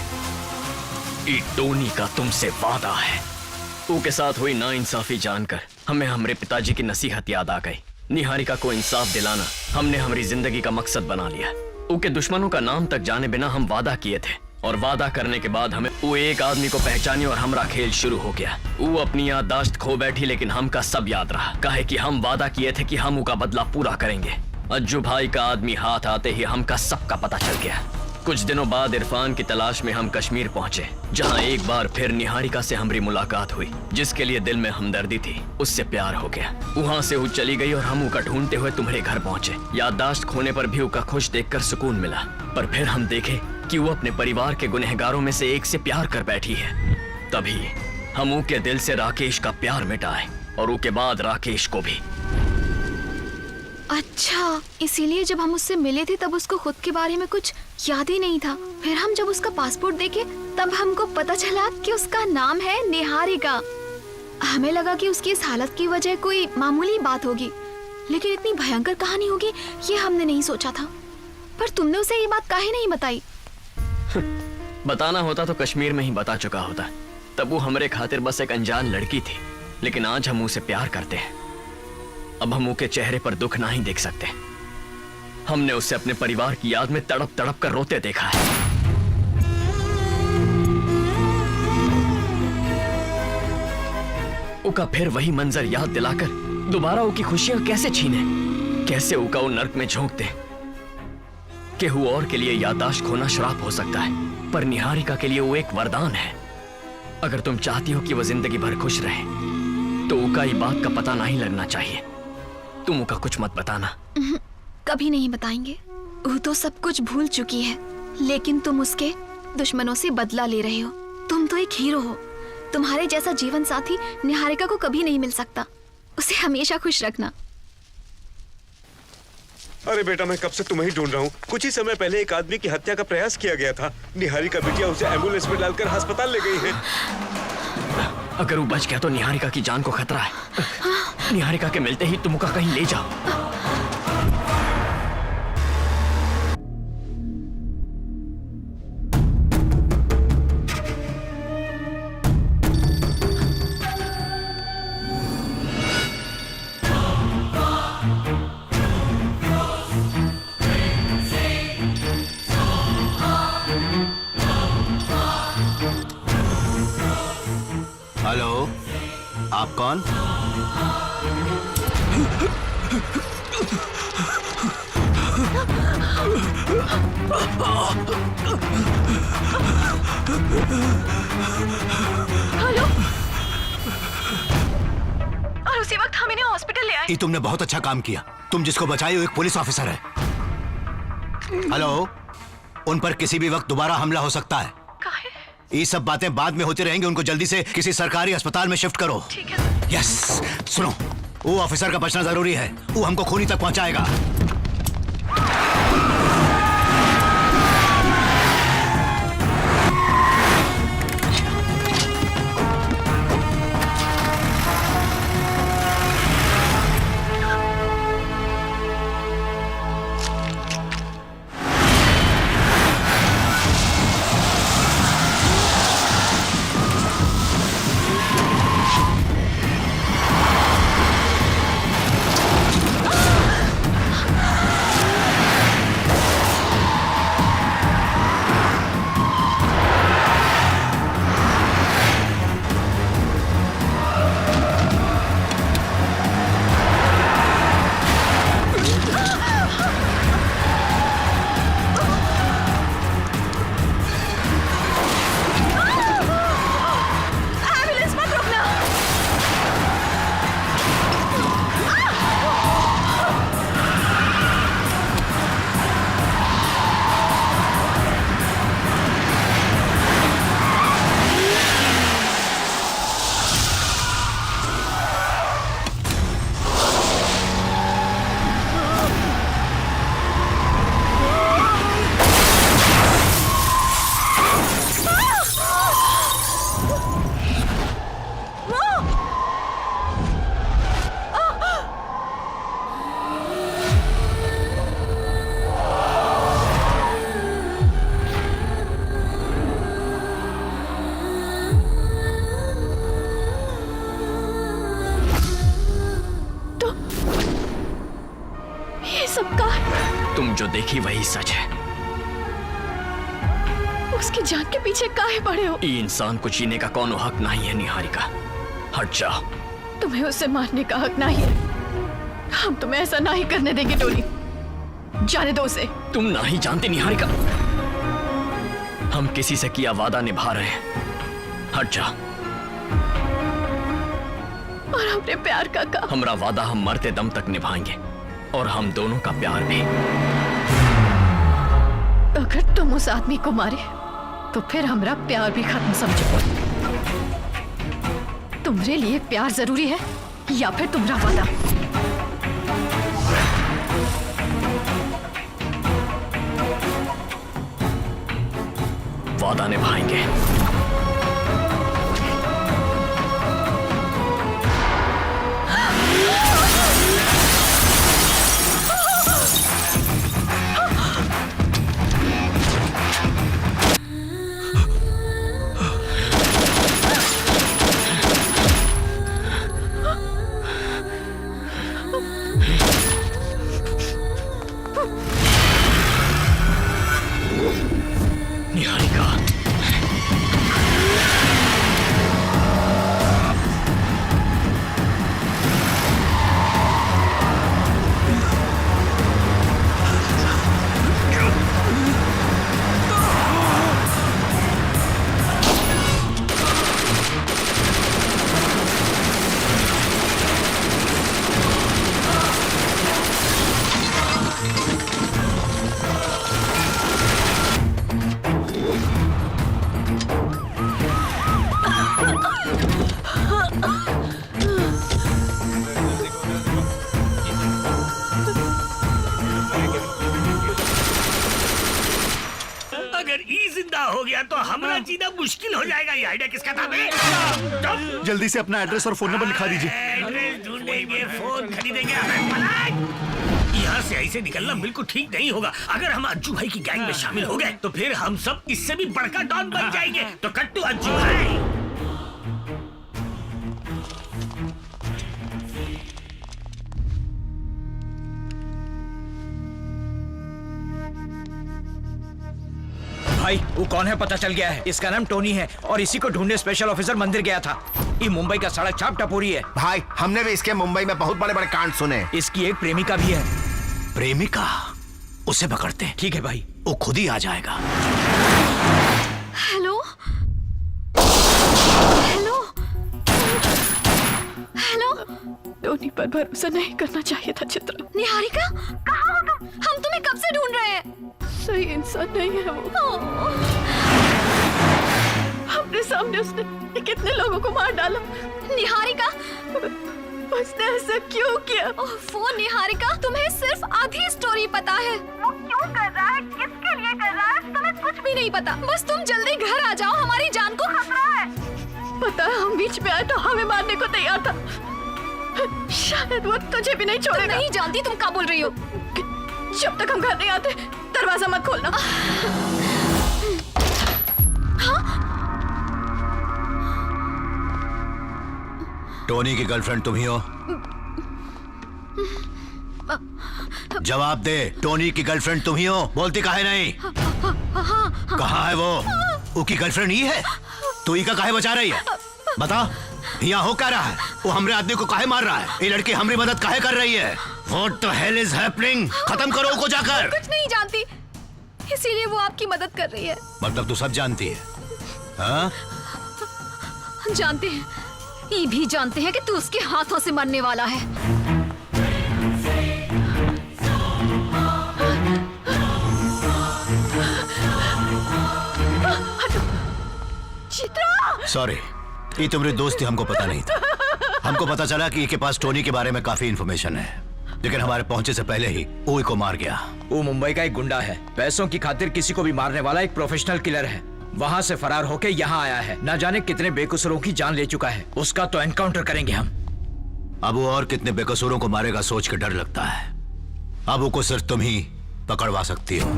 ये टोनी का तुमसे वादा है। उसके साथ हुई नाइंसाफी जानकर हमें हमारे पिताजी की नसीहत याद आ गई। निहारिका को इंसाफ दिलाना हमने हमारी जिंदगी का मकसद बना लिया। उनके दुश्मनों का नाम तक जाने बिना हम वादा किए थे, और वादा करने के बाद हमें वो एक आदमी को पहचानी और हमारा खेल शुरू हो गया। वो अपनी याददाश्त खो बैठी, लेकिन हमका सब याद रहा। काहे कि हम वादा किए थे कि हम उनका बदला पूरा करेंगे। अज्जू भाई का आदमी हाथ आते ही हमका सबका पता चल गया। कुछ दिनों बाद इरफान की तलाश में हम कश्मीर पहुंचे, जहां एक बार फिर निहारिका से हमारी मुलाकात हुई। जिसके लिए दिल में हमदर्दी थी, उससे प्यार हो गया। वहां से वो चली गई और हम उनका ढूंढते हुए तुम्हारे घर पहुंचे। याददाश्त खोने पर भी उनका खुश देखकर सुकून मिला, पर फिर हम देखे कि वो अपने परिवार के गुनहगारों में से एक से प्यार कर बैठी है। तभी हम उनके दिल से राकेश का प्यार मिटाए, और उसके बाद राकेश को भी। अच्छा, इसीलिए जब हम उससे मिले थे तब उसको खुद के बारे में कुछ याद ही नहीं था। फिर हम जब उसका पासपोर्ट देखे तब हमको पता चला कि उसका नाम है निहारिका। हमें लगा कि उसकी इस हालत की वजह कोई मामूली बात होगी, लेकिन इतनी भयंकर कहानी होगी ये हमने नहीं सोचा था। पर तुमने उसे ये बात काहे नहीं बताई? बताना होता तो कश्मीर में ही बता चुका होता। तब वो हमारे खातिर बस एक अनजान लड़की थी, लेकिन आज हम उसे प्यार करते हैं। अब हम उसके चेहरे पर दुख नहीं देख सकते। हमने उसे अपने परिवार की याद में तड़प तड़प कर रोते देखा है। उका फिर वही मंजर याद दिलाकर दोबारा उसकी खुशियां कैसे छीने, कैसे उका वो नर्क में झोंक दे। केहू और के लिए याददाश्त खोना श्राप हो सकता है, पर निहारिका के लिए वो एक वरदान है। अगर तुम चाहती हो कि वो जिंदगी भर खुश रहे, तो उका ये बात का पता नहीं लगना चाहिए। तुम उका कुछ मत बताना। कभी नहीं बताएंगे। वो तो सब कुछ भूल चुकी है, लेकिन तुम उसके दुश्मनों से बदला ले रहे हो। तुम तो एक हीरो हो। तुम्हारे जैसा जीवन साथी निहारिका को कभी नहीं मिल सकता। उसे हमेशा खुश रखना। अरे बेटा, मैं कब से तुम्हें ही ढूंढ रहा हूँ। कुछ ही समय पहले एक आदमी की हत्या का प्रयास किया गया था। निहारिका बिटिया उसे एम्बुलेंस में डालकर अस्पताल ले गई है। अगर वो बच गया तो निहारिका की जान को खतरा है। निहारिका के मिलते ही तुम उका कहीं ले जाओ। हेलो, आप कौन? हेलो। और उसी वक्त हम इन्हें हॉस्पिटल ले आए। ये तुमने बहुत अच्छा काम किया। तुम जिसको बचाई वो एक पुलिस ऑफिसर है। हेलो, उन पर किसी भी वक्त दोबारा हमला हो सकता है। ये सब बातें बाद में होती रहेंगी। उनको जल्दी से किसी सरकारी अस्पताल में शिफ्ट करो। ठीक है। यस, सुनो, वो ऑफिसर का बचना जरूरी है। वो हमको खूनी तक पहुंचाएगा। तुम जो देखी वही सच है। उसकी जान के पीछे काहे पड़े हो? ये इंसान को जीने का कौन हक नहीं है निहारिका। हट जाओ। तुम्हें उसे मारने का हक नहीं है। हम तुम्हें ऐसा नहीं करने देंगे टोनी। जाने दो उसे। तुम नहीं जानती निहारिका, हम किसी से किया वादा निभा रहे हैं। हट जा। और हमने प्यार का कहा। हमारा वादा हम मरते दम तक निभाएंगे, और हम दोनों का प्यार भी। अगर तुम उस आदमी को मारे तो फिर हमारा प्यार भी खत्म समझो। तुम्हारे लिए प्यार जरूरी है या फिर तुम्हारा वादा? वादा निभाएंगे। निहारिका, अगर ई जिंदा हो गया तो हमारा जीना मुश्किल हो जाएगा। ये आइडिया किसका था बे? जल्दी से अपना एड्रेस और फोन नंबर लिखा दीजिए। एड्रेस ढूंढेंगे, फोन खरीदेंगे, हमें यहाँ से ऐसे निकलना बिल्कुल ठीक नहीं होगा। अगर हम अज्जू भाई की गैंग में शामिल हो गए तो फिर हम सब इससे भी बड़का डॉन बन जाएंगे। तो कट्टू अज्जू भाई। भाई वो कौन है पता चल गया है। इसका नाम टोनी है और इसी को ढूंढने स्पेशल ऑफिसर मंदिर गया था। ये मुंबई का सड़क छाप टपोरी है। भाई हमने भी इसके मुंबई में बहुत बड़े बड़े कांड सुने। इसकी एक प्रेमिका भी है। प्रेमिका? उसे पकड़ते हैं। ठीक है भाई। वो खुद ही आ जाएगा। Hello hello hello. टोनी पर भरोसा नहीं करना चाहिए था चित्रा। निहारिका, कहाँ हो तुम? हम तुम्हें कब से ढूंढ रहे हैं। सही इंसान नहीं है वो। अपने सामने उसने कितने लोगों को मार डाला। निहारिका, उसने ऐसा क्यों किया? वो निहारिका, तुम्हें सिर्फ आधी स्टोरी पता है। वो क्यों कर रहा है, किसके लिए कर रहा है, तुम्हें कुछ भी नहीं पता। बस तुम जल्दी घर आ जाओ, हमारी जान को खतरा है। पता है हम बीच में आए तो हमें मारने को तैयार था। शायद वो तुझे भी नहीं छोड़ेगा। तुम नहीं जानती तुम क्या बोल रही हो। जब तक हम घर नहीं आते दरवाजा मत खोलना। टोनी की गर्लफ्रेंड तुम ही हो? जवाब दे। टोनी की गर्लफ्रेंड तुम ही हो? बोलती काहे नहीं? कहाँ है वो की गर्लफ्रेंड ही है? तू ही का काहे बचा रही है? बता, यहाँ हो क्या रहा है? वो हमरे आदमी को काहे मार रहा है? ये लड़की हमारी मदद काहे कर रही है? What the hell is happening? खत्म करो उसको जाकर। कुछ नहीं जानती, इसीलिए वो आपकी मदद कर रही है। मतलब तू सब जानती है? हाँ? जानते हैं, ये भी जानते हैं कि तू उसके हाथों से मरने वाला है। चित्रा! सॉरी, ये तुम्हारी दोस्त थी, हमको पता नहीं था। हमको पता चला कि इसके पास टोनी के बारे में काफी इंफॉर्मेशन है, लेकिन हमारे पहुंचे से पहले ही वो को मार गया। वो मुंबई का एक गुंडा है। पैसों की खातिर किसी को भी मारने वाला एक प्रोफेशनल किलर है। वहाँ से फरार होके यहाँ आया है। न जाने कितने बेकसूरों की जान ले चुका है। उसका तो एनकाउंटर करेंगे हम। अब वो और कितने बेकसूरों को मारेगा सोच के डर लगता है। अब वो को सिर्फ तुम ही पकड़वा सकती हो।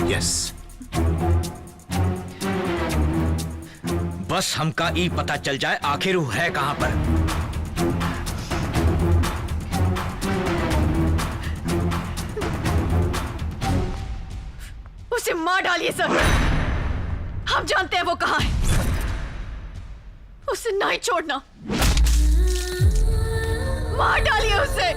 यस। बस हमका ई पता चल जाए आखिर वो है कहाँ पर। उसे मार डालिए सर। हम जानते हैं वो कहाँ है। उसे नहीं छोड़ना, मार डालिए उसे।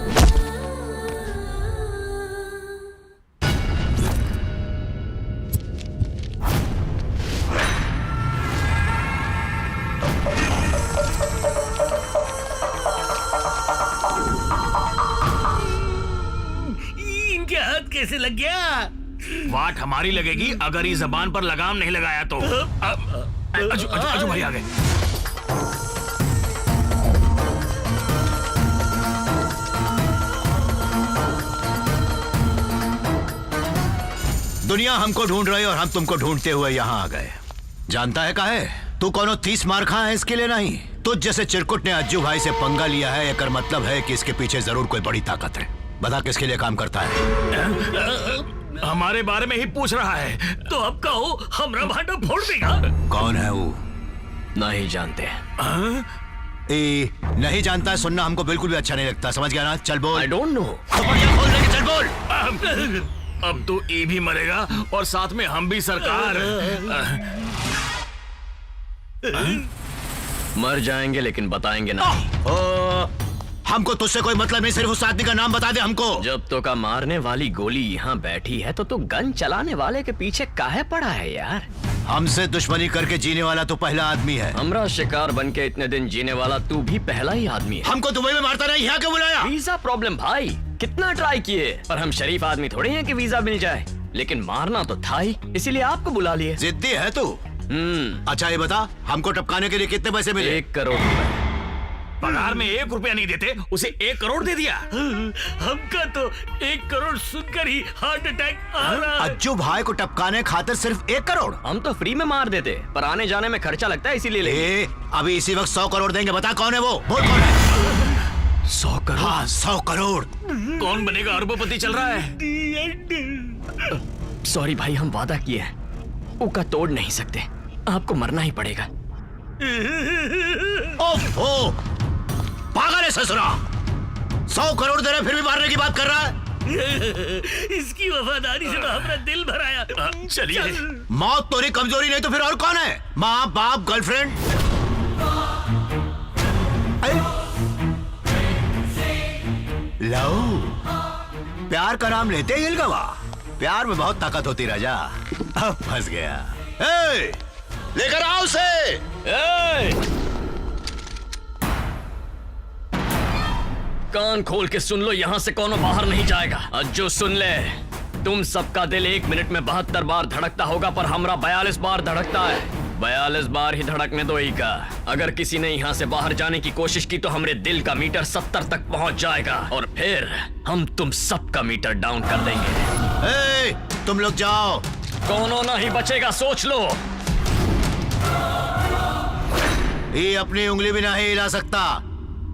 इनके हाथ कैसे लग गया? वाट हमारी लगेगी अगर इस जबान पर लगाम नहीं लगाया तो। अजू भाई आ गए। दुनिया हमको ढूंढ रही और हम तुमको ढूंढते हुए यहाँ आ गए। जानता है काहे? तू कोनो 30 मार खा है इसके लिए नहीं। तुझ जैसे चिरकुट ने अज्जू भाई से पंगा लिया है, एकर मतलब है कि इसके पीछे जरूर कोई बड़ी ताकत है। बता किसके लिए काम करता है? हमारे बारे में ही पूछ रहा है तो अब कहो, हमरा भांडा फोड़ देगा। कौन है वो? नहीं जानते। नहीं जानता है सुनना हमको बिल्कुल भी अच्छा नहीं लगता, समझ गया ना? चल बोल। I don't know. खोल दे, चल बोल। अब तो ये भी मरेगा और साथ में हम भी सरकार। मर जाएंगे लेकिन बताएंगे नहीं। हमको तुझसे कोई मतलब नहीं, सिर्फ उस आदमी का नाम बता दे हमको। जब तो का मारने वाली गोली यहाँ बैठी है तो तू गन चलाने वाले के पीछे काहे पड़ा है यार? हमसे दुश्मनी करके जीने वाला तो पहला आदमी है। हमरा शिकार बन के इतने दिन जीने वाला तू भी पहला ही आदमी है। हमको दुबई में मारता नहीं, यहाँ क्यों बुलाया? वीजा प्रॉब्लम भाई, कितना ट्राई किए पर हम शरीफ आदमी थोड़े हैं कि वीजा मिल जाए, लेकिन मारना तो था ही, इसीलिए आपको बुला लिए। जिद्दी है तू। अच्छा ये बता, हमको टपकाने के लिए कितने पैसे मिले? 1 करोड़ रुपए। पगार में 1 रुपया नहीं देते, उसे 1 करोड़ दे दिया। हमका तो 1 करोड़ सुनकर ही हार्ट अटैक आ रहा है। अज्जू भाई को टपकाने खातिर सिर्फ 1 करोड़? हम तो फ्री में मार देते, पर आने जाने में खर्चा लगता है इसीलिए। अभी इसी वक्त 100 करोड़ देंगे। बता कौन है वो? बोल कौन है? 100 करोड़? हाँ 100 करोड़। कौन बनेगा अरबपति चल रहा है। सॉरी भाई, हम वादा किए हैं, उका तोड़ नहीं सकते, आपको मरना ही पड़ेगा। ओफो, पागल है ससुरा। 100 करोड़ दे रहे फिर भी मारने की बात कर रहा है। इसकी वफादारी से तो हमारा दिल भराया। चलिए। मौत तोरी कमजोरी नहीं तो फिर और कौन है? माँ बाप गर्लफ्रेंड? लो, प्यार का नाम लेते ही हिल गवा। प्यार में बहुत ताकत होती राजा। अब फंस गया। लेकर आओ उसे। कान खोल के सुन लो, यहाँ से कौनो बाहर नहीं जाएगा। अज्जू सुन ले, तुम सबका दिल 1 मिनट में 72 बार धड़कता होगा, पर हमरा 42 बार धड़कता है। 42 बार ही धड़कने दो ही का। अगर किसी ने यहाँ से बाहर जाने की कोशिश की तो हमरे दिल का मीटर 70 तक पहुँच जाएगा और फिर हम तुम सबका मीटर डाउन कर देंगे। तुम लोग जाओ। कौनो नहीं बचेगा, सोच लो। ये अपनी उंगली भी नहीं हिला सकता,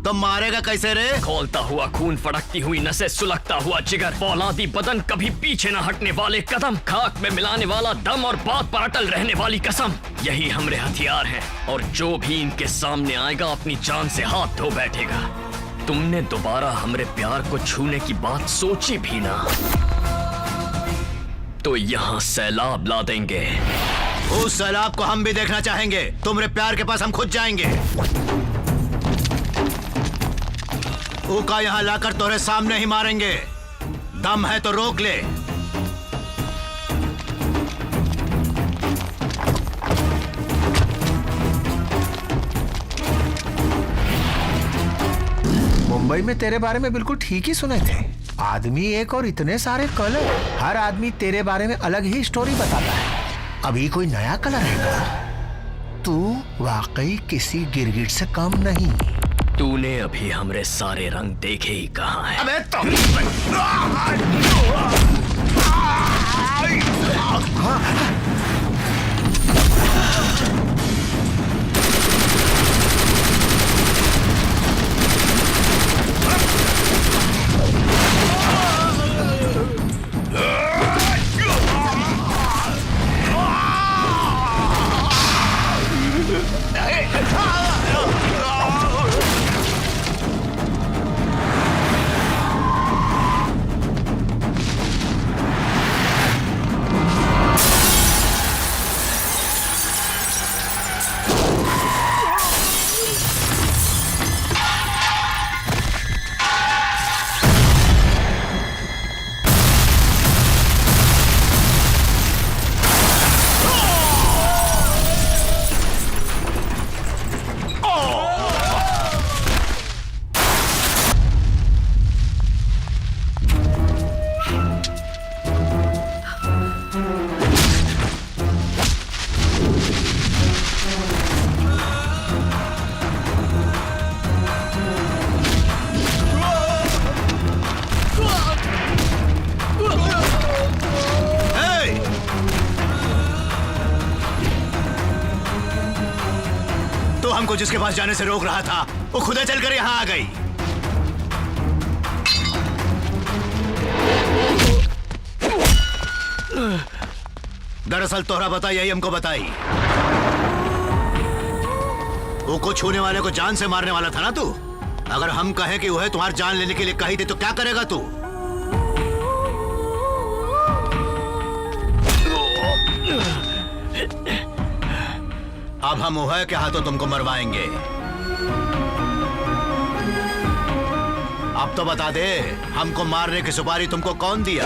तो मारेगा कैसे रे? खोलता हुआ खून, फड़कती हुई नसें, सुलगता हुआ जिगर, फौलादी बदन, कभी पीछे न हटने वाले कदम, खाक में मिलाने वाला दम और बात पर अटल रहने वाली कसम, यही हमरे हथियार हैं। और जो भी इनके सामने आएगा अपनी जान से हाथ धो बैठेगा। तुमने दोबारा हमरे प्यार को छूने की बात सोची भी ना तो यहाँ सैलाब ला देंगे। उस सैलाब को हम भी देखना चाहेंगे। तुम्हारे प्यार के पास हम खुद जाएंगे। ऊका यहाँ लाकर तोरे सामने ही मारेंगे। दम है तो रोक ले। मुंबई में तेरे बारे में बिल्कुल ठीक ही सुने थे। आदमी एक और इतने सारे कलर। हर आदमी तेरे बारे में अलग ही स्टोरी बताता है। अभी कोई नया कलर है क्या? तू वाकई किसी गिरगिट से कम नहीं। तूने अभी हमरे सारे रंग देखे ही कहाँ है? अबे तो हमको जिसके पास जाने से रोक रहा था वो खुदा चलकर यहाँ आ गई। दरअसल तोहरा बता यही हमको बताई। वो को छूने वाले को जान से मारने वाला था ना तू। अगर हम कहें कि वह तुम्हारी जान लेने के लिए कही थी तो क्या करेगा तू? अब हम वह के हाथों तुमको मरवाएंगे। अब तो बता दे, हमको मारने की सुपारी तुमको कौन दिया?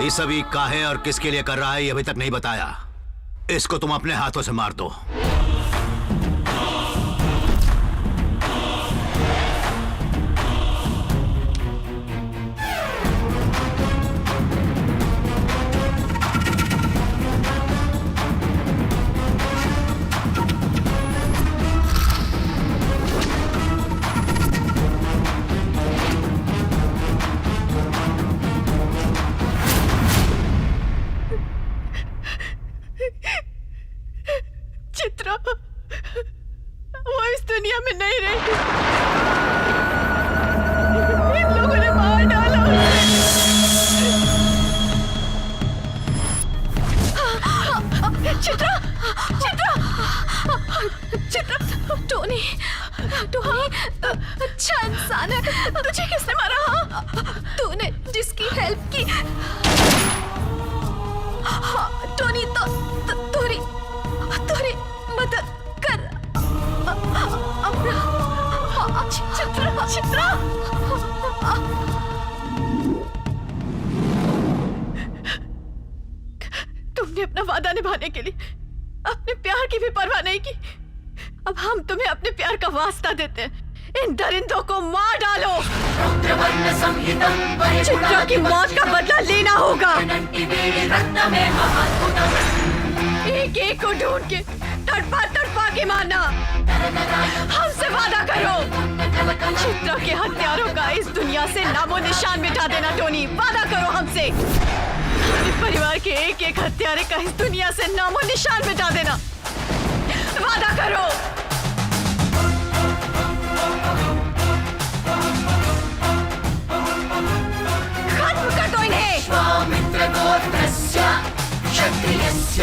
ये सभी काहे और किसके लिए कर रहा है ये अभी तक नहीं बताया। इसको तुम अपने हाथों से मार दो। चित्रा वो इस दुनिया में नहीं रही। इन लोगों ने मार डाला चित्रा चित्रा चित्रा। टोनी टोनी अच्छा इंसान है। तुझे किसने मारा? तूने जिसकी हेल्प की। टोनी तो तोरी मदद कर। चित्रा चित्रा। तुमने अपना वादा निभाने के लिए अपने प्यार की भी परवाह नहीं की। अब हम तुम्हें अपने प्यार का वास्ता देते हैं। इन दरिंदों को मार डालो। चित्रा की मौत का बदला लेना होगा। एक एक को ढूंढ के तड़पा के मारना। हमसे वादा करो। चित्रा के हत्यारों का इस दुनिया से नामो निशान मिटा देना। टोनी वादा करो हमसे। अपने परिवार के एक एक हत्यारे का इस दुनिया से नामो निशान मिटा देना। वादा करो। खत्म कर दो इन्हें। स्वामित्र गोत्रस्य क्षत्रियस्य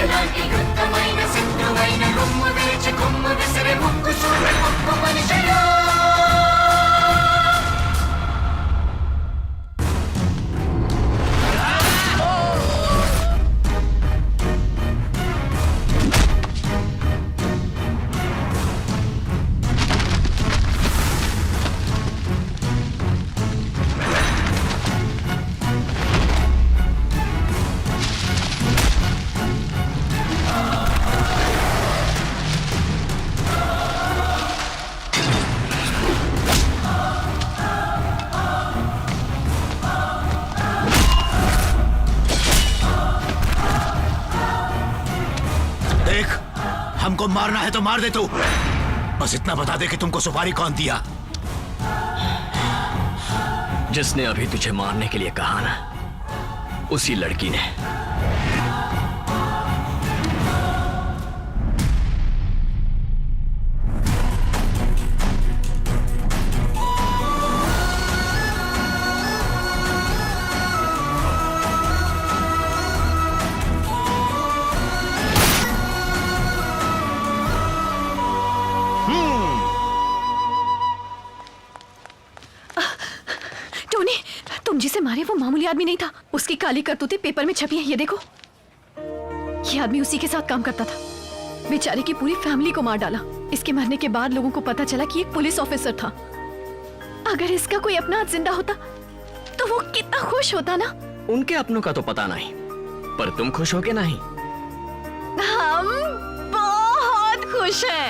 ఎలాంటి కృతమైన శత్రువైన రొమ్ము వేచి కొమ్ము విసిరే ముక్కు చూడ ముక్కు మనిషిలో हमको मारना है तो मार दे तू। बस इतना बता दे कि तुमको सुपारी कौन दिया? जिसने अभी तुझे मारने के लिए कहा ना, उसी लड़की ने। जिसे मारे वो मामूली आदमी नहीं था। उसकी काली करतूतें पेपर में छपी हैं। ये देखो, ये आदमी उसी के साथ काम करता था। बेचारे की पूरी फैमिली को मार डाला। इसके मरने के बाद लोगों को पता चला कि एक पुलिस ऑफिसर था। अगर इसका कोई अपना जिंदा होता तो वो कितना खुश होता ना। उनके अपनों का तो पता नहीं, पर तुम खुश हो के नहीं? हम बहुत खुश हैं।